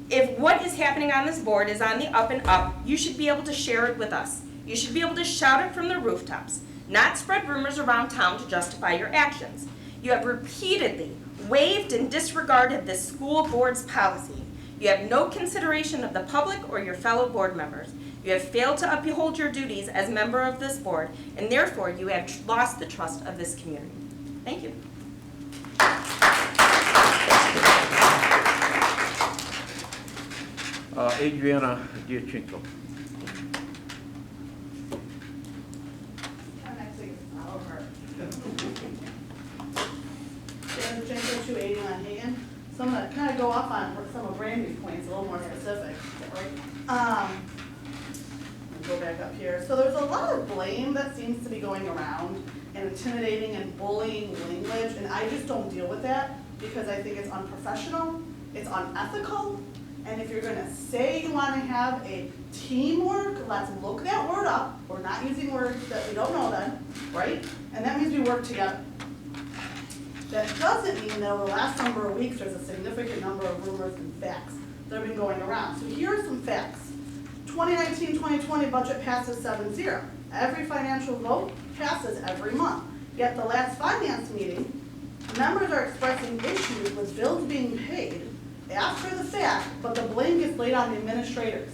P: If what is happening on this board is on the up and up, you should be able to share it with us. You should be able to shout it from the rooftops, not spread rumors around town to justify your actions. You have repeatedly waived and disregarded this school board's policy. You have no consideration of the public or your fellow board members. You have failed to uphold your duties as member of this board, and therefore you have lost the trust of this community. Thank you.
A: Adriana Diachinko.
Q: So I'm going to kind of go off on some of Randy's points, a little more specific. Let me go back up here. So there's a lot of blame that seems to be going around and intimidating and bullying language, and I just don't deal with that because I think it's unprofessional, it's unethical, and if you're going to say you want to have a teamwork, let's look that word up. We're not using words that we don't know then, right? And that means we work together. That doesn't mean that over the last number of weeks, there's a significant number of rumors and facts that have been going around. So here are some facts. 2019-2020 budget passes 7-0. Every financial vote passes every month. Yet the last finance meeting, members are expressing issues with bills being paid after the fact, but the blame gets laid on the administrators.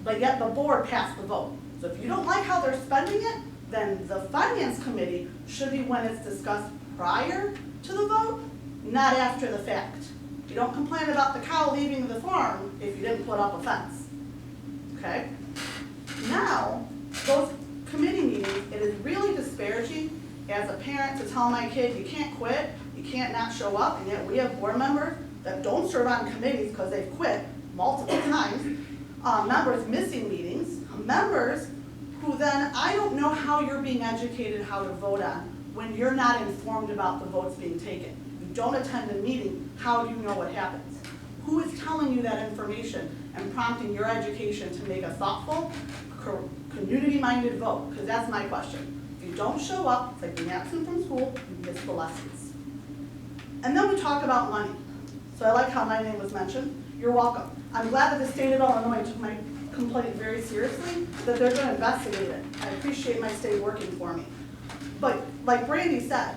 Q: But yet the board passed the vote. So if you don't like how they're spending it, then the finance committee should be when it's discussed prior to the vote, not after the fact. You don't complain about the cow leaving the farm if you didn't put up a fence. Okay? Now, those committee meetings, it is really disparaging as a parent to tell my kid, you can't quit, you can't not show up, and yet we have board members that don't serve on committees because they've quit multiple times, members missing meetings, members who then, I don't know how you're being educated how to vote on when you're not informed about the votes being taken. You don't attend a meeting, how do you know what happens? Who is telling you that information and prompting your education to make a thoughtful, community-minded vote? Because that's my question. If you don't show up, it's like being absent from school, you miss the lessons. And then we talk about money. So I like how my name was mentioned. You're welcome. I'm glad that the state of Illinois took my complaint very seriously, that they're going to investigate it. I appreciate my state working for me. But like Brandy said,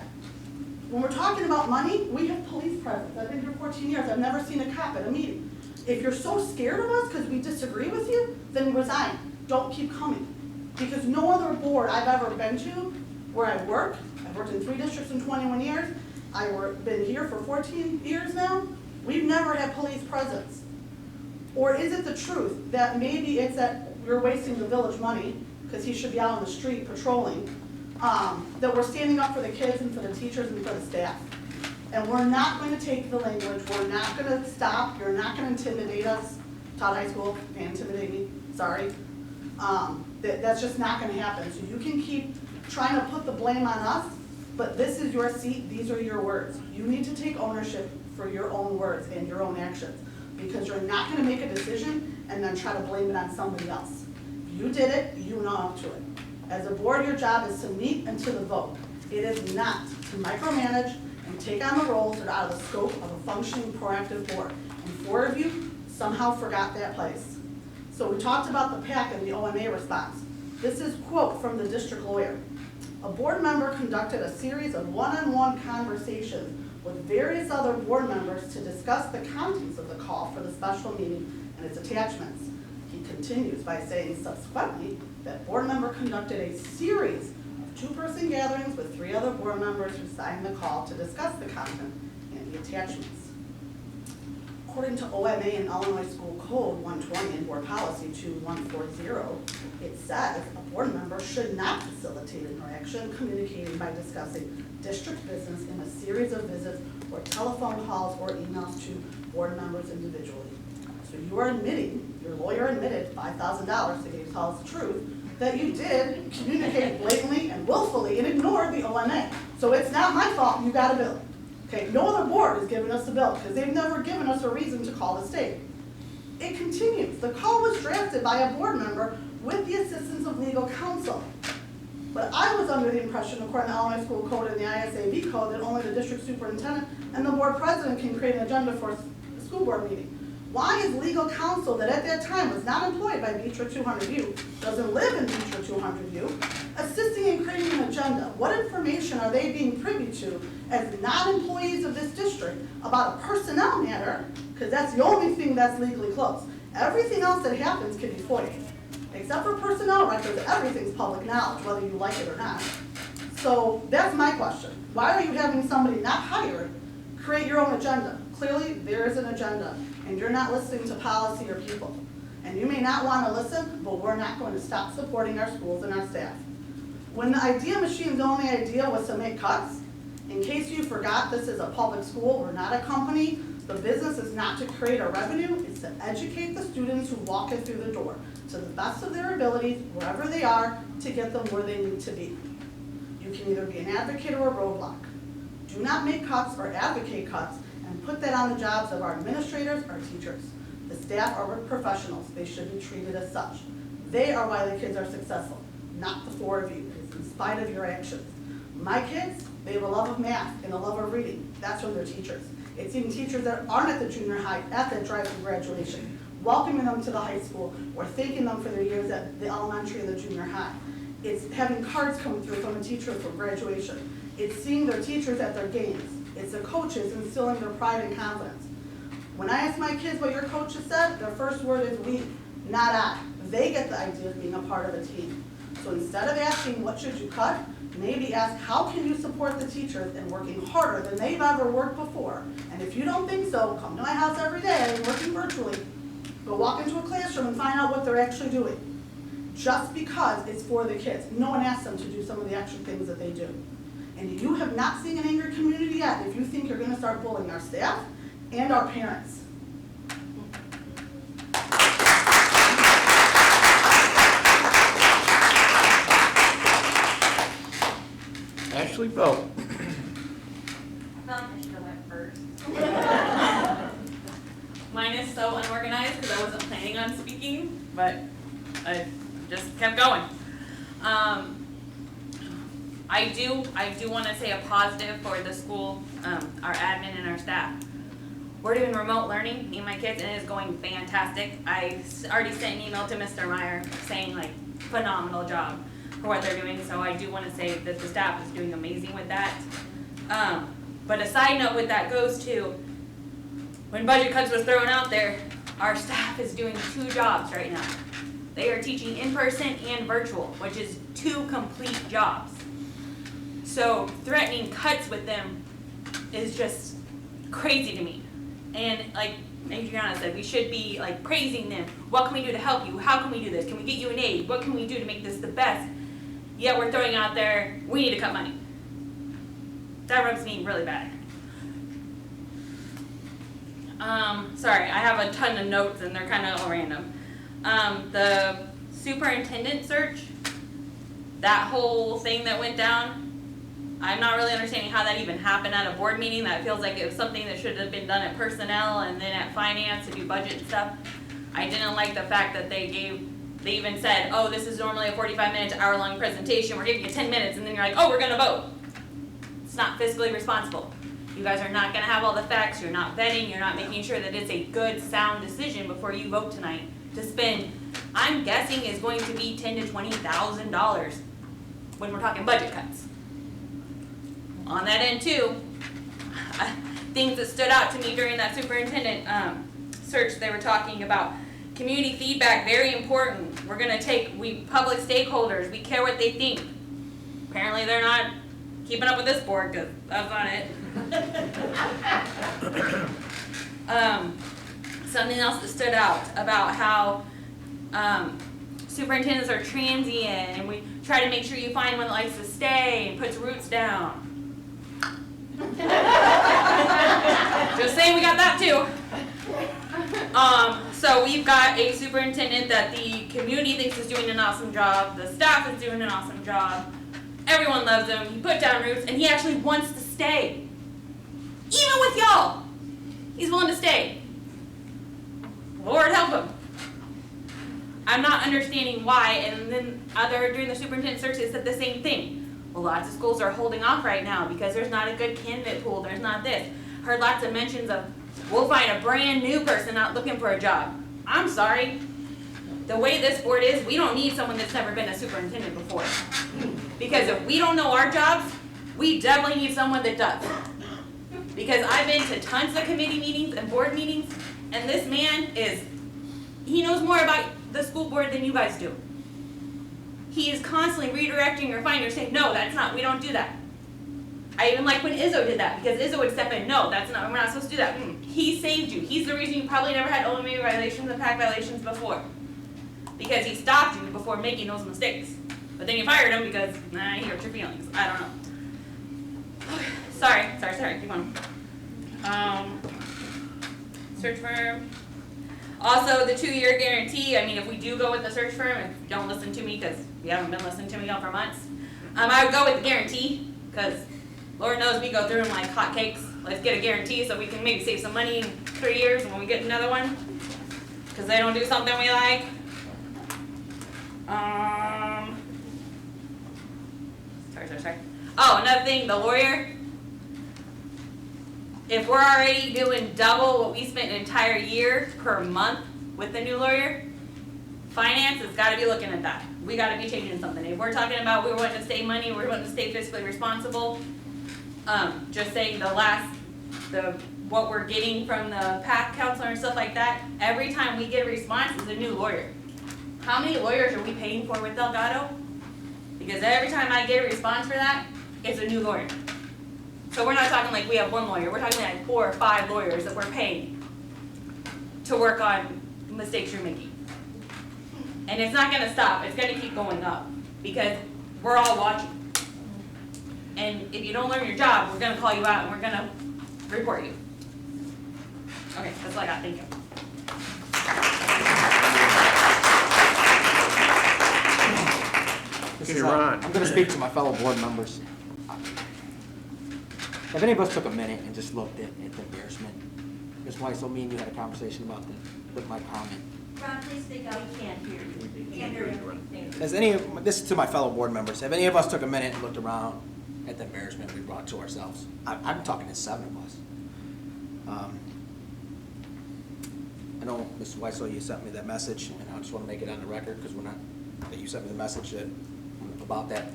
Q: when we're talking about money, we have police presence. I've been here 14 years. I've never seen a cop at a meeting. If you're so scared of us because we disagree with you, then resign. Don't keep coming. Because no other board I've ever been to where I work, I've worked in 3 districts in 21 years, I've been here for 14 years now, we've never had police presence. Or is it the truth that maybe it's that we're wasting the village money, because he should be out on the street patrolling, that we're standing up for the kids and for the teachers and for the staff. And we're not going to take the language, we're not going to stop, you're not going to intimidate us. Todd High School, can't intimidate me, sorry. That's just not going to happen. So you can keep trying to put the blame on us, but this is your seat, these are your words. You need to take ownership for your own words and your own actions, because you're not going to make a decision and then try to blame it on somebody else. If you did it, you know up to it. As a board, your job is to meet and to the vote. It is not to micromanage and take on the roles that are out of the scope of a functioning, proactive board. And 4 of you somehow forgot that place. So we talked about the PAC and the OMA response. This is a quote from the district lawyer. A board member conducted a series of one-on-one conversations with various other board members to discuss the contents of the call for the special meeting and its attachments. He continues by saying subsequently that board member conducted a series of 2-person gatherings with 3 other board members who signed the call to discuss the content and the attachments. According to OMA and Illinois School Code 120 and Board Policy 2140, it says a board member should not facilitate interaction communicating by discussing district business in a series of visits or telephone calls or emails to board members individually. So you are admitting, your lawyer admitted $5,000 to get you tell us the truth, that you did communicate blatantly and willfully and ignored the OMA. So it's not my fault you got a bill. Okay, no other board is giving us a bill because they've never given us a reason to call the state. It continues. The call was drafted by a board member with the assistance of legal counsel. But I was under the impression, according to Illinois School Code and the ISAB code, that only the district superintendent and the board president can create an agenda for a school board meeting. Why is legal counsel that at that time was not employed by Beecher 200U, doesn't live in Beecher 200U, assisting in creating an agenda? What information are they being privy to as non-employees of this district about a personnel matter? Because that's the only thing that's legally closed. Everything else that happens can be FOIA. Except for personnel records, everything's public knowledge, whether you like it or not. So that's my question. Why are you having somebody not hired create your own agenda? Clearly, there is an agenda, and you're not listening to policy or people. And you may not want to listen, but we're not going to stop supporting our schools and our staff. When the idea machine's only idea was to make cuts, in case you forgot, this is a public school, we're not a company. The business is not to create a revenue, it's to educate the students who walk in through the door to the best of their abilities, wherever they are, to get them where they need to be. You can either be an advocate or a roadblock. Do not make cuts or advocate cuts and put that on the jobs of our administrators, our teachers. The staff are professionals. They should be treated as such. They are why the kids are successful, not the 4 of you. It's in spite of your actions. My kids, they have a love of math and a love of reading. That's from their teachers. It's even teachers that aren't at the junior high, at that drive-through graduation, welcoming them to the high school or thanking them for their years at the elementary and the junior high. It's having cards come through from a teacher for graduation. It's seeing their teachers at their games. It's the coaches instilling their pride and confidence. When I ask my kids what your coach has said, their first word is we, not I. They get the idea of being a part of a team. So instead of asking what should you cut, maybe ask how can you support the teachers in working harder than they've ever worked before. And if you don't think so, come to my house every day, working virtually. Go walk into a classroom and find out what they're actually doing. Just because it's for the kids. No one asks them to do some of the extra things that they do. And you have not seen an angry community yet if you think you're gonna start bullying our staff and our parents.
A: Ashley Belt.
P: I feel like I should have went first. Mine is so unorganized because I wasn't planning on speaking, but I just kept going. I do want to say a positive for the school, our admin and our staff. We're doing remote learning, me and my kids, and it is going fantastic. I already sent an email to Mr. Meyer saying like phenomenal job for what they're doing, so I do want to say that the staff is doing amazing with that. But a side note with that goes to, when budget cuts was thrown out there, our staff is doing 2 jobs right now. They are teaching in person and virtual, which is 2 complete jobs. So threatening cuts with them is just crazy to me. And like Adriana said, we should be like praising them. What can we do to help you? How can we do this? Can we get you an aid? What can we do to make this the best? Yet we're throwing out there, we need to cut money. That rubs me really bad. Sorry, I have a ton of notes and they're kind of all random. The superintendent search, that whole thing that went down, I'm not really understanding how that even happened at a board meeting. That feels like it was something that should have been done at personnel and then at finance to do budget and stuff. I didn't like the fact that they even said, oh, this is normally a 45-minute to hour-long presentation. We're giving you 10 minutes, and then you're like, oh, we're gonna vote. It's not fiscally responsible. You guys are not gonna have all the facts. You're not vetting. You're not making sure that it's a good, sound decision before you vote tonight to spend, I'm guessing, is going to be $10,000 to $20,000 when we're talking budget cuts. On that end too, things that stood out to me during that superintendent search, they were talking about community feedback, very important. We're gonna public stakeholders, we care what they think. Apparently they're not keeping up with this board, because that's not it. Something else that stood out about how superintendents are transient, and we try to make sure you find one that likes to stay and puts roots down. Just saying, we got that too. So we've got a superintendent that the community thinks is doing an awesome job, the staff is doing an awesome job, everyone loves him, he put down roots, and he actually wants to stay. Even with y'all, he's willing to stay. Lord help him. I'm not understanding why, and then during the superintendent search, they said the same thing. Well, lots of schools are holding off right now because there's not a good candidate pool, there's not this. Heard lots of mentions of, we'll find a brand new person out looking for a job. I'm sorry. The way this board is, we don't need someone that's never been a superintendent before. Because if we don't know our jobs, we definitely need someone that does. Because I've been to tons of committee meetings and board meetings, and this man he knows more about the school board than you guys do. He is constantly redirecting or finding or saying, no, we don't do that. I even like when Izzo did that, because Izzo would step in, no, we're not supposed to do that. He saved you. He's the reason you probably never had OMA violations and PAC violations before. Because he stopped you before making those mistakes. But then you fired him because, he hurt your feelings. I don't know. Sorry, keep on. Search firm. Also, the 2-year guarantee, if we do go with the search firm, if you don't listen to me, because you haven't been listening to me all for months, I would go with the guarantee, because Lord knows we go through them like hotcakes. Let's get a guarantee so we can maybe save some money in 3 years when we get another one, because they don't do something we like. Sorry. Oh, another thing, the lawyer. If we're already doing double what we spent an entire year per month with the new lawyer, finance has got to be looking at that. We got to be changing something. If we're talking about we're wanting to save money, we're wanting to stay fiscally responsible, just saying what we're getting from the PAC counselor and stuff like that, every time we get a response is a new lawyer. How many lawyers are we paying for with Delgado? Because every time I get a response for that, it's a new lawyer. So we're not talking like we have one lawyer, we're talking like 4 or 5 lawyers that we're paying to work on mistakes you're making. And it's not gonna stop, it's gonna keep going up because we're all watching. And if you don't learn your job, we're gonna call you out and we're gonna report you. Okay, that's all I got, thank you.
A: Okay, Ron.
E: I'm gonna speak to my fellow board members. If any of us took a minute and just looked at the embarrassment, Ms. Weiss, me and you had a conversation about this with my comment.
G: Ron, please speak up. We can't hear you. We can't hear you.
E: This is to my fellow board members, have any of us took a minute and looked around at the embarrassment we brought to ourselves? I'm talking to 7 of us. I know, Mrs. Weissel, you sent me that message, and I just want to make it on the record, because that you sent me the message about that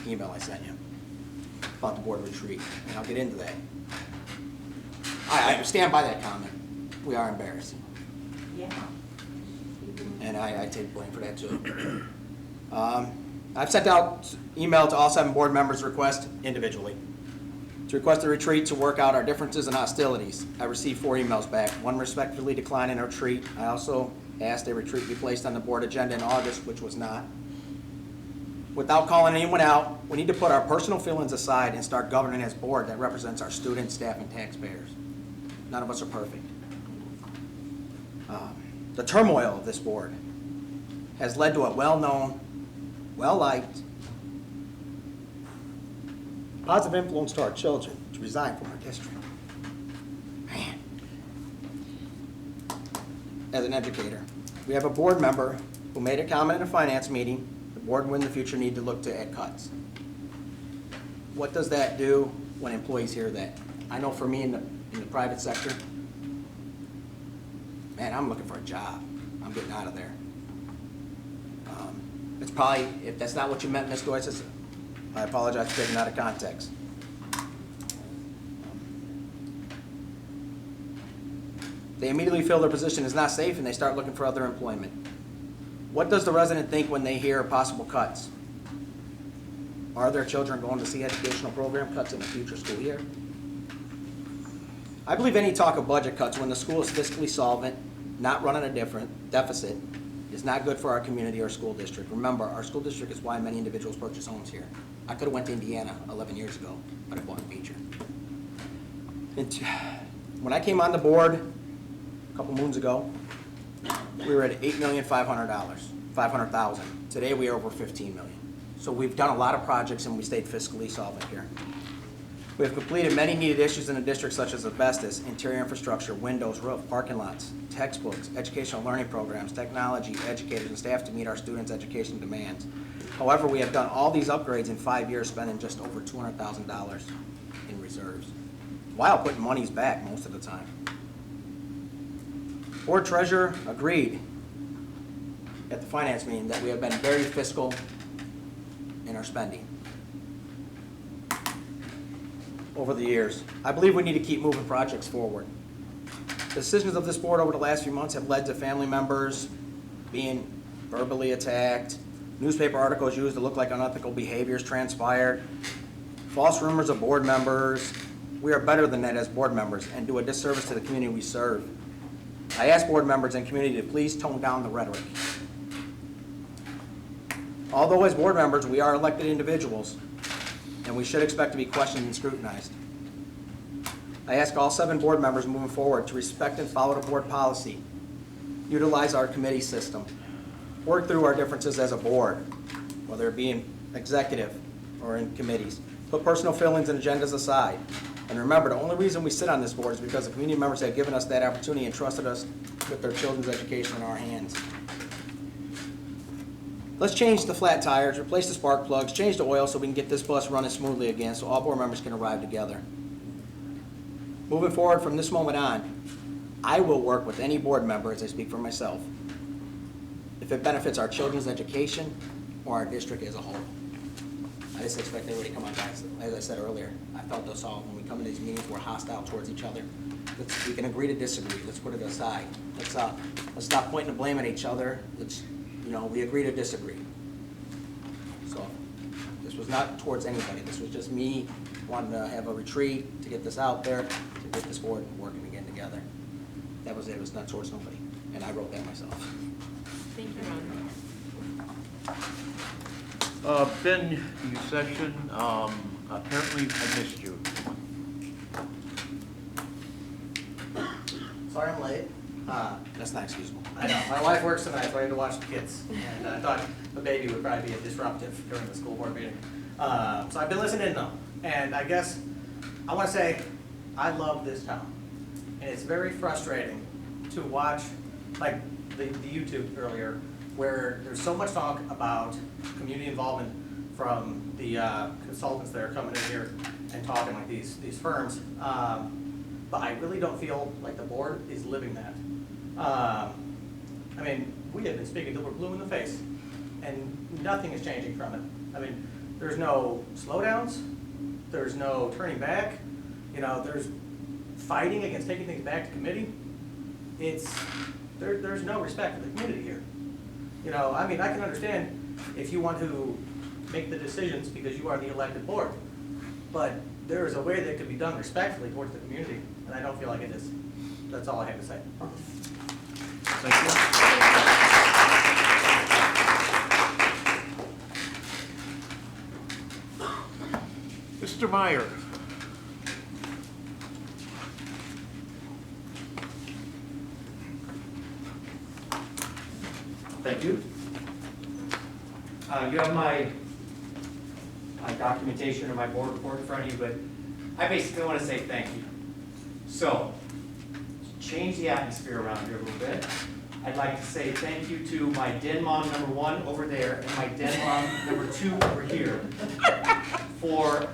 E: email I sent you, about the board retreat, and I'll get into that. I stand by that comment. We are embarrassing.
P: Yeah.
E: And I take blame for that too. I've sent out email to all 7 board members request individually to request a retreat to work out our differences and hostilities. I received 4 emails back, one respectfully declining a retreat. I also asked a retreat be placed on the board agenda in August, which was not. Without calling anyone out, we need to put our personal feelings aside and start governing as board that represents our students, staff, and taxpayers. None of us are perfect. The turmoil of this board has led to a well-known, well-liked, positive influence to our children to resign from our district. Man. As an educator, we have a board member who made a comment in a finance meeting, the board will in the future need to look to add cuts. What does that do when employees hear that? I know for me in the private sector, man, I'm looking for a job. I'm getting out of there. It's probably, if that's not what you meant, Ms. Joyce, I apologize for taking it out of context. They immediately feel their position is not safe and they start looking for other employment. What does the resident think when they hear possible cuts? Are their children going to see educational program cuts in the future school year? I believe any talk of budget cuts when the school is fiscally solvent, not running a deficit, is not good for our community or school district. Remember, our school district is why many individuals purchase homes here. I could have went to Indiana 11 years ago, but I bought in Beecher. When I came on the board a couple moons ago, we were at $8,500,000. Today we are over $15 million. So we've done a lot of projects and we stayed fiscally solvent here. We have completed many needed issues in the district such as asbestos, interior infrastructure, windows, roof, parking lots, textbooks, educational learning programs, technology, educators, and staff to meet our students' education demands. However, we have done all these upgrades in 5 years, spending just over $200,000 in reserves, while putting monies back most of the time. Board treasurer agreed at the finance meeting that we have been very fiscal in our spending over the years. I believe we need to keep moving projects forward. The decisions of this board over the last few months have led to family members being verbally attacked, newspaper articles used to look like unethical behaviors transpired, false rumors of board members. We are better than that as board members and do a disservice to the community we serve. I ask board members and community to please tone down the rhetoric. Although as board members, we are elected individuals, and we should expect to be questioned and scrutinized. I ask all 7 board members moving forward to respect and follow the board policy, utilize our committee system, work through our differences as a board, whether it be in executive or in committees, put personal feelings and agendas aside. And remember, the only reason we sit on this board is because the community members have given us that opportunity and trusted us with their children's education in our hands. Let's change the flat tires, replace the spark plugs, change the oil so we can get this bus running smoothly again so all board members can arrive together. Moving forward from this moment on, I will work with any board member, as I speak for myself, if it benefits our children's education or our district as a whole. I just expect everybody to come on, guys. As I said earlier, I felt this all when we come to these meetings, we're hostile towards each other. We can agree to disagree. Let's put it aside. Let's stop pointing the blame at each other. We agree to disagree. So this was not towards anybody. This was just me wanting to have a retreat, to get this out there, to get this board working again together. That was it. It was not towards nobody. And I wrote that myself.
B: Thank you, Ron.
A: Been your session, Apparently, I missed you.
E: Sorry I'm late. That's not excusable. I know, my wife works tonight, so I had to watch the kids. And I thought the baby would probably be a disruptive during the school board meeting. So I've been listening though. And I guess I want to say I love this town. And it's very frustrating to watch, like the YouTube earlier, where there's so much talk about community involvement from the consultants that are coming in here and talking like these firms. But I really don't feel like the board is living that. I mean, we have been speaking till we're blue in the face, and nothing is changing from it. I mean, there's no slowdowns, there's no turning back, you know, there's fighting against taking things back to committee. There's no respect for the community here. You know, I mean, I can understand if you want to make the decisions because you are the elected board, but there is a way that could be done respectfully towards the community, and I don't feel like it is. That's all I have to say.
A: Thank you. Mr. Meyer.
R: Thank you. You have my documentation of my board report in front of you, but I basically want to say thank you. So, to change the atmosphere around here a little bit, I'd like to say thank you to my den mom #1 over there and my den mom #2 over here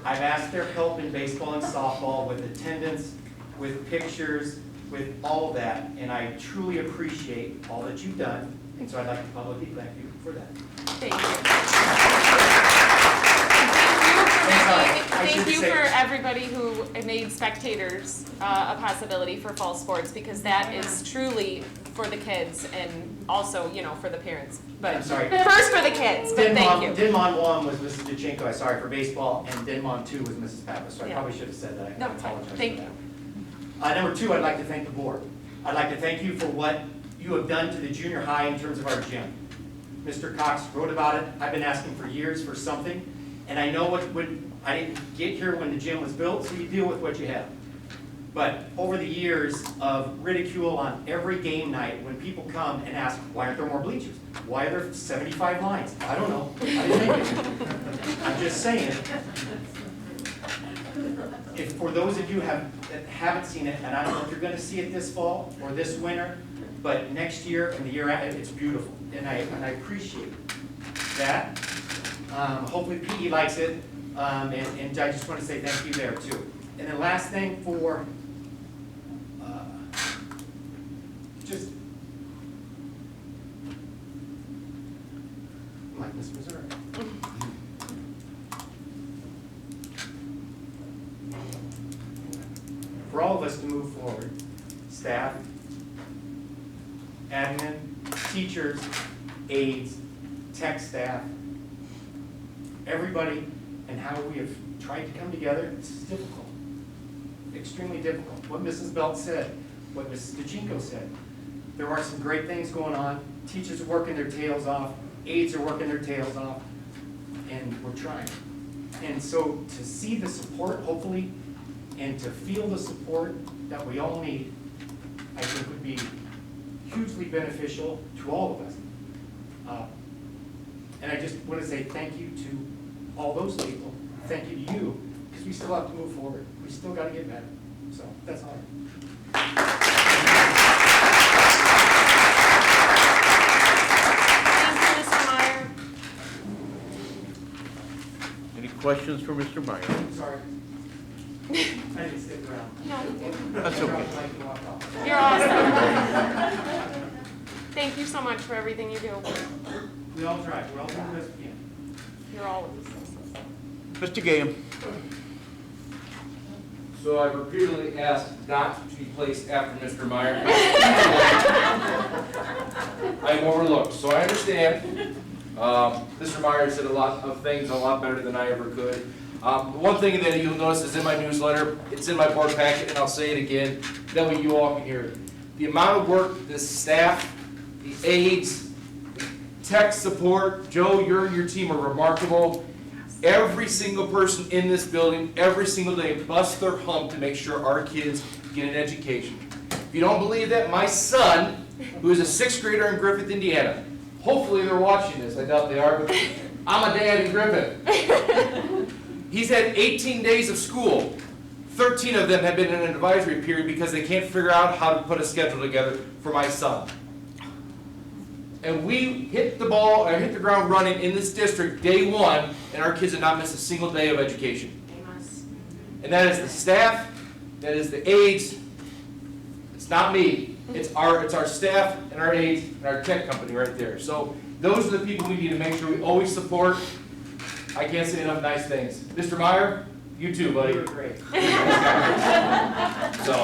R: I've asked their help in baseball and softball with attendance, with pictures, with all of that, and I truly appreciate all that you've done, and so I'd like to publicly thank you for that.
B: Thank you. Thank you for everybody who made spectators a possibility for fall sports, because that is truly for the kids and also, you know, for the parents. But
R: I'm sorry.
B: First for the kids, but thank you.
R: Denmon 1 was Mrs. DeChinko, sorry, for baseball, and Denmon 2 was Mrs. Pappas, so I
B: Yeah.
R: probably should have said that.
B: No,
R: I apologize for
B: thank
R: that.
B: you.
R: Number 2, I'd like to thank the board. I'd like to thank you for what you have done to the junior high in terms of our gym. Mr. Cox wrote about it. I've been asking for years for something, and I know I didn't get here when the gym was built, so you deal with what you have. But over the years of ridicule on every game night, when people come and ask, why aren't there more bleachers? Why are there 75 lines? I don't know. I didn't make it. I'm just saying. If for those of you that haven't seen it, and I don't know if you're going to see it this fall or this winter, but next year and the year after, it's beautiful, and I appreciate that. Hopefully PE likes it, and I just want to say thank you there too. And the last thing for just like Miss Missouri. For all of us to move forward, staff, admin, teachers, aides, tech staff, everybody, and how we have tried to come together, this is difficult, extremely difficult. What Mrs. Belt said, what Mrs. DeChinko said, there are some great things going on. Teachers are working their tails off, aides are working their tails off, and we're trying. And so to see the support, hopefully, and to feel the support that we all need, I think would be hugely beneficial to all of us. And I just want to say thank you to all those people. Thank you to you, because we still have to move forward. We still got to get better. So that's all.
B: Thank you, Mr. Meyer.
A: Any questions for Mr. Meyer?
R: Sorry. I didn't stick around.
B: No.
A: That's okay.
B: You're awesome. Thank you so much for everything you do.
R: We all try. We're all doing the best we can.
B: You're always.
A: Mr. Gayam.
S: So I've repeatedly asked not to be placed after Mr. Meyer. I'm overlooked, so I understand. Mr. Meyer said a lot of things a lot better than I ever could. One thing that you'll notice is in my newsletter, it's in my board packet, and I'll say it again, that way you all can hear it. The amount of work the staff, the aides, tech support, Joe, your team are remarkable. Every single person in this building, every single day, busts their hump to make sure our kids get an education. If you don't believe that, my son, who is a 6th grader in Griffith, Indiana, hopefully they're watching this, I doubt they are, but I'm a dad in Griffith. He's had 18 days of school. 13 of them have been in an advisory period because they can't figure out how to put a schedule together for my son. And we hit the ground running in this district day one, and our kids have not missed a single day of education. And that is the staff, that is the aides. It's not me. It's our staff and our aides and our tech company right there. So those are the people we need to make sure we always support. I can't say enough nice things. Mr. Meyer, you too, buddy. You're great. So,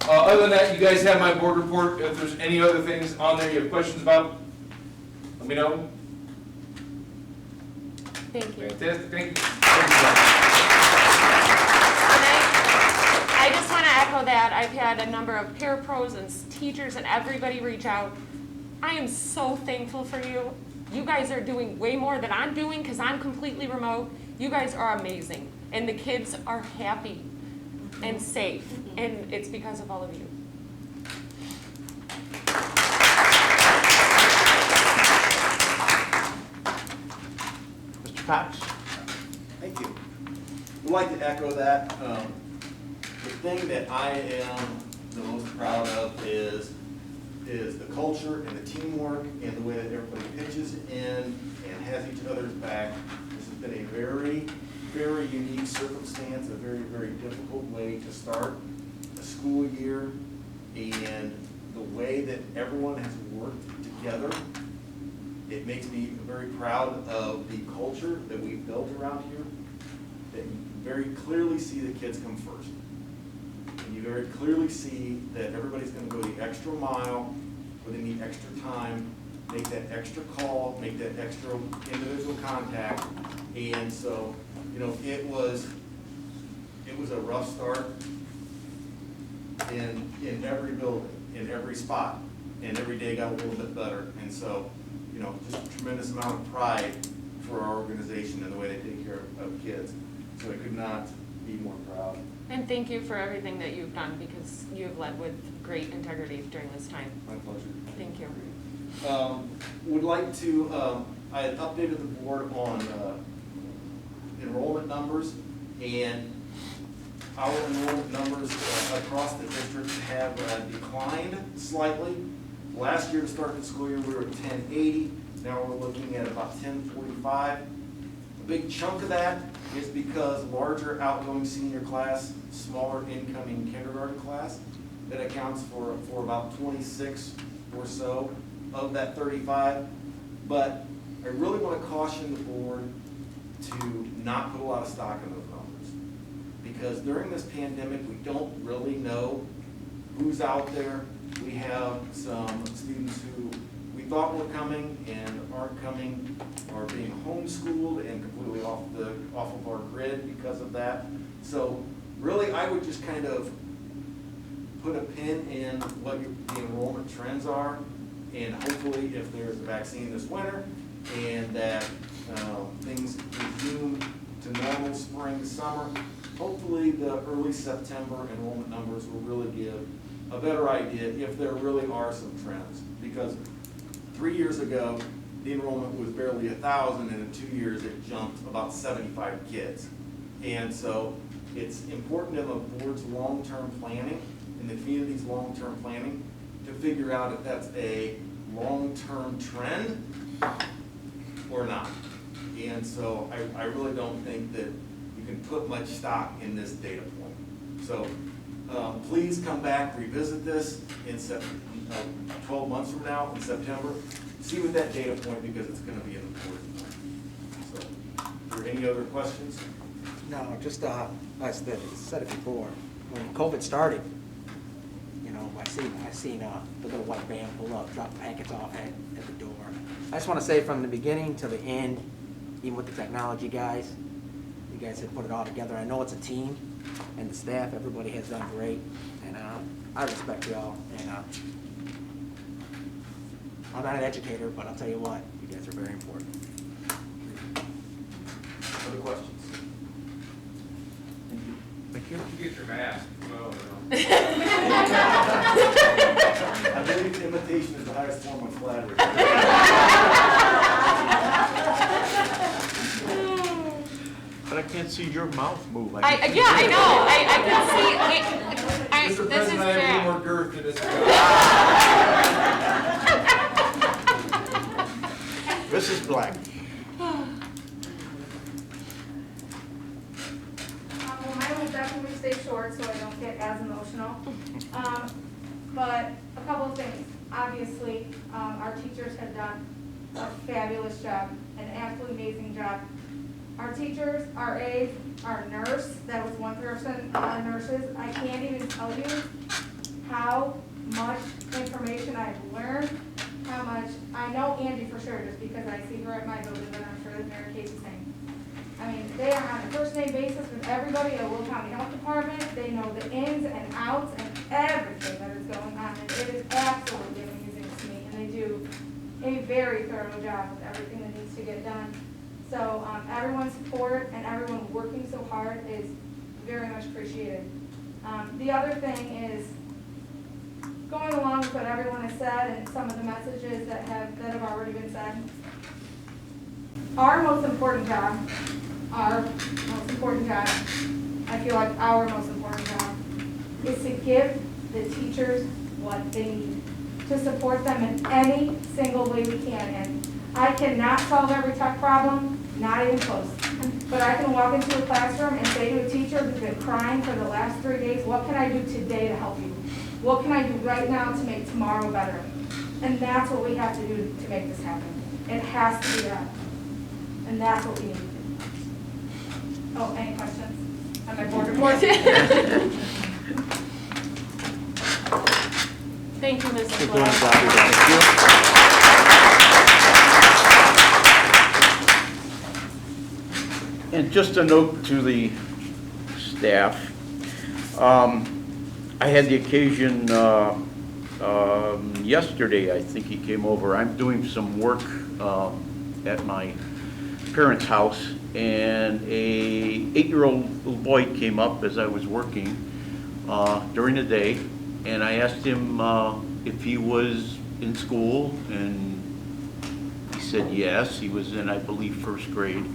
S: other than that, you guys have my board report. If there's any other things on there you have questions about, let me know.
B: Thank you.
S: Fantastic. Thank you.
B: I just want to echo that. I've had a number of parapros and teachers and everybody reach out. I am so thankful for you. You guys are doing way more than I'm doing because I'm completely remote. You guys are amazing. And the kids are happy and safe. And it's because of all of you.
E: Mr. Cox?
F: Thank you. I'd like to echo that. The thing that I am the most proud of is the culture and the teamwork and the way that everybody pitches in and has each other's back. This has been a very, very unique circumstance, a very, very difficult way to start a school year, and the way that everyone has worked together, it makes me very proud of the culture that we've built around here, that you very clearly see the kids come first. And you very clearly see that everybody's going to go the extra mile, where they need extra time, make that extra call, make that extra individual contact. And so, you know, it was a rough start in every building, in every spot, and every day got a little bit better. And so, you know, just a tremendous amount of pride for our organization and the way they take care of kids. So I could not be more proud.
B: And thank you for everything that you've done because you've led with great integrity during this time.
F: My pleasure.
B: Thank you.
F: Would like to, I had updated the board on enrollment numbers, and our enrollment numbers across the district have declined slightly. Last year to start the school year, we were at 1080. Now we're looking at about 1045. A big chunk of that is because larger outgoing senior class, smaller incoming kindergarten class. That accounts for about 26 or so of that 35. But I really want to caution the board to not put a lot of stock in those numbers. Because during this pandemic, we don't really know who's out there. We have some students who we thought were coming and aren't coming, are being homeschooled and completely off of our grid because of that. So really, I would just kind of put a pin in what the enrollment trends are, and hopefully if there's a vaccine this winter and that things resume to normal spring, summer, hopefully the early September enrollment numbers will really give a better idea if there really are some trends. Because 3 years ago, the enrollment was barely 1,000, and in 2 years it jumped about 75 kids. And so it's important in the board's long-term planning, in the community's long-term planning, to figure out if that's a long-term trend or not. And so I really don't think that you can put much stock in this data point. So please come back, revisit this in 12 months from now in September. See what that data point, because it's going to be an important one. So, are there any other questions?
E: No, just I said it before. When COVID started, you know, I seen the little white van pull up, drop packets off at the door. I just want to say from the beginning to the end, even with the technology guys, you guys have put it all together. I know it's a team, and the staff, everybody has done great, and I respect y'all. And I'm not an educator, but I'll tell you what, you guys are very important.
F: Other
S: questions.
A: Thank you.
L: You get your mask.
F: I believe imitation is the highest form of flattery.
A: But I can't see your mouth move.
B: Yeah, I know, I can see,
S: Mr.
B: this is
S: President, I have a
B: Jack.
S: little more girth to this.
A: Mrs. Black.
H: Well, mine will definitely stay short so I don't get as emotional. But a couple of things. Obviously, our teachers have done a fabulous job, an absolutely amazing job. Our teachers, our aides, our nurse, that was one person, nurses, I can't even tell you how much information I've learned, how much, I know Angie for sure, just because I see her at my building, but I'm sure that Mary Kate's the same. I mean, they are on a first name basis with everybody at Will County Health Department. They know the ins and outs and everything that is going on. And it is absolutely amazing to me. And they do a very thorough job with everything that needs to get done. So everyone's support and everyone working so hard is very much appreciated. The other thing is going along with what everyone has said and some of the messages that have already been said. Our most important job, I feel like our most important job, is to give the teachers what they need, to support them in any single way we can. And I cannot solve every tech problem, not even close. But I can walk into a classroom and say to a teacher who's been crying for the last 3 days, what can I do today to help you? What can I do right now to make tomorrow better? And that's what we have to do to make this happen. It has to be that. And that's what we need. Oh, any questions on my board report?
B: Thank you, Mrs.
A: Thank you. And just a note to the staff, I had the occasion yesterday, I think he came over. I'm doing some work at my parents' house, and a 8-year-old little boy came up as I was working during the day, and I asked him if he was in school, and he said yes. He was in, I believe, first grade.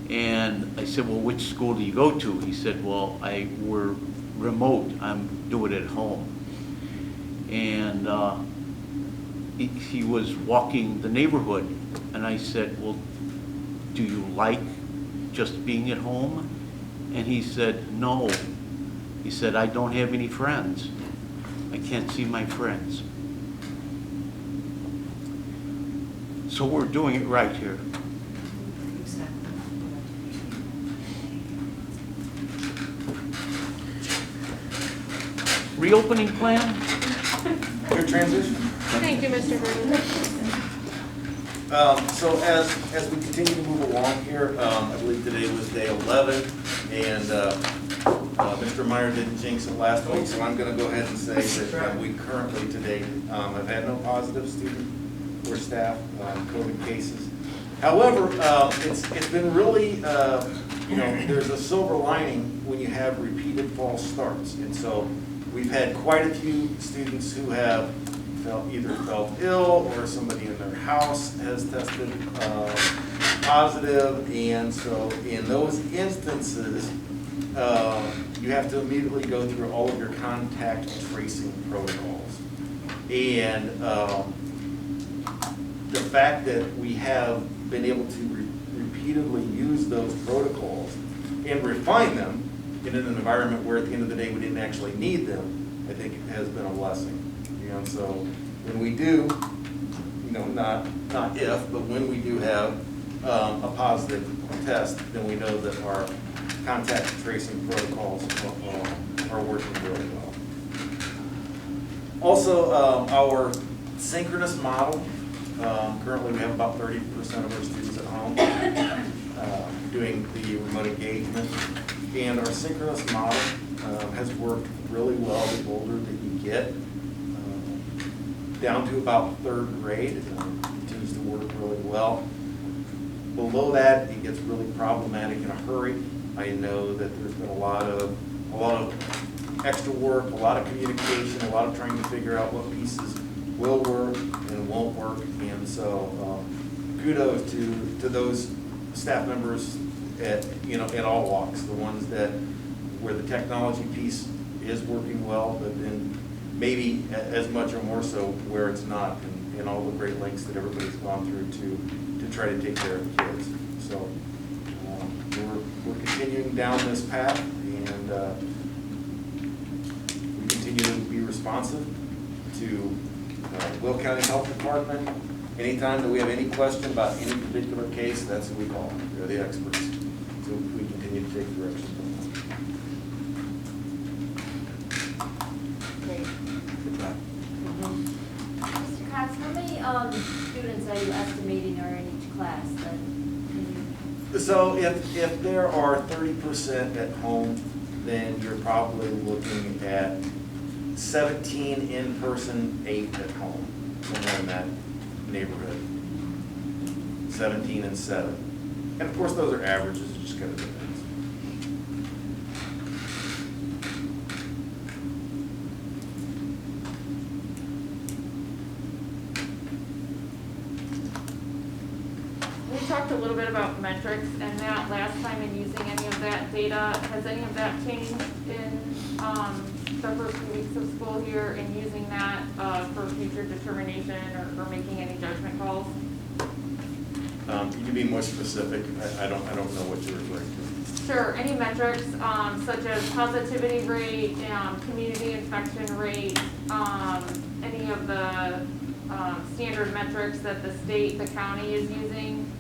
A: And I said, well, which school do you go to? He said, well, we're remote. I'm doing it at home. And he was walking the neighborhood, and I said, well, do you like just being at home? And he said, no. He said, I don't have any friends. I can't see my friends. So we're doing it right here. Reopening plan?
F: Your transition.
B: Thank you, Mr. Vernon.
F: So as we continue to move along here, I believe today was day 11, and Mr. Meyer didn't jinx it last week, so I'm going to go ahead and say that we currently today have had no positive student or staff COVID cases. However, it's been really, there's a silver lining when you have repeated false starts, and so we've had quite a few students who have either felt ill or somebody in their house has tested positive, and so in those instances, you have to immediately go through all of your contact tracing protocols. And the fact that we have been able to repeatedly use those protocols and refine them in an environment where at the end of the day we didn't actually need them, I think it has been a blessing. So when we do, not if, but when we do have a positive test, then we know that our contact tracing protocols are working really well. Also, our synchronous model, currently we have about 30% of our students at home doing the remote engagement, and our synchronous model has worked really well the older that you get, down to about 3rd grade. It continues to work really well. below that, it gets really problematic in a hurry. I know that there's been a lot of extra work, a lot of communication, a lot of trying to figure out what pieces will work and won't work. And so kudos to those staff members at all walks, the ones that where the technology piece is working well, but then maybe as much or more so where it's not, and all the great lengths that everybody's gone through to try to take care of kids. So we're continuing down this path, and we continue to be responsive to Will County Health Department. Anytime that we have any question about any particular case, that's who we call. They're the experts. So we continue to take direction from them.
B: Great.
F: Good job.
G: Mr. Cox, how many students are you estimating are in each class?
F: So if there are 30% at home, then you're probably looking at 17 in person, 8 at home, somewhere in that neighborhood. 17 and 7. And of course, those are averages, it just kind of depends.
H: We talked a little bit about metrics and that last time in using any of that data. Has any of that changed in the first few weeks of school here in using that for future determination or making any judgment calls?
F: You can be more specific. I don't know what you're referring to.
H: Sure. Any metrics such as positivity rate, community infection rate, any of the standard metrics that the state, the county is using.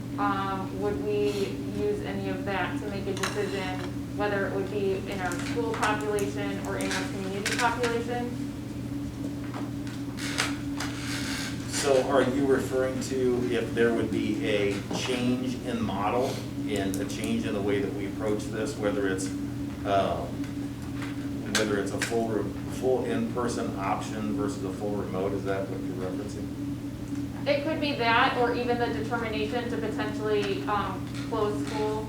H: Would we use any of that to make a decision whether it would be in our school population or in our community population?
F: So are you referring to if there would be a change in model and a change in the way that we approach this, whether it's a full in-person option versus a full remote? Is that what you're referencing?
H: It could be that, or even the determination to potentially close school.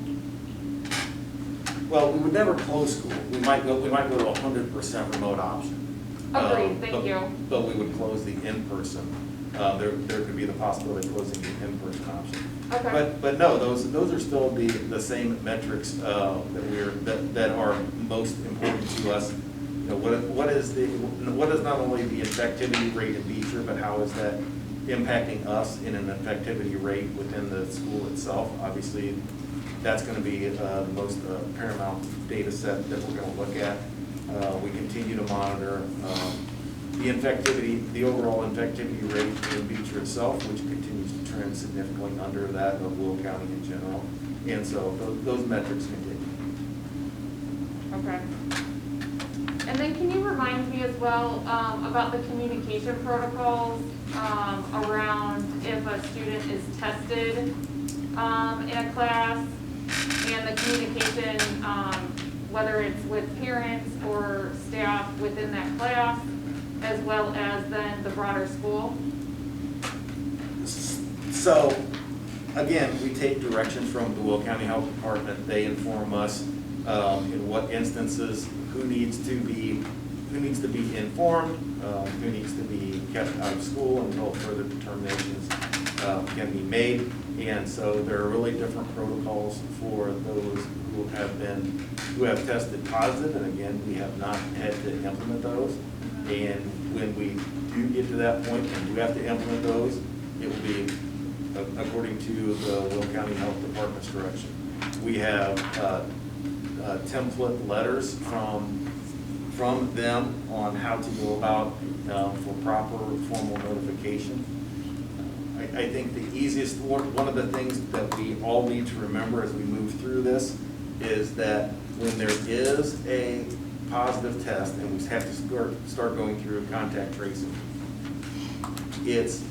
F: Well, we would never close school. We might go to 100% remote option.
H: Agreed, thank you.
F: But we would close the in-person. There could be the possibility of closing the in-person option.
H: Okay.
F: But no, those are still the same metrics that are most important to us. You know, what is not only the infectivity rate in Beecher, but how is that impacting us in an infectivity rate within the school itself? Obviously, that's going to be the most paramount data set that we're going to look at. We continue to monitor the overall infectivity rate in Beecher itself, which continues to trend significantly under that of Will County in general. And so those metrics continue.
H: Okay. And then can you remind me as well about the communication protocols around if a student is tested in a class and the communication, whether it's with parents or staff within that class, as well as then the broader school?
F: So, again, we take directions from the Will County Health Department. They inform us in what instances who needs to be informed, who needs to be kept out of school until further determinations can be made. And so there are really different protocols for those who have tested positive, and again, we have not had to implement those. And when we do get to that point and do have to implement those, it will be according to the Will County Health Department's direction. We have template letters from them on how to go about for proper formal notification. I think the easiest, one of the things that we all need to remember as we move through this is that when there is a positive test and we have to start going through contact tracing, it's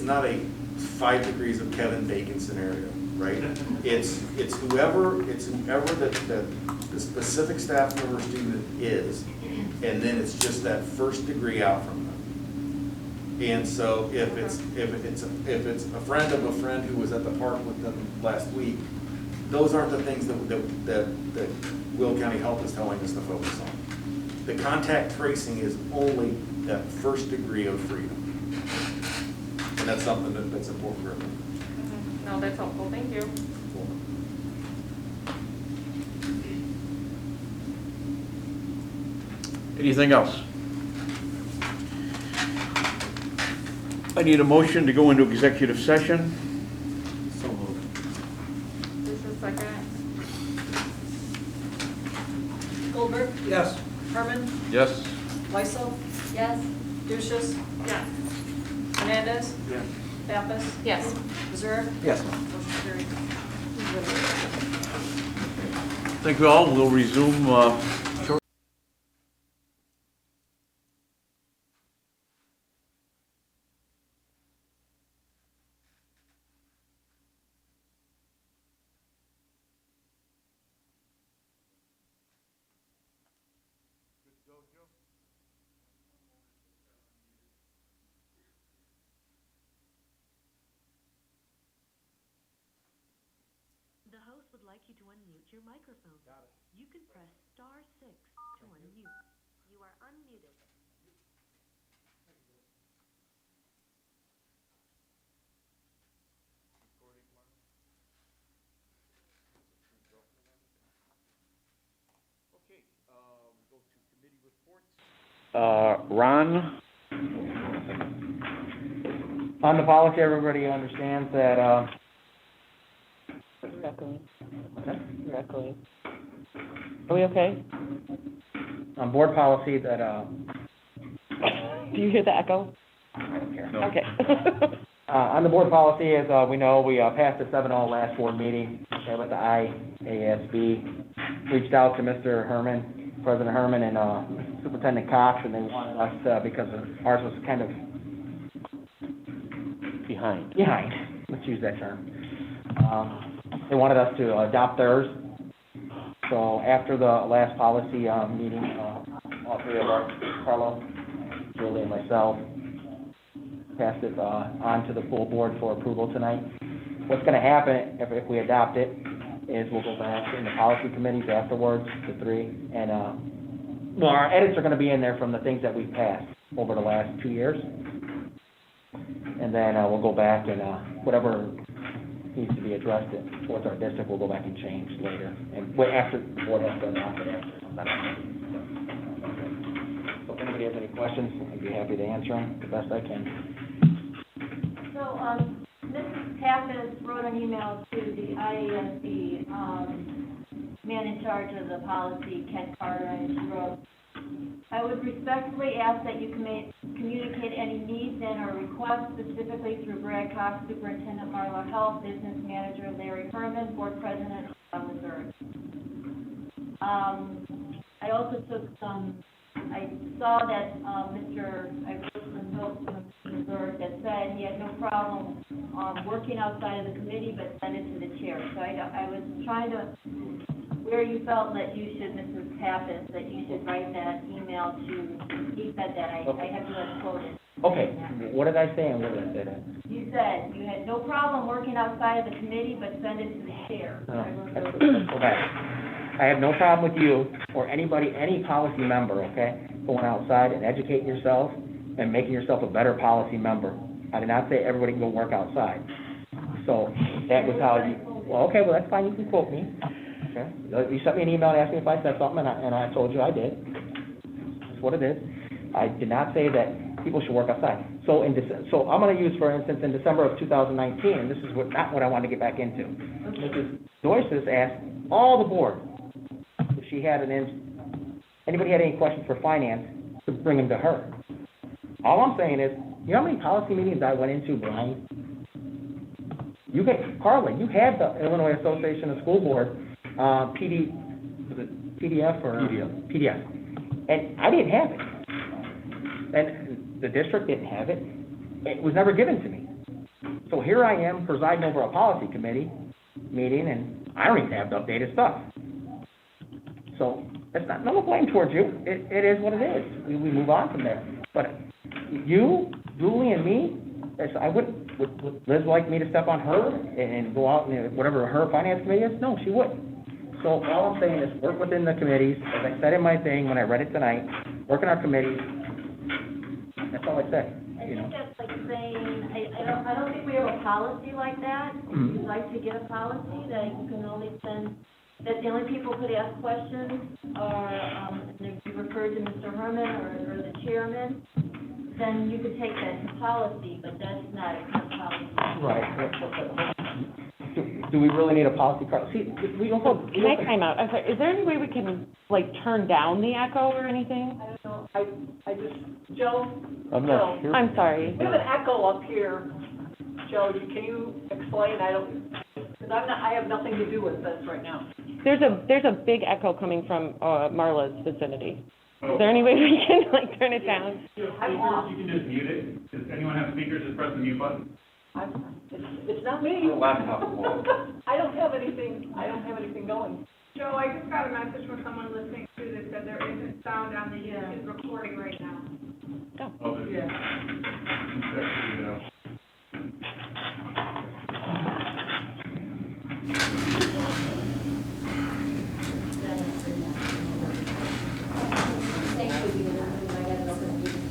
F: not a 5 degrees of Kevin Bacon scenario, right? It's whoever the specific staff member student is, and then it's just that first degree out from them. And so if it's a friend of a friend who was at the park with them last week, those aren't the things that Will County Health is telling us to focus on. The contact tracing is only that first degree of freedom. And that's something that's important for everyone.
H: No, that's helpful, thank you.
A: Anything else? I need a motion to go into executive session.
F: So moved.
H: This is second.
D: Goldberg?
E: Yes.
D: Herman?
A: Yes.
D: Weissel?
G: Yes?
D: Lucius?
H: Yes.
D: Hernandez?
E: Yes.
D: Pappas?
B: Yes.
D: Missouri?
E: Yes.
D: Motion carried.
A: Thank you all. We'll resume shortly.
T: The host would like you to unmute your microphone. You can press *6 to unmute. You are unmuted.
A: Okay, go to committee reports. Ron?
E: On the policy, everybody understands that,
I: Echoing. Are we okay?
E: on board policy that,
I: Do you hear the echo?
E: I don't care.
I: Okay.
E: On the board policy, as we know, we passed the 7-0 last board meeting with the IASB. Reached out to Mr. Herman, President Herman, and Superintendent Cox, and they wanted us, because ours was kind of
A: Behind.
E: let's use that term. They wanted us to adopt theirs. So after the last policy meeting, all three of us, Carlo, Julie, and myself, passed it on to the full board for approval tonight. What's going to happen if we adopt it is we'll go back in the policy committees afterwards, the three, and well, our edits are going to be in there from the things that we've passed over the last 2 years. And then we'll go back and whatever needs to be addressed towards our district, we'll go back and change later. And wait, after the board has to adopt it after. So if anybody has any questions, I'd be happy to answer them the best I can.
G: So, Mrs. Pappas wrote an email to the IASB, man in charge of the policy, Ken Carter, and she wrote, I would respectfully ask that you communicate any needs and or requests specifically through Brad Cox, Superintendent Marla Health, Business Manager Larry Herman, Board President of Missouri. I also took I saw that I wrote some notes from Missouri that said he had no problem working outside of the committee, but send it to the chair. So I was trying to, where you felt that you should, Mrs. Pappas, that you should write that email to, he said that, I have to quote it.
E: Okay, what did I say and what did I say then?
G: You said you had no problem working outside of the committee, but send it to the chair.
E: Let's go back. I have no problem with you or anybody, any policy member, okay, going outside and educating yourself and making yourself a better policy member. I did not say everybody can go work outside. So that was how you, well, okay, well, that's fine, you can quote me. Okay, you sent me an email and asked me if I said something, and I told you I did. That's what it is. I did not say that people should work outside. So so I'm going to use, for instance, in December of 2019, and this is not what I wanted to get back into. Mrs. Joyce has asked all the board if she had anybody had any questions for finance to bring them to her. All I'm saying is, you know how many policy meetings I went into, Brian? Carla, you had the Illinois Association of School Board was it PDF or? PDF. And I didn't have it. And the district didn't have it. It was never given to me. So here I am presiding over a policy committee meeting, and I don't even have the updated stuff. So it's not no blame towards you. It is what it is. We move on from there. But you, Julie, and me, I wouldn't, would Liz like me to step on her and go out and whatever her finance committee is? No, she wouldn't. So all I'm saying is work within the committees, as I said in my thing when I read it tonight, work in our committees. That's all I said,
G: I
E: you know.
G: think that's like saying, I don't think we have a policy like that. We'd like to get a policy that you can only send, that the only people who could ask questions are, and if you refer to Mr. Herman or the chairman, then you could take that to policy, but that's not a policy.
E: Right. Do we really need a policy? See, we don't.
U: Can I time out? I'm sorry, is there any way we can, like, turn down the echo or anything?
D: I don't know, I just, Joe?
E: I'm not sure.
U: I'm sorry.
D: We have an echo up here. Joe, can you explain? Because I have nothing to do with this right now.
U: There's a big echo coming from Marla's vicinity. Is there any way we can, like, turn it down?
L: I'm off. You can just mute it. Does anyone have speakers? Just press the mute button.
D: It's not me.
S: Laptop.
D: I don't have anything going.
H: Joe, I just got a message from someone listening to this that there isn't sound on the recording right now.
L: Oh,
D: Yeah.
G: Thank you, because I got an open meeting.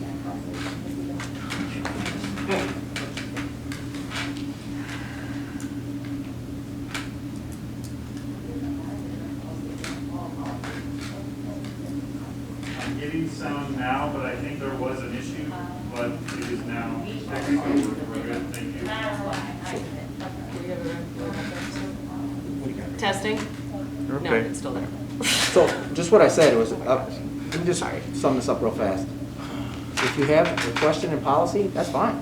L: I'm getting sound now, but I think there was an issue, but it is now fixed, so we're good, thank you.
B: Testing? No,
E: Okay.
B: it's still there.
E: So, just what I said was, let me just sum this up real fast. If you have a question in policy, that's fine.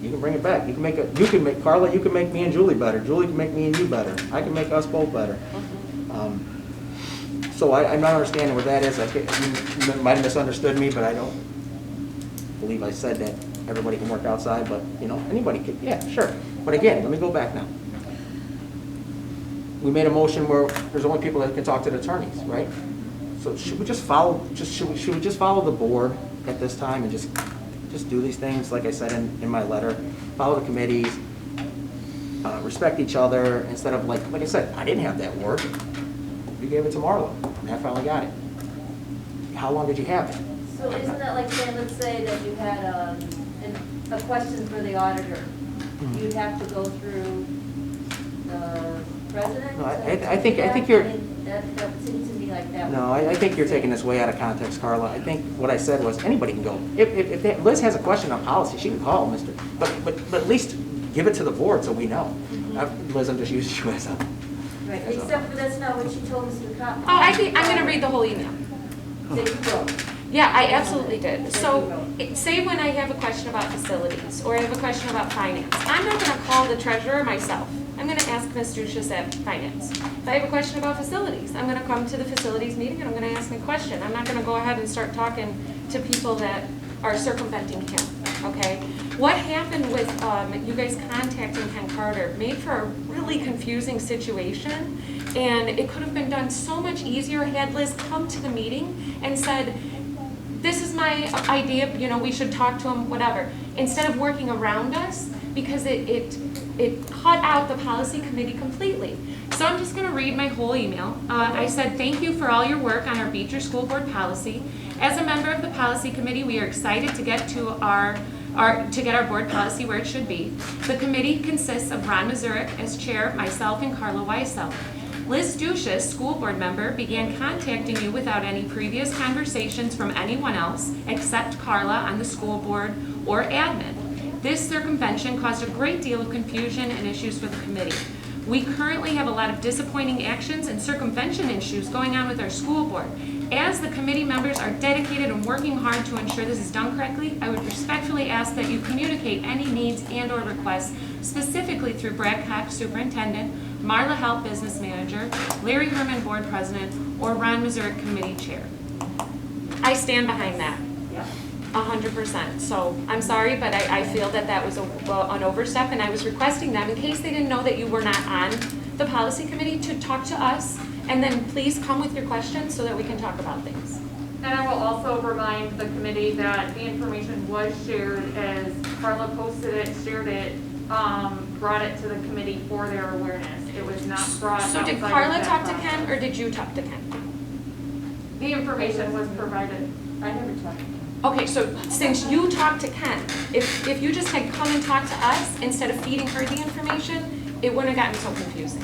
E: You can bring it back. You can make Carla, you can make me and Julie better. Julie can make me and you better. I can make us both better. So I'm not understanding where that is. You might have misunderstood me, but I don't believe I said that everybody can work outside, but, anybody can, yeah, sure. But again, let me go back now. We made a motion where there's only people that can talk to the attorneys, right? So should we just follow, should we just follow the board at this time and just do these things, like I said in my letter? Follow the committees, respect each other, instead of like I said, I didn't have that word. You gave it to Marla, and I finally got it. How long did you have it?
G: So isn't that like saying, let's say that you had a question for the auditor? You'd have to go through the president?
E: No, I think you're.
G: That seems to me like that.
E: No, I think you're taking this way out of context, Carla. I think what I said was anybody can go. If Liz has a question on policy, she can call Mr. But at least give it to the board so we know. Liz, I'm just using you as a.
G: Right, except for that's not what she told Mr. Cotton.
B: Oh, I think, I'm gonna read the whole email.
G: That you wrote.
B: Yeah, I absolutely did. So, say when I have a question about facilities, or I have a question about finance, I'm not gonna call the treasurer myself. I'm gonna ask Ms. Drushas at finance. If I have a question about facilities, I'm gonna come to the facilities meeting and I'm gonna ask him a question. I'm not gonna go ahead and start talking to people that are circumventing him, okay? What happened with you guys contacting Ken Carter made for a really confusing situation, and it could have been done so much easier had Liz come to the meeting and said, this is my idea, we should talk to him, whatever, instead of working around us, because it cut out the policy committee completely. So I'm just gonna read my whole email. I said, thank you for all your work on our Beecher School Board policy. As a member of the policy committee, we are excited to get to get our board policy where it should be. The committee consists of Ron Mazurek as chair, myself, and Carla Weissel. Liz Dushas, school board member, began contacting you without any previous conversations from anyone else except Carla on the school board or admin. This circumvention caused a great deal of confusion and issues for the committee. We currently have a lot of disappointing actions and circumvention issues going on with our school board. As the committee members are dedicated and working hard to ensure this is done correctly, I would respectfully ask that you communicate any needs and/or requests specifically through Brad Cox, superintendent, Marla Helt, business manager, Larry Herman, board president, or Ron Mazurek, committee chair. I stand behind that. 100%. So I'm sorry, but I feel that was an overstep, and I was requesting them in case they didn't know that you were not on the policy committee to talk to us, and then please come with your questions so that we can talk about things.
H: And I will also remind the committee that the information was shared as Carla posted it, shared it, brought it to the committee for their awareness. It was not brought
B: So
H: outside
B: did
H: of
B: Carla
H: that
B: talk to
H: process.
B: Ken, or did you talk to Ken?
H: The information was provided.
D: I never talked to him.
B: Okay, so since you talked to Ken, if you just had come and talked to us instead of feeding her the information, it wouldn't have gotten so confusing.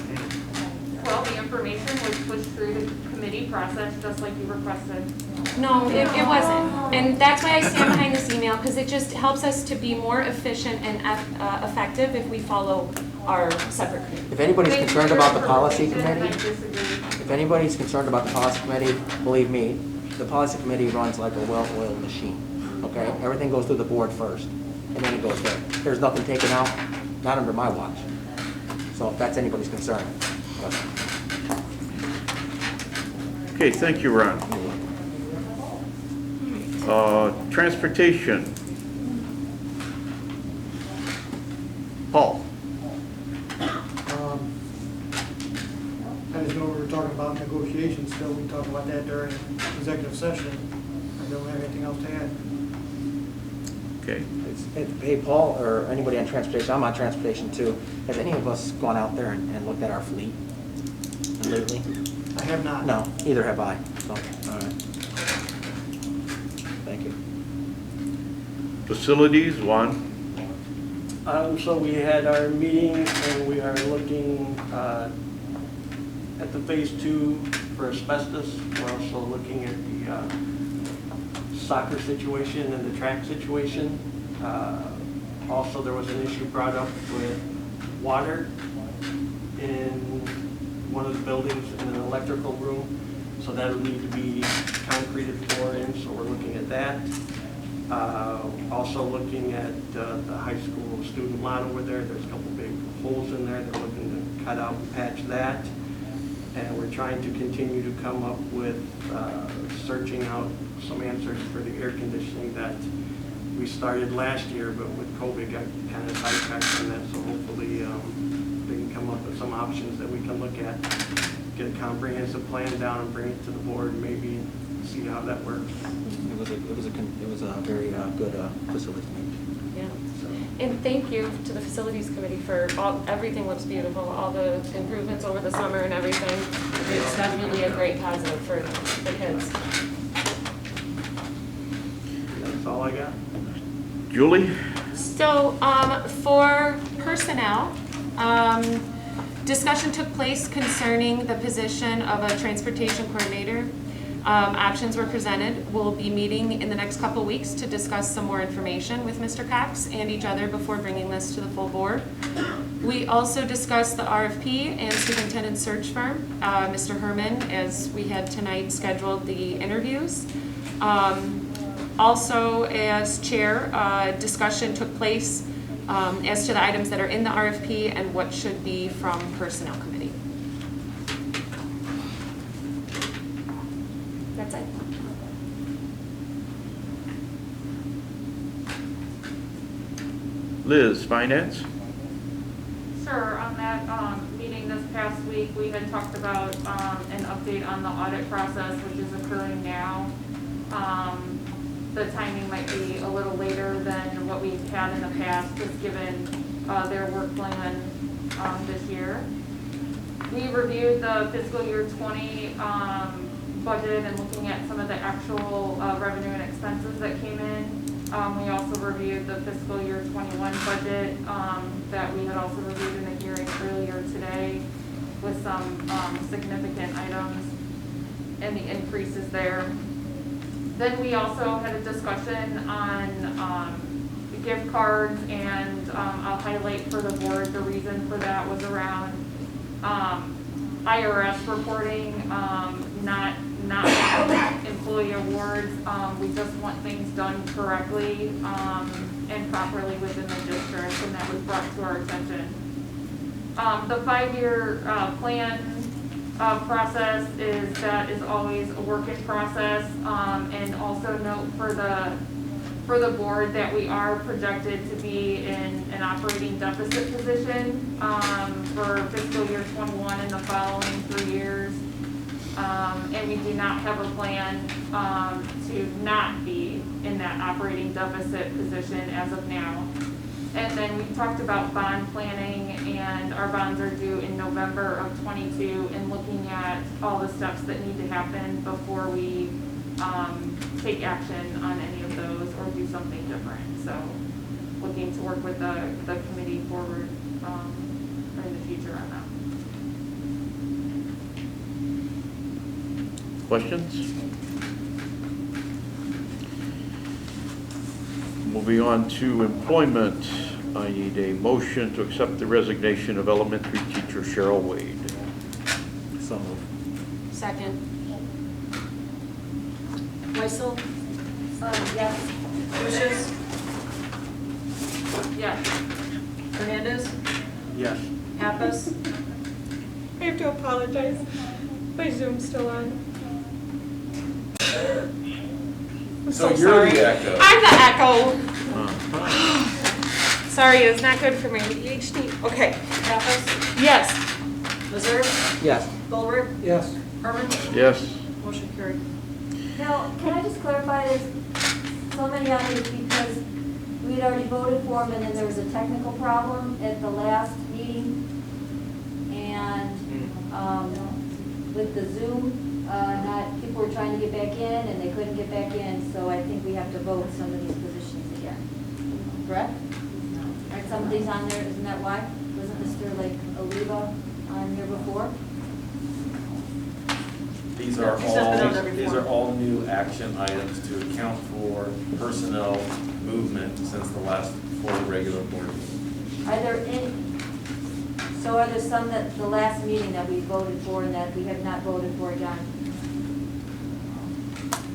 H: Well, the information was pushed through the committee process, just like you requested.
B: No, it wasn't. And that's why I stand behind this email, because it just helps us to be more efficient and effective if we follow our separate committee.
E: If anybody's
H: Thank you
E: concerned
H: for
E: about the
H: your
E: policy
H: information,
E: committee,
H: I disagree.
E: if anybody's concerned about the policy committee, believe me, the policy committee runs like a well-oiled machine, okay? Everything goes through the board first, and then it goes there. There's nothing taken out, not under my watch. So if that's anybody's concern.
A: Okay, thank you, Ron. Transportation. Paul.
C: I just know we were talking about negotiations still, we talked about that during executive session. I don't have anything else to add.
A: Okay.
E: Hey, Paul, or anybody on transportation, I'm on transportation too. Has any of us gone out there and looked at our fleet lately?
C: I have not.
E: No, neither have I, so, all right. Thank you.
A: Facilities, Juan.
V: So we had our meeting and we are looking at the phase 2 for asbestos. We're also looking at the soccer situation and the track situation. Also, there was an issue brought up with water in one of the buildings in an electrical room. So that would need to be concreted for in, so we're looking at that. Also looking at the high school student lot over there. There's a couple big holes in there. They're looking to cut out and patch that. And we're trying to continue to come up with searching out some answers for the air conditioning that we started last year, but with COVID got kind of sidetracked on that. So hopefully they can come up with some options that we can look at, get a comprehensive plan down and bring it to the board and maybe see how that works.
E: It was a very good facility meeting.
B: Yeah. And thank you to the facilities committee for everything looks beautiful, all the improvements over the summer and everything. It's definitely a great positive for the kids.
E: That's all I got.
A: Julie?
B: So, for personnel, discussion took place concerning the position of a transportation coordinator. Options were presented. We'll be meeting in the next couple of weeks to discuss some more information with Mr. Cox and each other before bringing this to the full board. We also discussed the RFP and superintendent search firm. Mr. Herman, as we had tonight, scheduled the interviews. Also, as chair, discussion took place as to the items that are in the RFP and what should be from personnel committee. That's it.
A: Liz, finance?
H: Sure, on that meeting this past week, we had talked about an update on the audit process, which is occurring now. The timing might be a little later than what we've had in the past, just given their work plan this year. We reviewed the fiscal year 20 budget and looking at some of the actual revenue and expenses that came in. We also reviewed the fiscal year 21 budget that we had also reviewed in the hearing earlier today with some significant items and the increases there. Then we also had a discussion on gift cards, and I'll highlight for the board the reason for that was around IRS reporting, not employee awards. We just want things done correctly and properly within the district, and that was brought to our attention. The 5-year plan process is always a work in process, and also note for the board that we are projected to be in an operating deficit position for fiscal year 21 and the following 3 years. And we do not have a plan to not be in that operating deficit position as of now. And then we talked about bond planning, and our bonds are due in November of '22, and looking at all the steps that need to happen before we take action on any of those or do something different. So looking to work with the committee forward in the future on that.
A: Questions? Moving on to employment, I need a motion to accept the resignation of elementary teacher Cheryl Wade.
E: So moved.
B: Second.
D: Weissel?
G: Yes.
D: Lucius?
H: Yes.
D: Hernandez?
V: Yes.
D: Pappas?
U: I have to apologize. My Zoom's still on. I'm
S: So you're
U: sorry.
S: the echo.
U: I'm the echo. Sorry, it's not good for my ADHD. Okay.
D: Pappas?
U: Yes.
D: Missouri?
E: Yes.
D: Goldberg?
C: Yes.
D: Herman?
A: Yes.
D: Motion carried.
G: Now, can I just clarify this? So many on these because we had already voted for them and then there was a technical problem at the last meeting. And with the Zoom, people were trying to get back in and they couldn't get back in. So I think we have to vote some of these positions again. Correct? Aren't some of these on there? Isn't that why? Wasn't Mr. Oliva on here before?
F: These are
D: He's not been on there
F: these
D: before.
F: are all new action items to account for personnel movement since the last full regular board meeting.
G: Are there any, so are there some that, the last meeting that we voted for and that we have not voted for, John?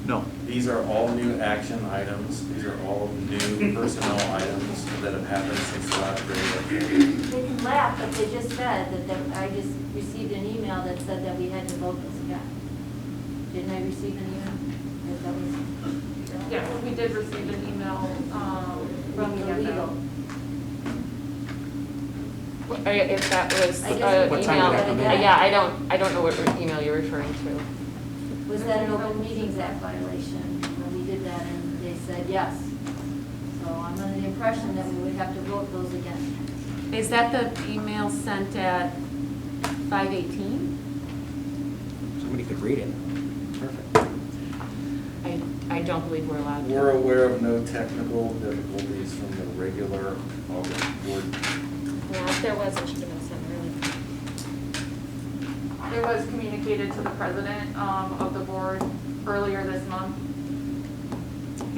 A: No.
F: These are all new action items. These are all new personnel items that have happened since the last regular meeting.
G: They can laugh, but they just said that I just received an email that said that we had to vote this again. Didn't I receive an email? That was
H: Yes, we did receive an email from the
G: illegal.
B: If that was
G: I guess
E: What
B: email,
E: time did that come in?
B: yeah, I don't know what email you're referring to.
G: Was that an Open Meetings Act violation when we did that and they said yes? So I'm under the impression that we would have to vote those again.
B: Is that the email sent at 5:18?
E: Somebody could read it. Perfect.
B: I don't believe we're allowed to.
F: We're aware of no technical difficulties from the regular August board.
B: Yeah, if there was, it should have been sent early.
H: It was communicated to the president of the board earlier this month.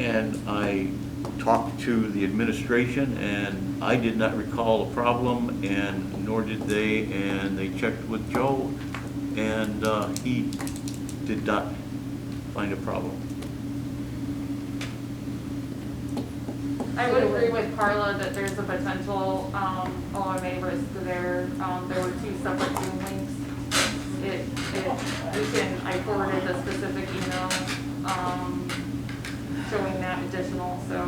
A: And I talked to the administration, and I did not recall a problem, and nor did they, and they checked with Joe, and he did not find a problem.
H: I would agree with Carla that there's a potential OMA risk there. There were two separate Zoom links. I forwarded the specific email showing that additional, so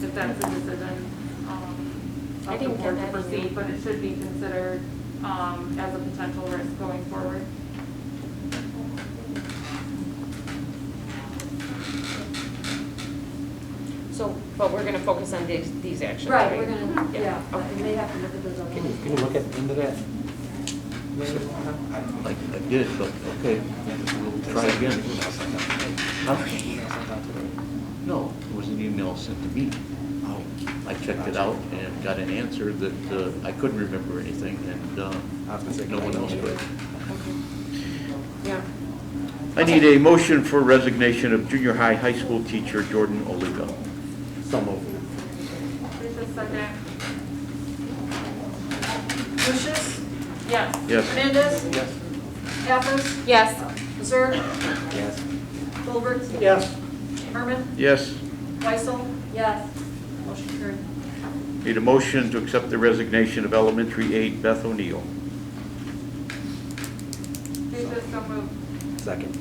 H: if that's a decision
B: I
H: of the
B: didn't get
H: board to
B: that
H: proceed,
B: email.
H: but it should be considered as a potential risk going forward.
B: So, but we're gonna focus on these actions,
G: Right,
B: right?
G: we're gonna, yeah,
B: Okay.
G: we may have to look at those
E: Can
G: other
E: you look into that?
A: I did, but okay, try again. Huh? No, it was an email sent to me.
E: Oh.
A: I checked it out and got an answer that I couldn't remember anything, and
E: I was gonna say,
A: no one else could.
B: Yeah.
A: I need a motion for resignation of junior high school teacher Jordan Oliva.
E: So moved.
H: Please a second.
D: Lucius?
H: Yes.
A: Yes.
D: Hernandez?
E: Yes.
D: Pappas?
B: Yes.
D: Missouri?
E: Yes.
D: Goldberg?
C: Yes.
D: Herman?
A: Yes.
D: Weissel?
G: Yes.
D: Motion carried.
A: Need a motion to accept the resignation of elementary aide Beth O'Neill.
H: Please so moved.
E: Second.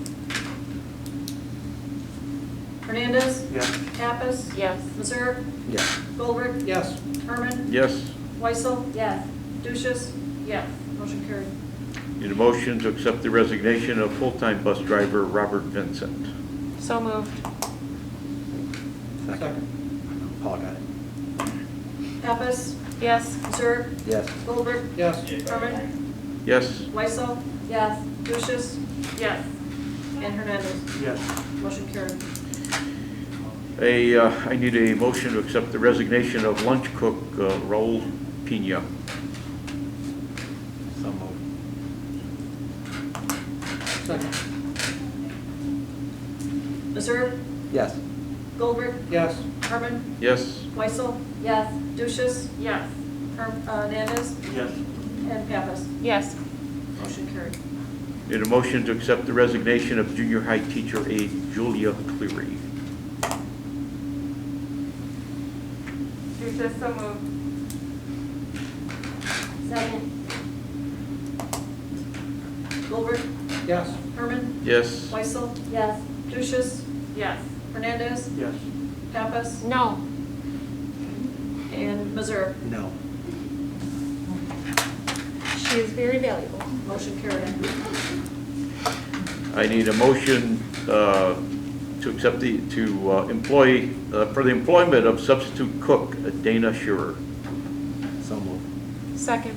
D: Hernandez?
C: Yes.
D: Pappas?
B: Yes.
D: Missouri?
E: Yes.
D: Goldberg?
C: Yes.
D: Herman?
A: Yes.
D: Weissel?
G: Yes.
D: Lucius?
H: Yes.
D: Motion carried.
A: Need a motion to accept the resignation of full-time bus driver Robert Vincent.
B: So moved.
E: Second. Paul got it.
D: Pappas,
B: Yes.
D: Missouri,
E: Yes.
D: Goldberg,
C: Yes.
D: Herman,
A: Yes.
D: Weissel,
G: Yes.
D: Lucius,
H: Yes.
D: and Hernandez.
V: Yes.
D: Motion carried.
A: I need a motion to accept the resignation of lunch cook Raul Pena.
E: So moved.
C: Second.
D: Missouri,
E: Yes.
D: Goldberg,
C: Yes.
D: Herman,
A: Yes.
D: Weissel,
G: Yes.
D: Lucius,
H: Yes.
D: Hernandez,
V: Yes.
D: and Pappas.
B: Yes.
D: Motion carried.
A: Need a motion to accept the resignation of junior high teacher aide Julia Cleary.
H: Duchess, so moved.
G: Second.
D: Goldberg,
C: Yes.
D: Herman,
A: Yes.
D: Weissel,
G: Yes.
D: Lucius,
H: Yes.
D: Hernandez,
V: Yes.
D: Pappas,
B: No.
D: and Missouri.
E: No.
B: She is very valuable.
D: Motion carried.
A: I need a motion to accept employ, for the employment of substitute cook Dana Schurer.
E: So moved.
B: Second.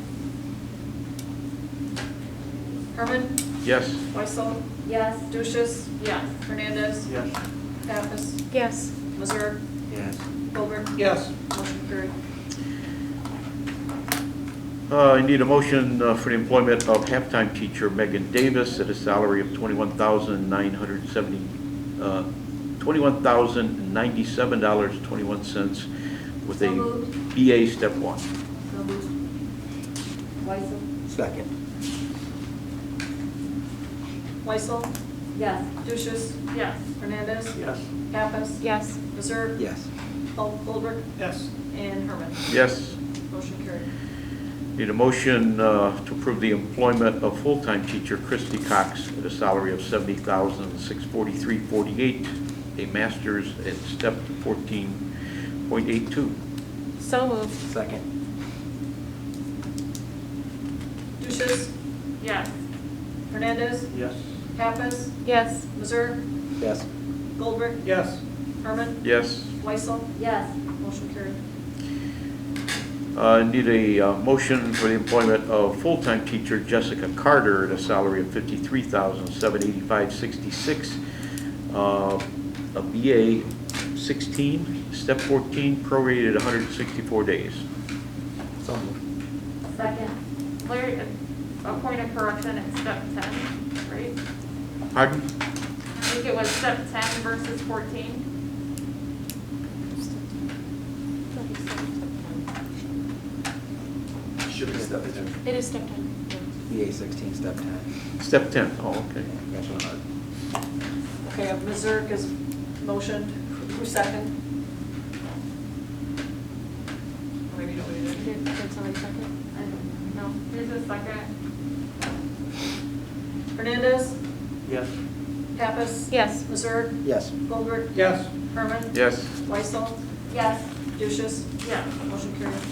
D: Herman,
A: Yes.
D: Weissel,
G: Yes.
D: Lucius,
H: Yes.
D: Hernandez,
V: Yes.
D: Pappas,
B: Yes.
D: Missouri,
E: Yes.
D: Goldberg.
C: Yes.
D: Motion carried.
A: I need a motion for the employment of halftime teacher Megan Davis at a salary of $21,097.21 with
G: So
A: a
G: moved.
A: BA step 1.
G: So moved. Weissel?
E: Second.
D: Weissel,
G: Yes.
D: Lucius,
H: Yes.
D: Hernandez,
V: Yes.
D: Pappas,
B: Yes.
D: Missouri,
E: Yes.
D: Goldberg,
C: Yes.
D: and Herman.
A: Yes.
D: Motion carried.
A: Need a motion to approve the employment of full-time teacher Christy Cox at a salary of $70,643.48, a master's at step 14.82.
B: So moved.
E: Second.
D: Lucius,
H: Yes.
D: Hernandez,
V: Yes.
D: Pappas,
B: Yes.
D: Missouri,
E: Yes.
D: Goldberg,
C: Yes.
D: Herman,
A: Yes.
D: Weissel,
G: Yes.
D: motion carried.
A: Need a motion for the employment of full-time teacher Jessica Carter at a salary of $53,785.66, a BA 16, step 14, prorated 164 days.
E: So moved.
G: Second.
H: Larry, a point of correction, it's step 10, right?
A: Pardon?
H: I think it was step 10 versus 14.
E: Should be step 10.
B: It is step 10.
E: BA 16, step 10.
A: Step 10, oh, okay.
E: That's what I heard.
D: Okay, Missouri is motioned, who's second? Or maybe you don't need it.
B: Did somebody second?
H: No, here's a second.
D: Hernandez,
V: Yes.
D: Pappas,
B: Yes.
D: Missouri,
E: Yes.
D: Goldberg,
C: Yes.
D: Herman,
A: Yes.
D: Weissel,
G: Yes.
D: Lucius,
H: Yes.
D: motion carried.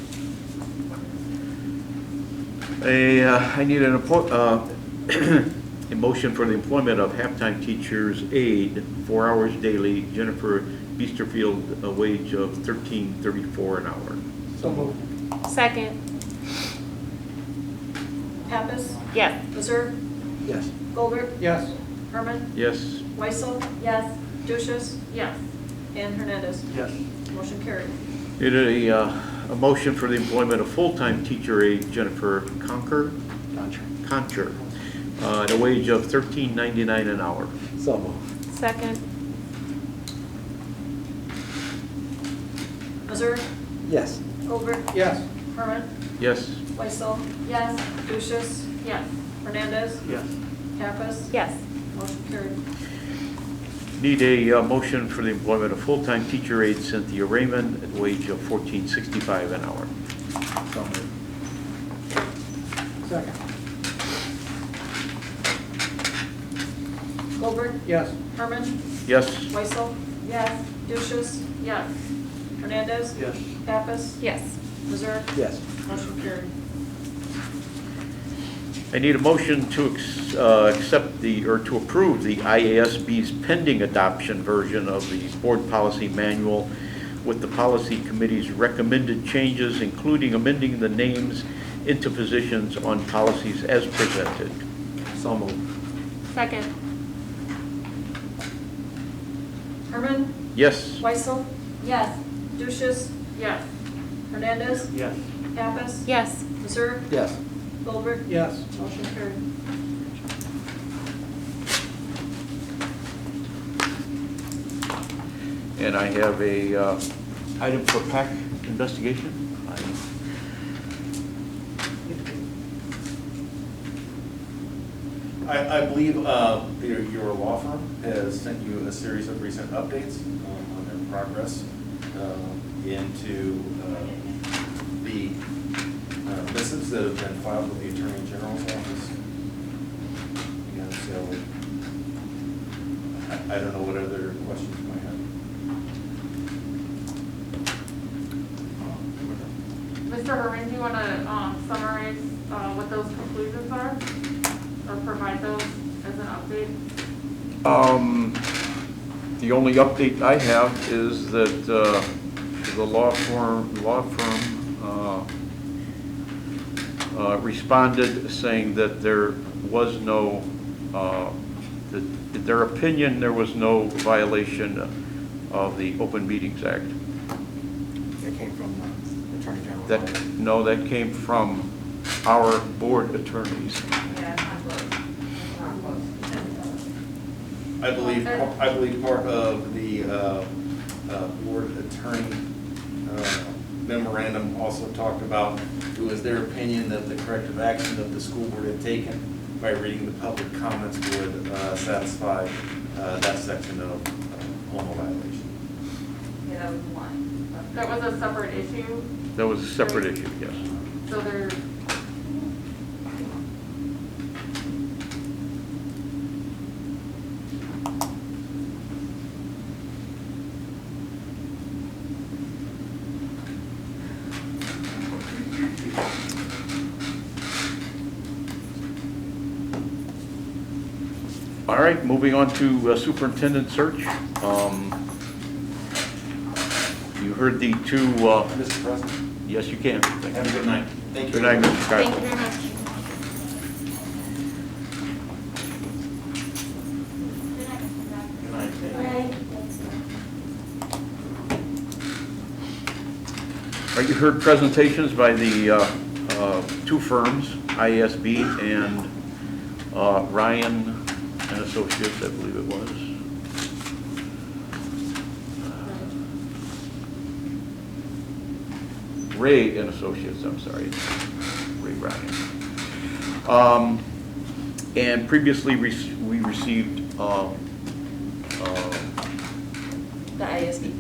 A: I need a motion for the employment of halftime teacher's aide, 4 hours daily, Jennifer Beesterfield, a wage of $13.34 an hour.
C: So moved.
B: Second.
D: Pappas,
B: Yes.
D: Missouri,
E: Yes.
D: Goldberg,
C: Yes.
D: Herman,
A: Yes.
D: Weissel,
G: Yes.
D: Lucius,
H: Yes.
D: and Hernandez.
V: Yes.
D: Motion carried.
A: Need a motion for the employment of full-time teacher aide Jennifer Concher, at a wage of $13.99 an hour.
E: So moved.
B: Second.
D: Missouri,
E: Yes.
D: Goldberg,
C: Yes.
D: Herman,
A: Yes.
D: Weissel,
G: Yes.
D: Lucius,
H: Yes.
D: Hernandez,
V: Yes.
D: Pappas,
B: Yes.
D: motion carried.
A: Need a motion for the employment of full-time teacher aide Cynthia Raymond at a wage of $14.65 an hour.
E: So moved.
C: Second.
D: Goldberg,
C: Yes.
D: Herman,
A: Yes.
D: Weissel,
G: Yes.
D: Lucius,
H: Yes.
D: Hernandez,
V: Yes.
D: Pappas,
B: Yes.
D: Missouri,
E: Yes.
D: motion carried.
A: I need a motion to accept to approve the IASB's pending adoption version of the board policy manual with the policy committee's recommended changes, including amending the names into positions on policies as presented.
E: So moved.
B: Second.
D: Herman?
A: Yes.
D: Weissel?
G: Yes.
D: Duchess?
H: Yes.
D: Hernandez?
V: Yes.
D: Pappas?
B: Yes.
D: Missouri?
E: Yes.
D: Goldberg?
C: Yes.
D: Motion carried.
A: And I have a item for PAC investigation.
F: I believe your law firm has sent you a series of recent updates on their progress into the missives that have been filed with the Attorney General's office. And so I don't know what other questions you might have.
H: Mr. Herman, do you want to summarize what those conclusions are? Or provide those as an update?
A: The only update I have is that the law firm responded saying that there was no, in their opinion, there was no violation of the Open Meetings Act.
E: That came from the Attorney General.
A: No, that came from our board attorneys.
F: I believe part of the board attorney memorandum also talked about it was their opinion that the corrective action that the school board had taken by reading the public comments would satisfy that section of homo violation.
H: Yeah, that was one. That was a separate issue?
A: That was a separate issue, yes.
H: So there,
A: All right, moving on to superintendent search. You heard the two.
F: Mr. President?
A: Yes, you can. Thank
F: Have a good night. Thank you.
A: Good night, Mr. Carter.
B: Thank you very much.
A: All right, you heard presentations by the two firms, IASB and Ryan and Associates, I believe it was. Ray and Associates, I'm sorry, Ray Ryan. And previously we received
B: The ISD.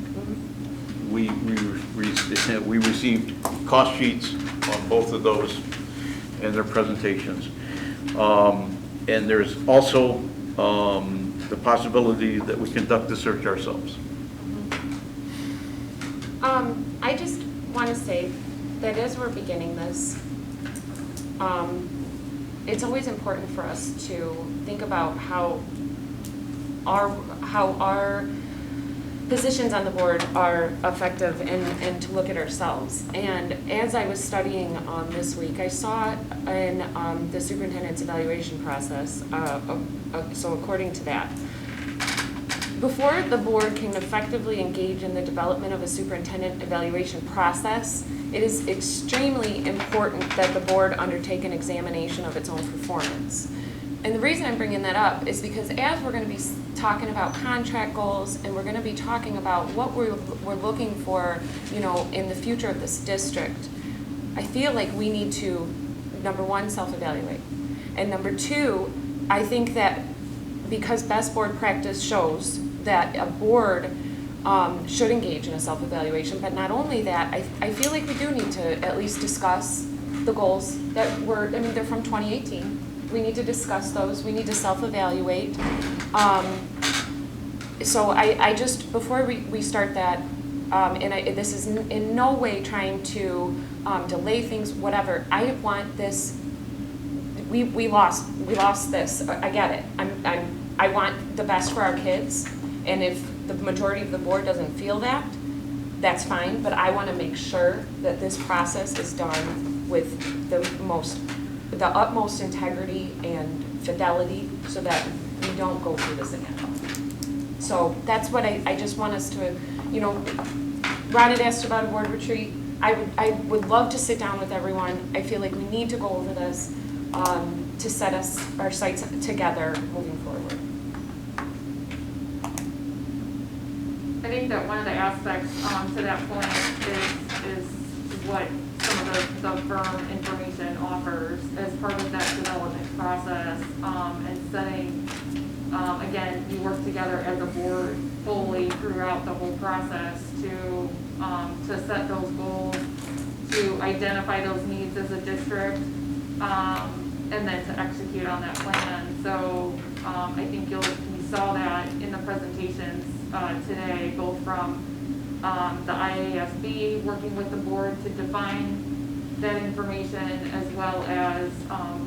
A: we received cost sheets on both of those and their presentations. And there's also the possibility that we conduct the search ourselves.
B: I just want to say that as we're beginning this, it's always important for us to think about how our positions on the board are effective and to look at ourselves. And as I was studying this week, I saw in the superintendent's evaluation process, so according to that, before the board can effectively engage in the development of a superintendent evaluation process, it is extremely important that the board undertake an examination of its own performance. And the reason I'm bringing that up is because as we're going to be talking about contract goals and we're going to be talking about what we're looking for, you know, in the future of this district, I feel like we need to, number one, self-evaluate. And number two, I think that because best board practice shows that a board should engage in a self-evaluation, but not only that, I feel like we do need to at least discuss the goals that were, I mean, they're from 2018. We need to discuss those. We need to self-evaluate. So I just, before we start that, this is in no way trying to delay things, whatever. I want this, we lost this. I get it. I want the best for our kids, and if the majority of the board doesn't feel that, that's fine, but I want to make sure that this process is done with the utmost integrity and fidelity so that we don't go through this again. So that's what I just want us to, you know, Ron had asked about a board retreat. I would love to sit down with everyone. I feel like we need to go over this to set our sights together moving forward.
H: I think that one of the aspects to that point is what some of the firm information offers as part of that development process, and setting, again, you work together as a board fully throughout the whole process to set those goals, to identify those needs as a district, and then to execute on that plan. So I think you saw that in the presentations today, both from the IASB working with the board to define that information, as well as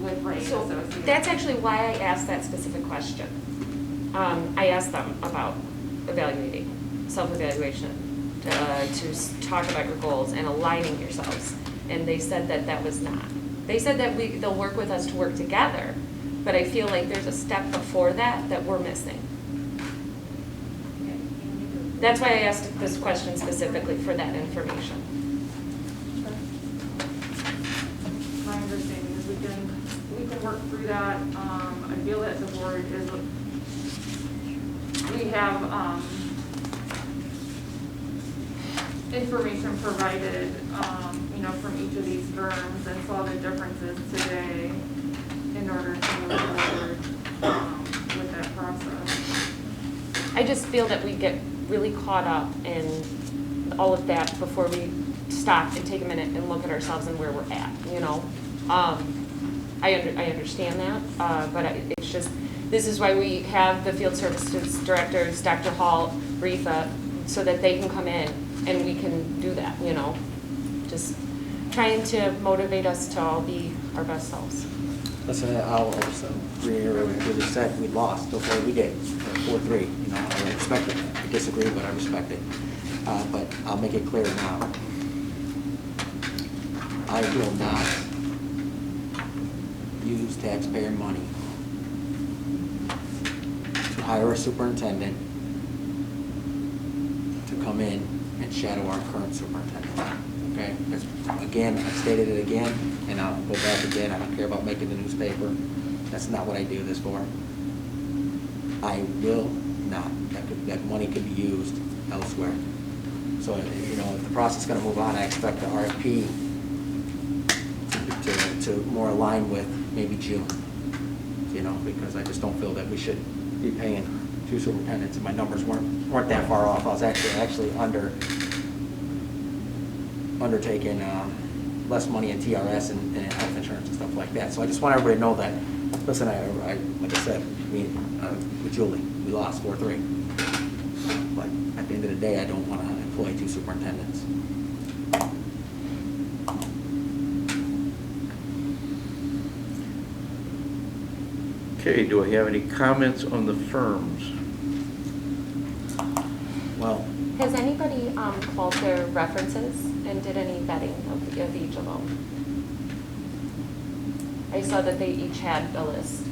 H: with Ray
B: So
H: Associates.
B: that's actually why I asked that specific question. I asked them about evaluating, self-evaluation, to talk about your goals and aligning yourselves. And they said that was not. They said that they'll work with us to work together, but I feel like there's a step before that we're missing. That's why I asked this question specifically, for that information.
H: My understanding is we can work through that. I feel that the board is, we have information provided, you know, from each of these firms, and saw the differences today in order to move forward with that process.
B: I just feel that we get really caught up in all of that before we stop and take a minute and look at ourselves and where we're at, you know. I understand that, but it's just, this is why we have the field services directors, Dr. Hall, Retha, so that they can come in and we can do that, you know. Just trying to motivate us to all be our best selves.
E: Listen, I'll also reiterate what you said. We lost. Okay, we did. 4-3. You know, I respect it. I disagree, but I respect it. But I'll make it clear now. I will not use taxpayer money to hire a superintendent to come in and shadow our current superintendent. Okay? Because, again, I've stated it again, and I'll go back again. I don't care about making the newspaper. That's not what I do this for. I will not. That money could be used elsewhere. So, you know, if the process is going to move on, I expect the RFP to more align with maybe June. You know, because I just don't feel that we should be paying 2 superintendents, and my numbers weren't that far off. I was actually undertaking less money in TRS and health insurance and stuff like that. So I just want everybody to know that. Listen, I like I said, with Julie, we lost 4-3. But at the end of the day, I don't want to employ 2 superintendents.
A: Okay, do I have any comments on the firms?
E: Well,
B: Has anybody called their references and did any vetting of each of them? I saw that they each had a list.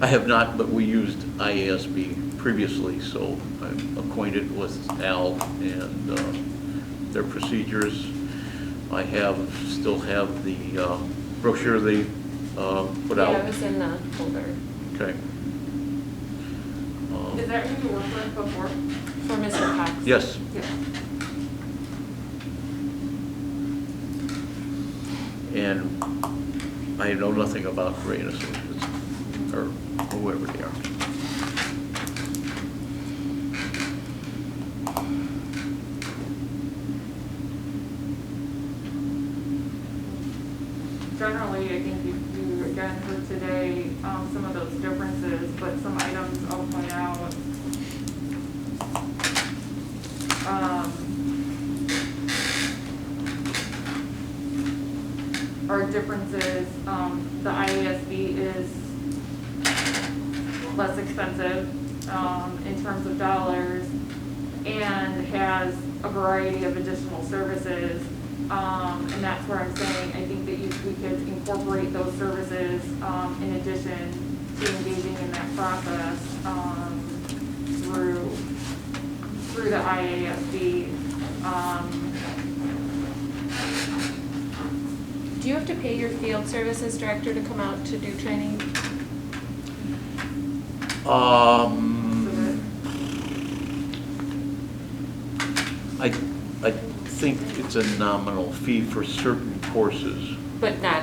A: I have not, but we used IASB previously, so I'm acquainted with Al and their procedures. I still have the brochure they put out.
B: Yeah, it was in the folder.
A: Okay.
H: Is that who you worked with before?
B: For Mr. Cox?
A: Yes.
H: Yeah.
A: And I know nothing about Ray and Associates, or whoever they are.
H: Generally, I think you again heard today some of those differences, but some items I'll point out. difference is, the IASB is less expensive, in terms of dollars, and has a variety of additional services. And that's where I'm saying, I think that we could incorporate those services, in addition to engaging in that process, through the IASB.
B: Do you have to pay your field services director to come out to do training?
A: I think it's a nominal fee for certain courses.
B: But not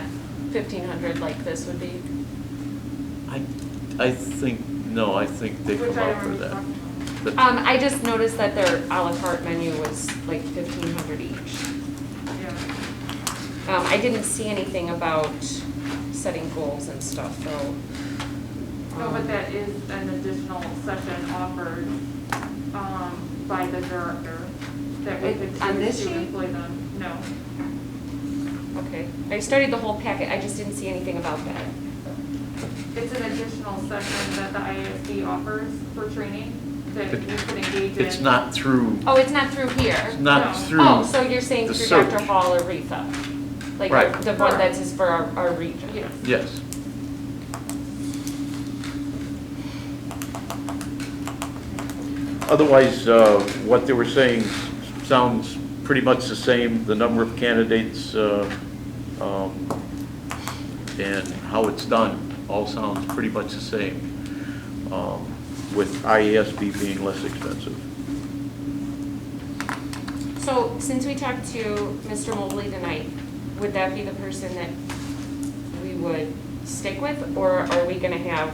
B: 1,500 like this would be?
A: I think, no, I think they come out for that. But-
B: I just noticed that their à la carte menu was like 1,500 each.
H: Yeah.
B: I didn't see anything about setting goals and stuff, though.
H: No, but that is an additional session offered, by the director, that we could
B: On this
H: choose to
B: sheet?
H: employ them. No.
B: Okay. I studied the whole packet, I just didn't see anything about that.
H: It's an additional session that the IASB offers for training that we could engage in.
A: It's not through,
B: Oh, it's not through here?
A: it's not
H: No.
A: through
B: Oh, so you're saying
A: the
B: through
A: search.
B: Dr. Hall or Retha? Like
A: Right.
B: the one that's just for our region?
H: Yes.
A: Yes. Otherwise, what they were saying sounds pretty much the same, the number of candidates and how it's done all sounds pretty much the same, with IASB being less expensive.
B: So since we talked to Mr. Mobley tonight, would that be the person that we would stick with? Or are we gonna have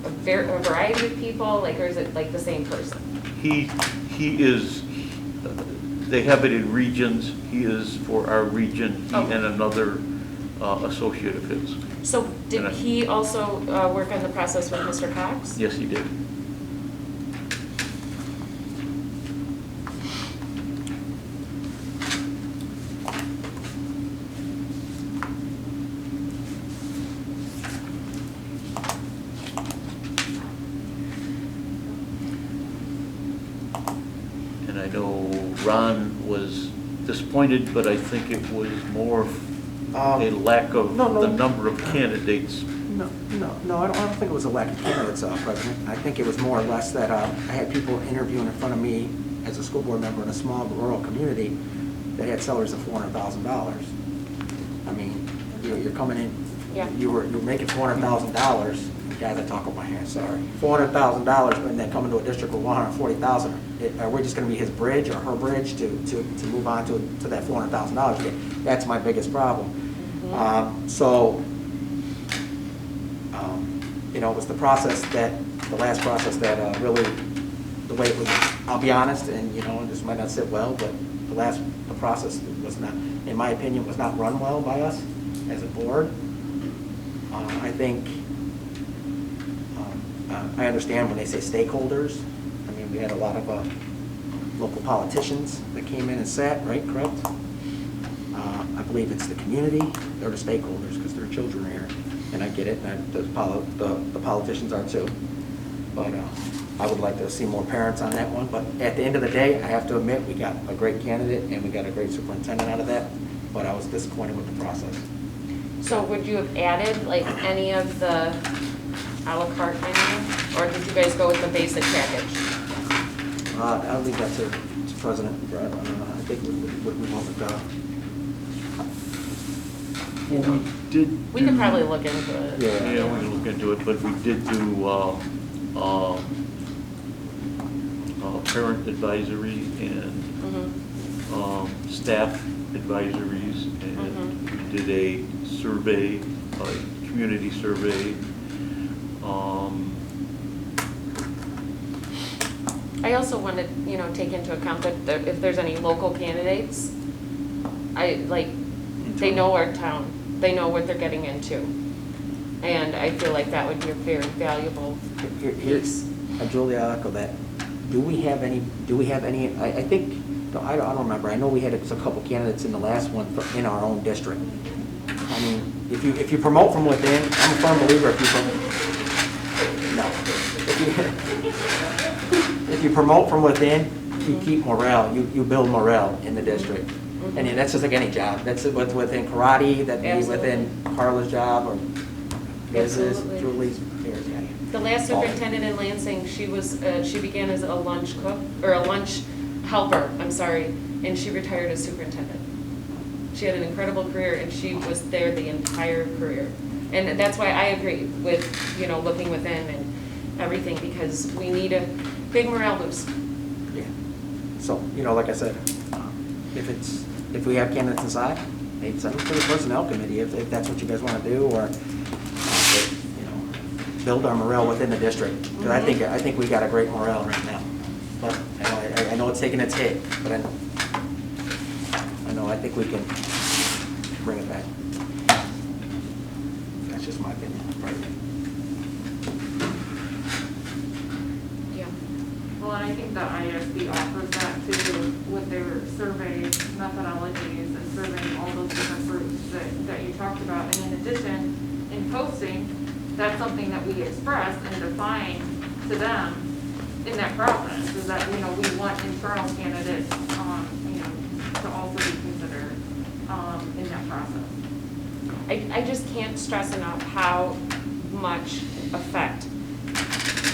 B: a variety of people, like, or is it like the same person?
A: He is, they have it in regions, he is for our region, he and another associate of his.
B: So did
A: And I-
B: he also work on the process with Mr. Cox?
A: Yes, he did. And I know Ron was disappointed, but I think it was more a lack of
E: No.
A: the number of candidates.
E: No, I don't think it was a lack of candidates, President. I think it was more or less that I had people interviewing in front of me as a school board member in a small rural community that had salaries of $400,000. I mean, you're coming in,
B: Yeah.
E: you were making $400,000. Guys, I talk with my hands, sorry. $400,000, and then coming to a district with $140,000. Are we just going to be his bridge or her bridge to move on to that $400,000 again? That's my biggest problem. It was the last process that really, the way it was, I'll be honest, and this might not sit well, but the process was not, in my opinion, was not run well by us as a board. I think, I understand when they say stakeholders. I mean, we had a lot of local politicians that came in and sat, right, correct? I believe it's the community, they're the stakeholders because their children are here. And I get it, and the politicians are too. But I would like to see more parents on that one. But at the end of the day, I have to admit, we got a great candidate and we got a great superintendent out of that. But I was disappointed with the process.
B: So would you have added like any of the a la carte menu? Or did you guys go with the basic package?
E: I'll leave that to President Brett. I think we went with
A: Well, we
B: could probably look into it.
A: Yeah, we can look into it, but we did do parent advisory and staff advisories, and we did a survey, a community survey.
B: I also want to, take into account that if there's any local candidates, they know our town, they know what they're getting into. And I feel like that would be a very valuable
E: Here's, Julia, I'll echo that. Do we have any, I think, I don't remember. I know we had a couple candidates in the last one in our own district. I mean, if you promote from within, I'm a firm believer if you promote from within, you keep morale, you build morale in the district. And that's just like any job. That's within karate, that'd be within Carla's job or Liz's,
B: Absolutely.
E: Julie's.
B: The last superintendent in Lansing, she began as a lunch cook, or a lunch helper, I'm sorry, and she retired as superintendent. She had an incredible career, and she was there the entire career. And that's why I agree with, looking within and everything, because we need a big morale boost.
E: Yeah. So, like I said, if we have candidates inside, maybe send them to the personnel committee if that's what you guys want to do, or build our morale within the district. Because I think we got a great morale right now. But I know it's taking its hit, but I think we can bring it back. That's just my opinion.
H: Yeah. Well, and I think the ISB offers that too with their survey methodologies and surveying all those different groups that you talked about. And in addition, in posting, that's something that we express and define to them in that process, is that, we want internal candidates, to also be considered, in that process.
B: I just can't stress enough how much effect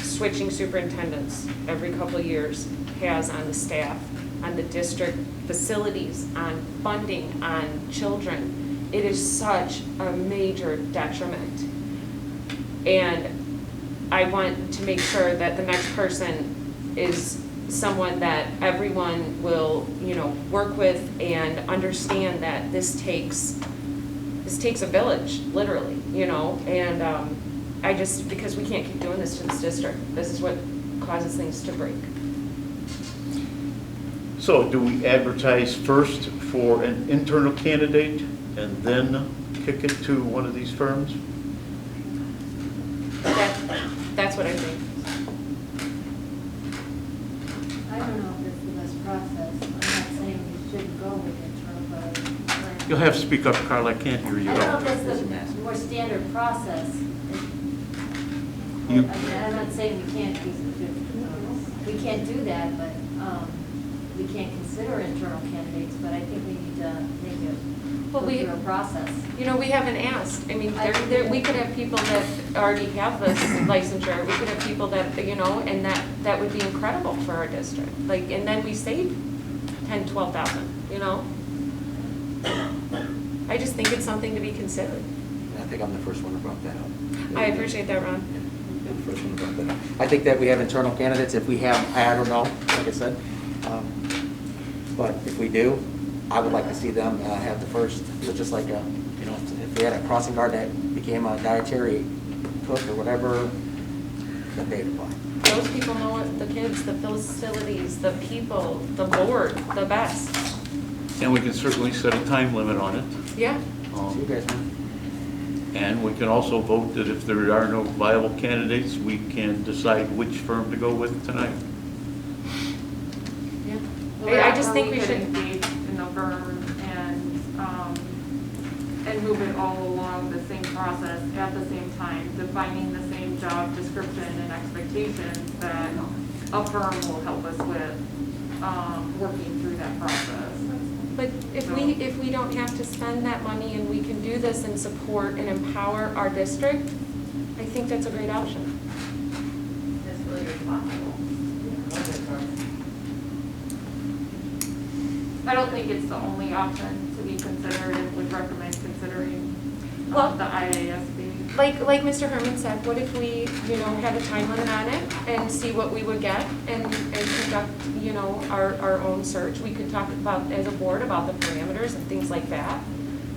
B: switching superintendents every couple of years has on the staff, on the district facilities, on funding, on children. It is such a major detriment. And I want to make sure that the next person is someone that everyone will, work with and understand that this takes a village, literally, and because we can't keep doing this to this district. This is what causes things to break.
A: So do we advertise first for an internal candidate and then kick it to one of these firms?
B: That's what I think.
G: I don't know if it's the best process. I'm not saying we shouldn't go with internal, but
A: You'll have to speak up, Carl, I can't hear you.
G: I don't know if that's the more standard process. I'm not saying we can't do that, but we can't consider internal candidates, but I think we need to make it go through a process.
B: We haven't asked. I mean, we could have people that already have this licensure. We could have people that, and that would be incredible for our district. And then we save 10, 12,000, I just think it's something to be considered.
E: I think I'm the first one to brought that up.
B: I appreciate that, Ron.
E: I'm the first one to brought that up. I think that we have internal candidates. If we have, I don't know, like I said. But if we do, I would like to see them have the first, just like, if we had a crossing guard that became a dietary cook or whatever, that they'd apply.
B: Those people know what the kids, the facilities, the people, the board, the best.
A: And we can certainly set a time limit on it.
B: Yeah.
E: You guys know.
A: And we can also vote that if there are no viable candidates, we can decide which firm to go with tonight.
B: I just think we
H: could
B: should
H: engage in the firm and move it all along the same process at the same time, defining the same job description and expectations that a firm will help us with, working through that process.
B: But if we don't have to spend that money and we can do this and support and empower our district, I think that's a great option.
G: That's really responsible.
H: I don't think it's the only option to be considered and would recommend considering the IASB.
B: Like Mr. Herman said, what if we, had a time limit on it and see what we would get and conduct, our own search. We could talk about, as a board, about the parameters and things like that,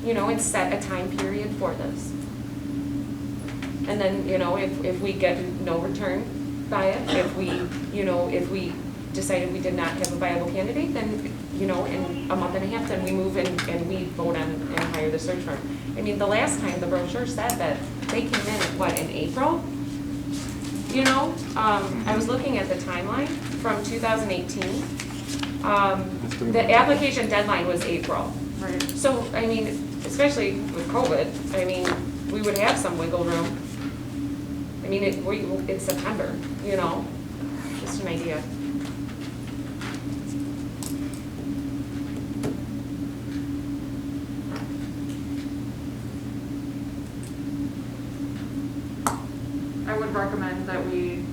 B: and set a time period for this. And then, if we get no return by it, if we decided we did not have a viable candidate, then, in a month and a half, then we move and we vote on and hire the search firm. I mean, the last time the brochure said that they came in, in April? I was looking at the timeline from 2018. The application deadline was April.
H: Right.
B: So, I mean, especially with COVID, I mean, we would have some wiggle room. I mean, it's September, you know, just an idea.
H: I would recommend that we,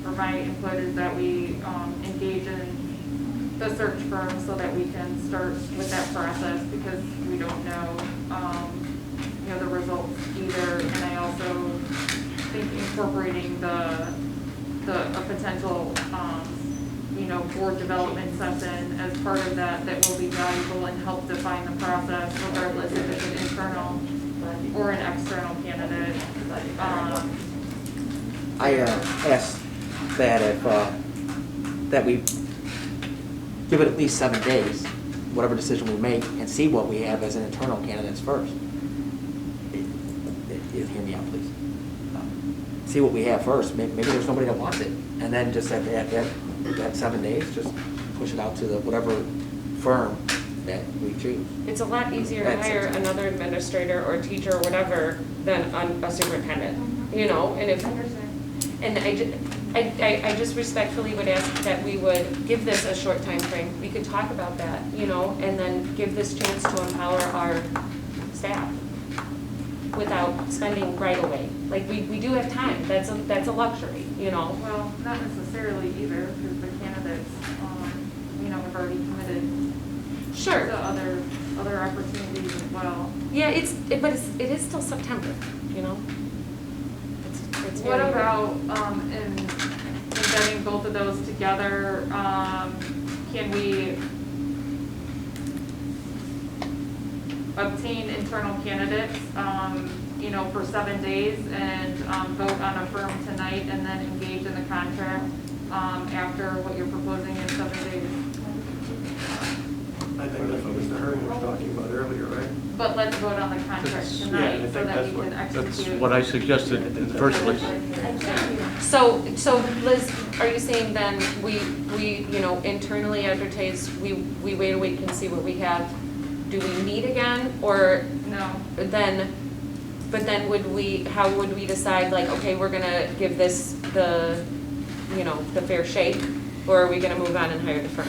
H: or my input is that we engage in the search firm so that we can start with that process, because we don't know, you know, the results either. And I also think incorporating a potential, you know, board development session as part of that will be valuable and help define the process, regardless if it's an internal or an external candidate.
E: I asked that if, that we give it at least 7 days, whatever decision we make, and see what we have as an internal candidates first. You hear me out, please. See what we have first. Maybe there's nobody that wants it. And then just at that 7 days, just push it out to the whatever firm that we choose.
B: It's a lot easier to hire another administrator or teacher or whatever than a superintendent, you know, and if, and I just respectfully would ask that we would give this a short time frame. We could talk about that, you know, and then give this chance to empower our staff without spending right away. Like, we do have time, that's a luxury, you know.
H: Well, not necessarily either, because the candidates, you know, have already committed
B: Sure.
H: to other opportunities as well.
B: Yeah, but it is still September, you know? It's
H: What
B: very-
H: about, in getting both of those together, can we obtain internal candidates, you know, for 7 days and vote on a firm tonight and then engage in the contract after what you're proposing in 7 days?
V: I think that's what Mr. Herman was talking about earlier, right?
H: But let's vote on the contract
V: Yeah, I
H: tonight
V: think
H: so that
V: that's
H: we
V: what-
H: can execute.
A: That's what I suggested in the first place.
B: So Liz, are you saying then we, you know, internally advertise, we wait a week and see what we have? Do we meet again, or?
H: No.
B: But then how would we decide, like, okay, we're gonna give this the fair shake, or are we gonna move on and hire the firm?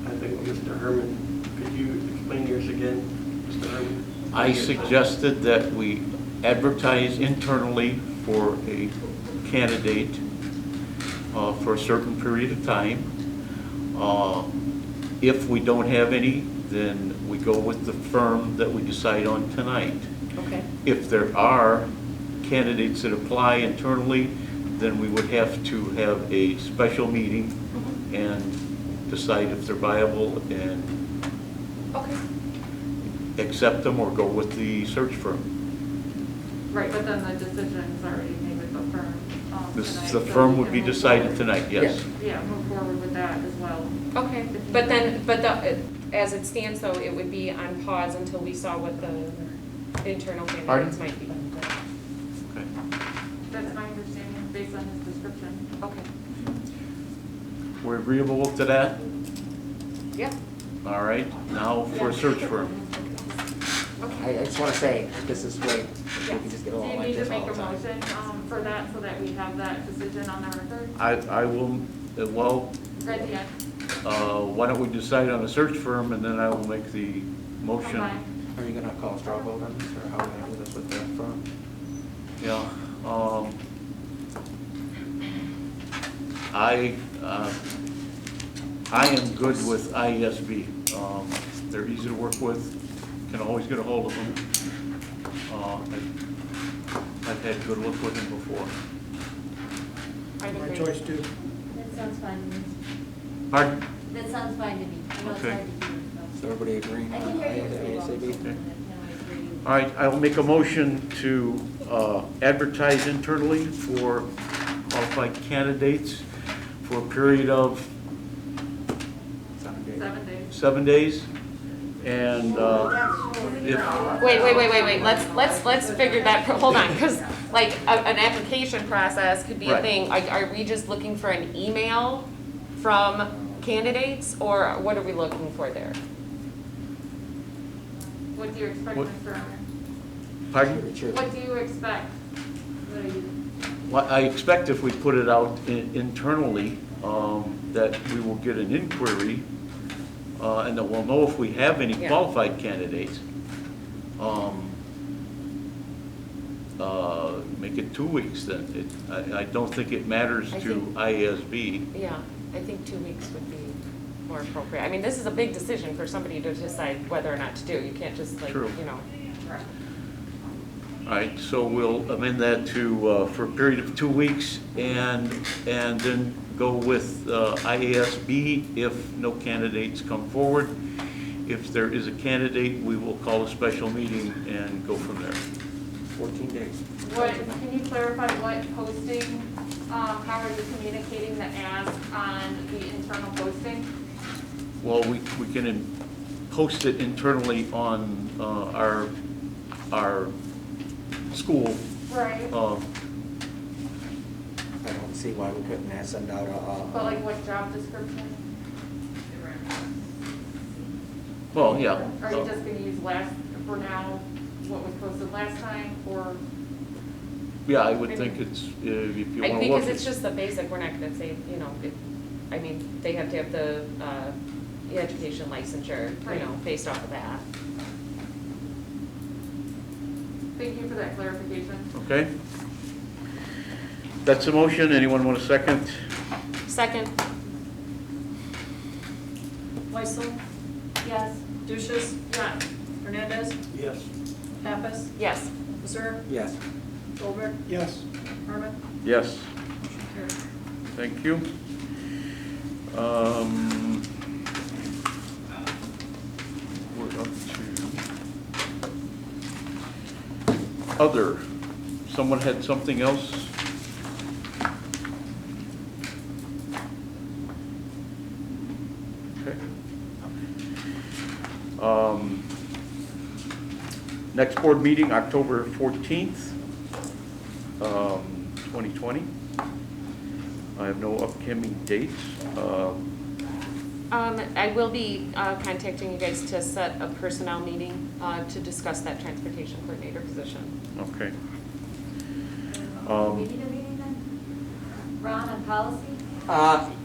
V: I think Mr. Herman, could you explain yours again, Mr. Herman?
A: I suggested that we advertise internally for a candidate for a certain period of time. If we don't have any, then we go with the firm that we decide on tonight.
B: Okay.
A: If there are candidates that apply internally, then we would have to have a special meeting and decide if they're viable and
B: Okay.
A: accept them or go with the search firm.
H: Right, but then the decision's already made with the firm
A: The
H: tonight.
A: the
H: so
A: firm
H: we
A: would
H: can
A: be
H: move
A: decided
H: forward.
A: tonight, yes.
H: Yeah, move forward with that as well.
B: Okay, as it stands though, it would be on pause until we saw what the internal candidates might be.
A: Okay.
H: That's my understanding based on his description.
B: Okay.
A: We're agreeable to that?
B: Yeah.
A: All right, now for a search firm.
E: I just want to say, this is great. We can just get
H: Do
E: along
H: you
E: like
H: need to
E: this all
H: make
E: the
H: a
E: time.
H: motion for that so that we have that decision on the record?
A: I will, well,
H: Right, yeah.
A: why don't we decide on a search firm and then I will make the motion.
H: Combine.
E: Are you gonna call a straw vote on this, or how are we gonna do this with the firm?
A: Yeah, I am good with IESB. They're easy to work with, can always get a hold of them. I've had good luck with them before.
C: My choice too.
G: That sounds fine to me.
A: Pardon?
G: That sounds fine to me. I know it's
A: Okay.
G: hard to hear, so.
E: Is everybody agreeing
G: I
E: on
G: can hear you pretty well.
E: IASB?
A: Okay. All right, I'll make a motion to advertise internally for qualified candidates for a period of
E: 7 days.
H: 7 days.
A: 7 days. And if,
B: Wait, let's figure that, hold on, because like an application process could be a
A: Right.
B: thing. Are we just looking for an email from candidates, or what are we looking for there?
H: What do you expect,
A: What-
H: Mr. Arner?
A: Pardon?
H: What do you expect?
A: Well, I expect if we put it out internally, that we will get an inquiry, and that we'll know if we have any
B: Yeah.
A: qualified candidates. Make it 2 weeks then. I don't think it matters
B: I
A: to
B: think-
A: IASB.
B: Yeah, I think 2 weeks would be more appropriate. I mean, this is a big decision for somebody to decide whether or not to do. You can't just like,
A: True.
B: you know.
A: All right, so we'll amend that to, for a period of 2 weeks, and then go with IASB if no candidates come forward. If there is a candidate, we will call a special meeting and go from there.
E: 14 days.
H: What, can you clarify what posting, how are you communicating the ask on the internal posting?
A: Well, we can post it internally on our school.
H: Right.
E: I don't see why we couldn't send out
H: But like what job description?
A: Well, yeah.
H: Are you just gonna use last, for now, what was posted last time, or?
A: Yeah, I would think it's, if you want to look.
B: Because it's just the basic, we're not gonna say, you know, I mean, they have to have the education licensure, you
H: Right.
B: know, based off of that.
H: Thank you for that clarification.
A: Okay. That's a motion. Anyone want a second?
B: Second.
D: Weissel,
G: Yes.
D: Duchess,
H: Yes.
D: Hernandez,
V: Yes.
D: Pappas,
B: Yes.
D: Missouri,
E: Yes.
D: Goldberg,
C: Yes.
D: Herman.
A: Yes.
D: Motion carried.
A: Thank you. We're up to other. Someone had something else? Okay. Next board meeting, October 14th, 2020. I have no upcoming dates.
B: I will be contacting you guys to set a personnel meeting to discuss that transportation coordinator position.
A: Okay.
G: Do we need a meeting then? Ron, on policy?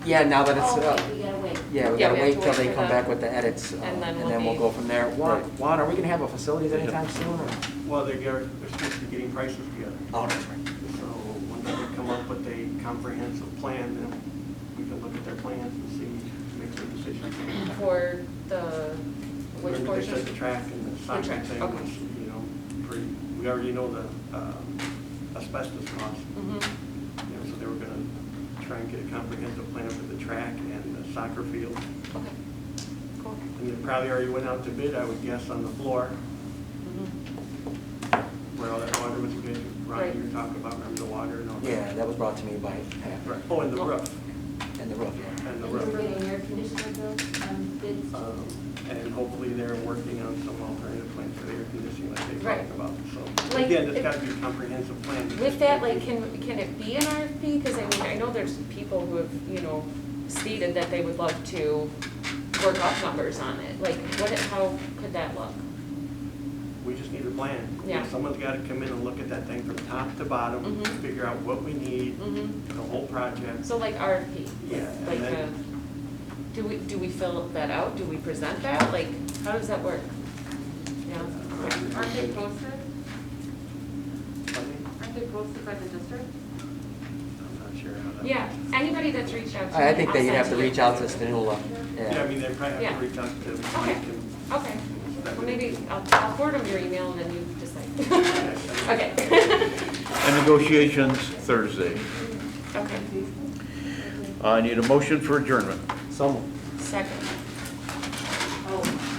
E: Yeah, now that it's,
G: Oh, okay, we gotta wait.
E: yeah, we
B: Yeah,
E: gotta
B: we have
E: wait
B: to
E: till
B: wait
E: they
B: for
E: come
B: the-
E: back with the edits,
B: and then
E: and then we'll
B: be-
E: go from there. Juan, are we gonna have a facilities anytime soon, or?
V: Well, they're supposed to be getting prices together.
E: Oh, that's right.
V: So once they come up with a comprehensive plan, then we can look at their plans and see, make some decisions.
B: For the, which
V: Remember they
B: portion?
V: said the track and the soccer
B: track,
V: thing
B: okay.
V: was, you know, pretty, we already know the asbestos cost.
B: Mhm.
V: You know, so they were gonna try and get a comprehensive plan for the track and the soccer field.
B: Okay, cool.
V: And they probably already went out to bid, I would guess, on the floor, where all that water was good.
B: Right.
V: Ron, you were talking about, remember the water and all that?
E: Yeah, that was brought to me by Pat.
V: Right. Oh, and the roof,
E: And the roof, yeah.
V: and the
G: And we're
V: roof.
G: getting air conditioner bills, bids.
V: And hopefully they're working on some alternative plans for the air conditioning like they
B: Right.
V: talked about, so.
B: Like,
V: Again, it's
B: if-
V: gotta be a comprehensive plan.
B: With that, like, can it be an RFP? Because I mean, I know there's people who have, you know, stated that they would love to work up numbers on it. Like, how could that look?
V: We just need a plan.
B: Yeah.
V: Someone's gotta come in and look at that thing from top to bottom,
B: Mhm.
V: figure out what we need,
B: Mm-hmm.
V: the whole project.
B: So like RFP?
V: Yeah, and
B: Like,
V: then-
B: do we fill that out? Do we present that? Like, how does that work? Yeah.
H: Aren't they posted?
V: Pardon me?
H: Aren't they posted by the district?
V: I'm not sure how that.
B: Yeah, anybody that's reached out to me.
E: I think that
B: I'll
E: you'd have to
B: send
E: reach out to Stanula.
V: Yeah, I mean, they probably have
B: Yeah.
V: to reach out to Mike
B: Okay.
V: and.
B: Okay, well, maybe I'll forward them your email and then you decide. Okay.
A: And negotiations Thursday.
B: Okay.
A: I need a motion for adjournment.
E: So moved.
B: Second.